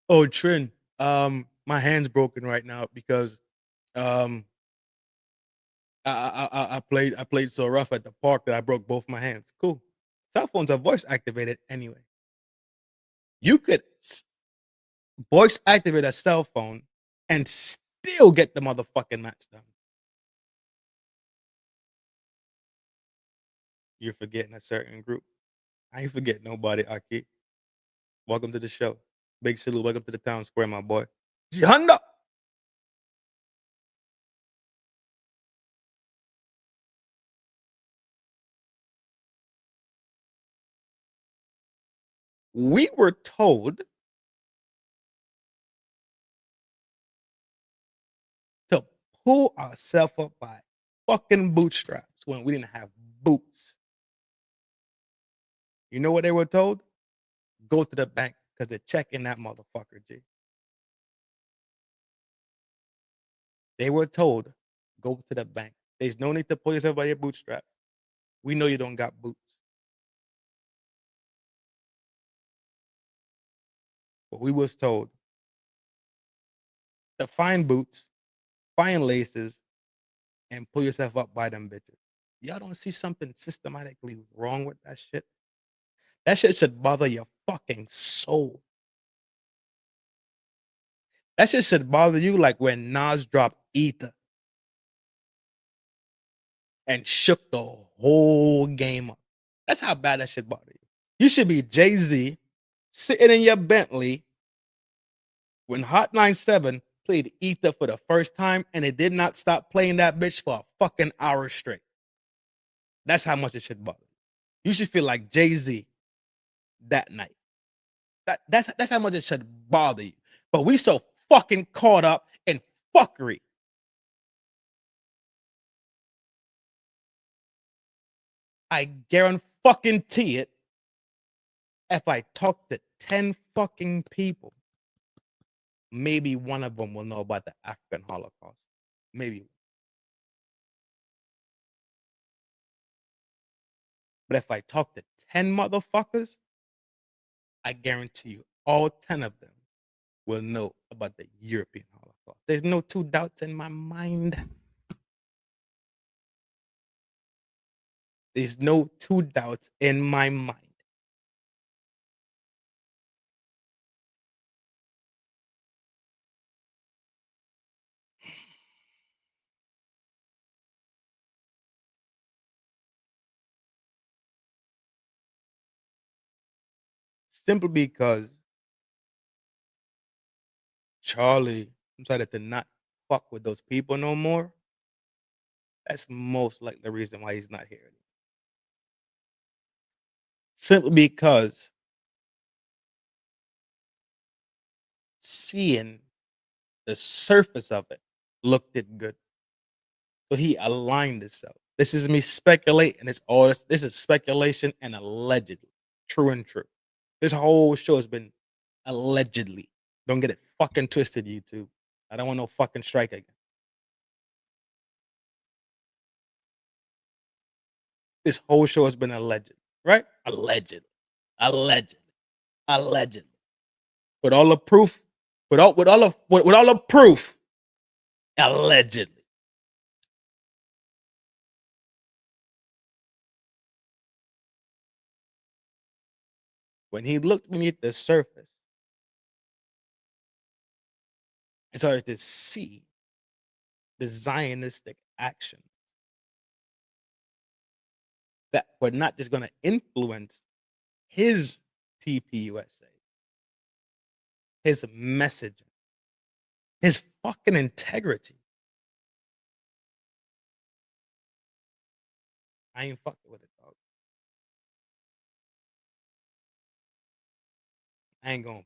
Oh, Trin. My hand's broken right now because um I played so rough at the park that I broke both my hands. Cool. Cell phones are voice activated anyway. You could voice activate a cell phone and still get the motherfucking match done. You're forgetting a certain group. I ain't forget nobody, Aki. Welcome to the show. Big salute. Welcome to the town square, my boy. Honda. We were told to pull ourselves up by fucking bootstraps when we didn't have boots. You know what they were told? Go to the bank because they're checking that motherfucker, G. They were told, go to the bank. There's no need to pull yourself by your bootstrap. We know you don't got boots. But we was told to find boots, find laces, and pull yourself up by them bitches. Y'all don't see something systematically wrong with that shit? That shit should bother your fucking soul. That shit should bother you like when Nas dropped Ether and shook the whole game up. That's how bad that shit bother you. You should be Jay-Z sitting in your Bentley when Hot 97 played Ether for the first time and it did not stop playing that bitch for a fucking hour straight. That's how much it should bother you. You should feel like Jay-Z that night. That's how much it should bother you. But we so fucking caught up in fuckery. I guarantee it. If I talk to 10 fucking people, maybe one of them will know about the African Holocaust. Maybe. But if I talk to 10 motherfuckers, I guarantee you all 10 of them will know about the European Holocaust. There's no two doubts in my mind. There's no two doubts in my mind. Simply because Charlie decided to not fuck with those people no more. That's most likely the reason why he's not here anymore. Simply because seeing the surface of it looked it good. So he aligned himself. This is me speculating. It's all this is speculation and allegedly. True and true. This whole show has been allegedly. Don't get it fucking twisted, YouTube. I don't want no fucking strike again. This whole show has been alleged, right? Allegedly. Allegedly. Allegedly. With all the proof, with all the proof, allegedly. When he looked beneath the surface, he started to see the Zionistic actions that were not just going to influence his TPUSA, his messaging, his fucking integrity. I ain't fucking with it, dog. I ain't going.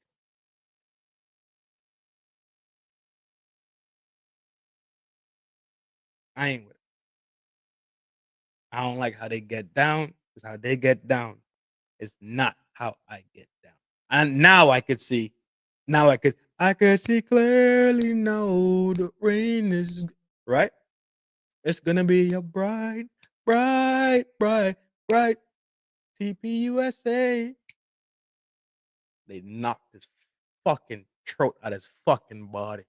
I ain't with it. I don't like how they get down. Because how they get down is not how I get down. And now I could see. Now I could see clearly. No, the rain is right. It's gonna be a bright, bright, bright, bright TPUSA. They knocked his fucking throat out his fucking body.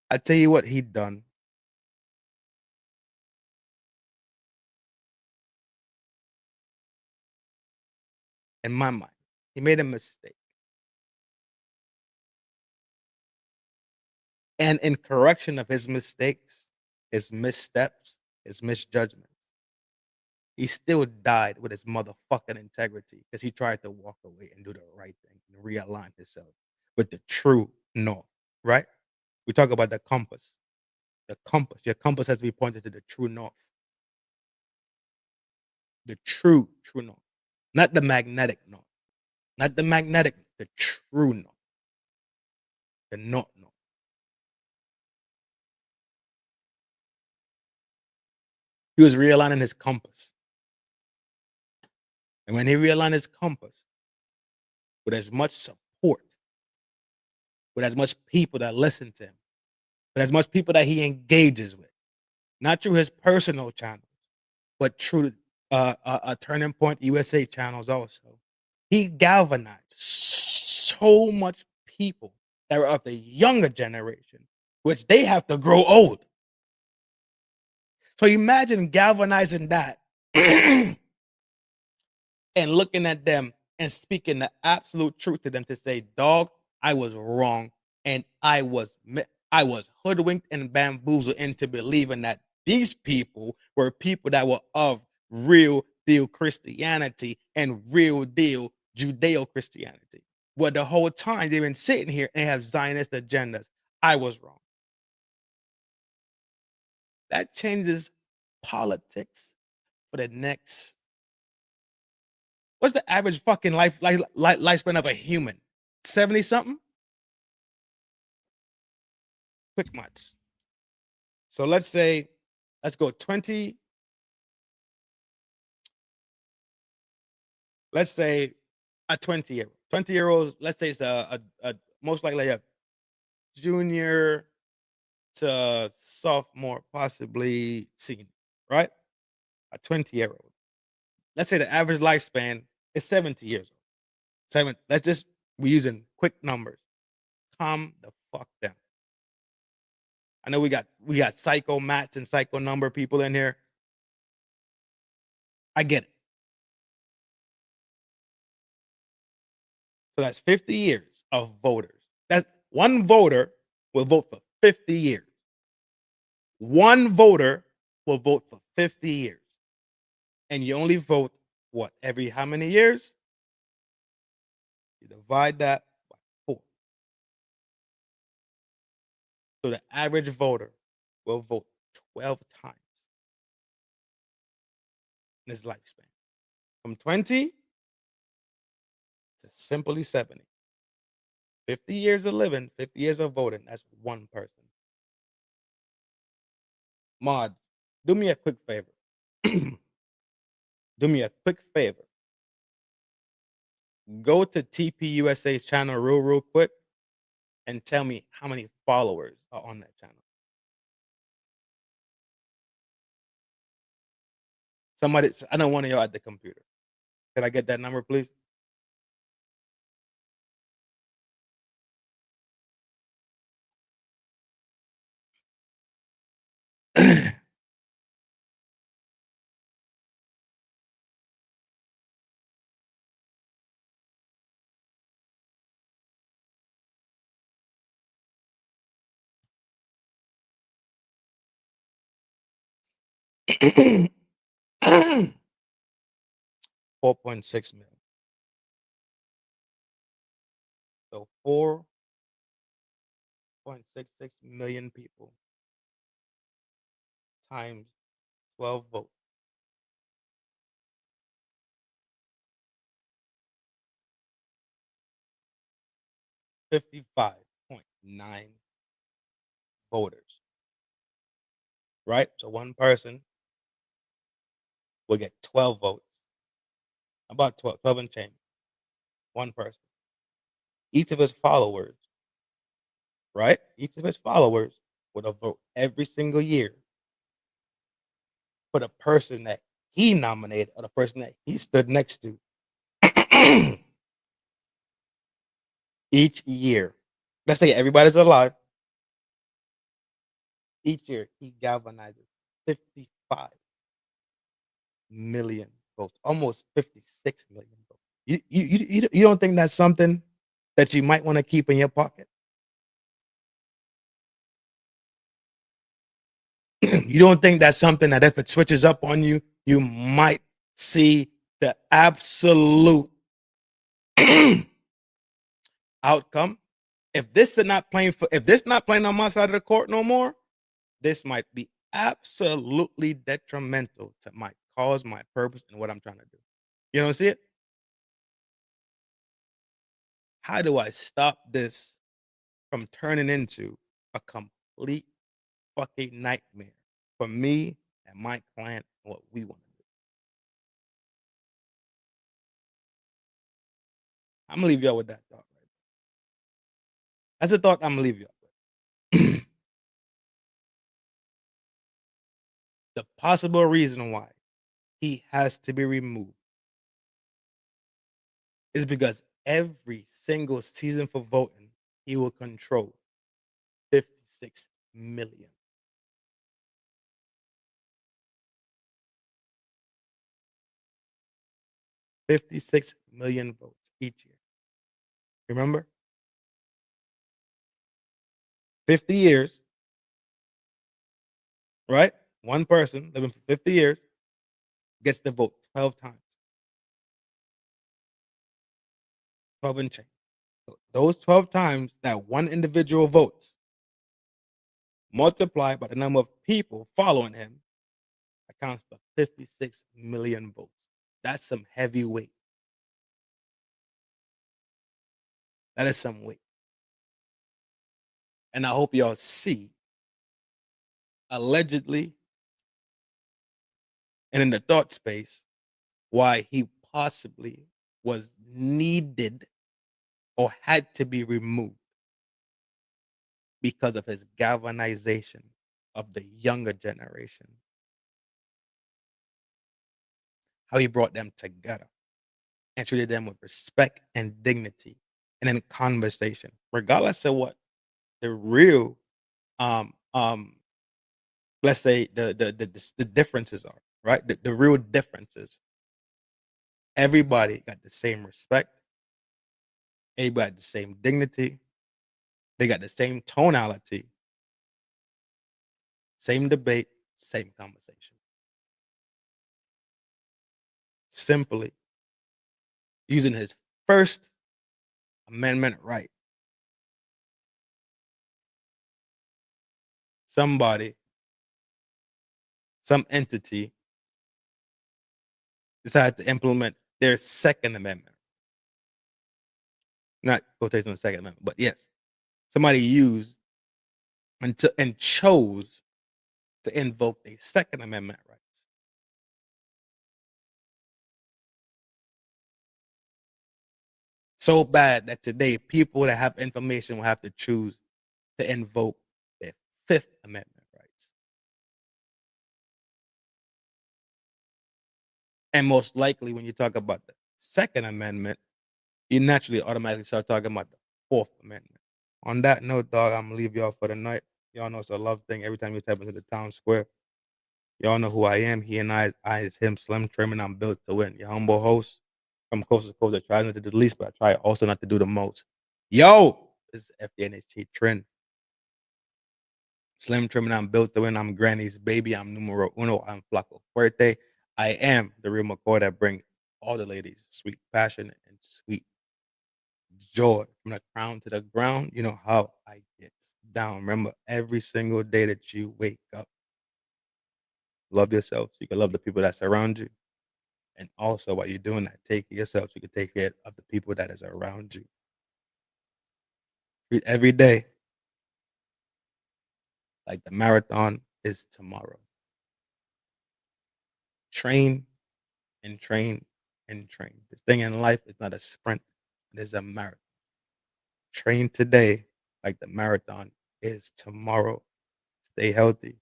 I tell you what he done. In my mind, he made a mistake. And in correction of his mistakes, his missteps, his misjudgments, he still died with his motherfucking integrity because he tried to walk away and do the right thing and realign himself with the true north, right? We talk about the compass. The compass. Your compass has to be pointed to the true north. The true north. Not the magnetic north. Not the magnetic, the true north. The north. He was realigning his compass. And when he realigned his compass, with as much support, with as much people that listen to him, with as much people that he engages with, not through his personal channels, but through Turning Point USA channels also, he galvanized so much people that were of the younger generation, which they have to grow old. So imagine galvanizing that and looking at them and speaking the absolute truth to them to say, dog, I was wrong. And I was hoodwinked and bamboozled into believing that these people were people that were of real deal Christianity and real deal Judeo-Christianity. Well, the whole time they've been sitting here and have Zionist agendas. I was wrong. That changes politics for the next. What's the average fucking lifespan of a human? 70 something? Quick months. So let's go 20. Let's say a 20-year-old. 20-year-old, let's say it's a most likely a junior to sophomore, possibly senior, right? A 20-year-old. Let's say the average lifespan is 70 years old. We're using quick numbers. Calm the fuck down. I know we got psycho mats and psycho number people in here. I get it. So that's 50 years of voters. That's one voter will vote for 50 years. One voter will vote for 50 years. And you only vote, what, every how many years? You divide that by 4. So the average voter will vote 12 times in his lifespan. From 20 to simply 70. 50 years of living, 50 years of voting. That's one person. Mod, do me a quick favor. Do me a quick favor. Go to TPUSA's channel real quick and tell me how many followers are on that channel. Somebody, I know one of y'all at the computer. Can I get that number, please? $4.6 million. So 4.66 million people times 12 votes. $55.9 voters. Right? So one person will get 12 votes. About 12 and change. One person. Each of his followers, right? Each of his followers would vote every single year for the person that he nominated or the person that he stood next to. Each year, let's say everybody's alive. Each year, he galvanizes 55 million votes, almost 56 million votes. You don't think that's something that you might want to keep in your pocket? You don't think that's something that if it switches up on you, you might see the absolute outcome? If this is not playing if this not playing on my side of the court no more, this might be absolutely detrimental to my cause, my purpose, and what I'm trying to do. You don't see it? How do I stop this from turning into a complete fucking nightmare for me and my client and what we want to do? I'm gonna leave y'all with that thought. Right? That's a thought I'm gonna leave y'all with. The possible reason why he has to be removed is because every single season for voting, he will control 56 million. $56 million votes each year. Remember? 50 years, right? One person living for 50 years gets to vote 12 times. 12 and change. So those 12 times that one individual votes, multiplied by the number of people following him, accounts for 56 million votes. That's some heavy weight. That is some weight. And I hope y'all see, allegedly, and in the thought space, why he possibly was needed or had to be removed because of his galvanization of the younger generation. How he brought them together and treated them with respect and dignity and in conversation, regardless of what the real let's say the differences are, right? The real differences. Everybody got the same respect. Everybody got the same dignity. They got the same tonality. Same debate, same conversation. Simply using his First Amendment right. Somebody, some entity decided to implement their Second Amendment. Not quotation on the Second Amendment, but yes, somebody used and chose to invoke a Second Amendment rights. So bad that today people that have information will have to choose to invoke their Fifth Amendment rights. And most likely, when you talk about the Second Amendment, you naturally automatically start talking about the Fourth Amendment. On that note, dog, I'm gonna leave y'all for the night. Y'all know it's a love thing. Every time you step into the town square, y'all know who I am. He and I is him, Slim Trim, and I'm built to win. Your humble host from coast to coast. I try not to do the least, but I try also not to do the most. Yo, this is FDNHT Trin. Slim Trim, and I'm built to win. I'm Granny's baby. I'm numero uno. I'm Flaco Fuerte. I am the real McCoy that brings all the ladies sweet passion and sweet joy from the crown to the ground. You know how I get down. Remember, every single day that you wake up, love yourself so you can love the people that surround you. And also, while you're doing that, take care of yourself so you can take care of the people that is around you. Treat every day like the marathon is tomorrow. Train and train and train. This thing in life is not a sprint, it is a marathon. Train today like the marathon is tomorrow. Stay healthy.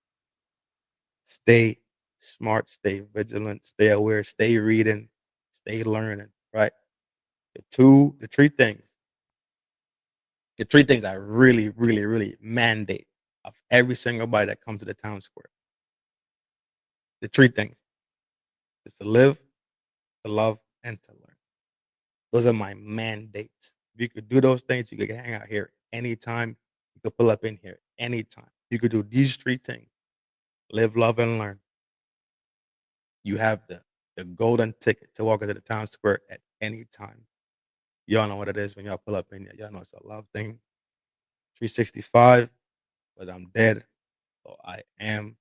Stay smart, stay vigilant, stay aware, stay reading, stay learning, right? The three things I really, really, really mandate of every single body that comes to the town square. The three things is to live, to love, and to learn. Those are my mandates. If you could do those things, you could hang out here anytime. You could pull up in here anytime. You could do these three things: live, love, and learn. You have the golden ticket to walk into the town square at any time. Y'all know what it is when y'all pull up in here. Y'all know it's a love thing. 365, but I'm dead, so I am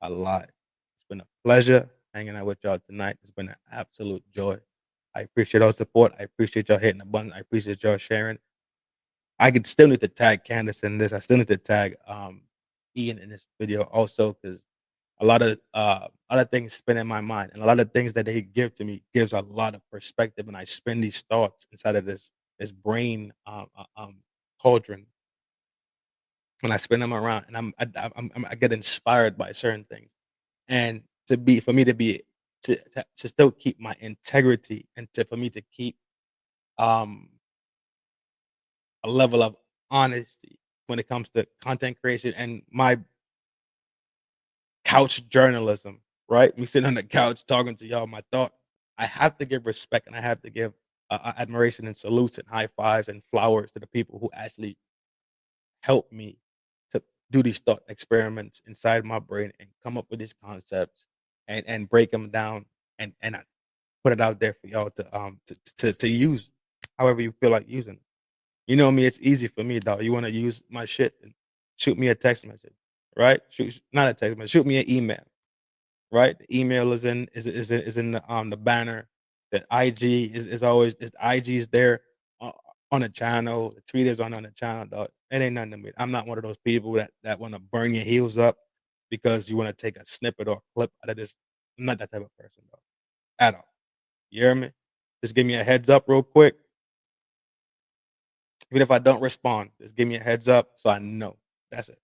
alive. It's been a pleasure hanging out with y'all tonight. It's been an absolute joy. I appreciate all the support. I appreciate y'all hitting the button. I appreciate y'all sharing. I could still need to tag Candace in this. I still need to tag Ian in this video also, because a lot of other things spin in my mind, and a lot of things that they give to me gives a lot of perspective, and I spin these thoughts inside of this brain cauldron, and I spin them around, and I get inspired by certain things, and for me to still keep my integrity, and for me to keep a level of honesty when it comes to content creation and my couch journalism, right? Me sitting on the couch talking to y'all, my thought. I have to give respect, and I have to give admiration and salutes and high fives and flowers to the people who actually help me to do these thought experiments inside my brain and come up with these concepts and break them down and I put it out there for y'all to use however you feel like using it. You know me, it's easy for me, dog. You want to use my shit, and shoot me a text message, right? Not a text message, shoot me an email, right? The email is in the banner. The IG is always IG is there on the channel. The tweet is on the channel, dog. It ain't nothing to me. I'm not one of those people that want to burn your heels up because you want to take a snippet or a clip out of this. I'm not that type of person, dog, at all. You hear me? Just give me a heads up real quick. Even if I don't respond, just give me a heads up so I know. That's it.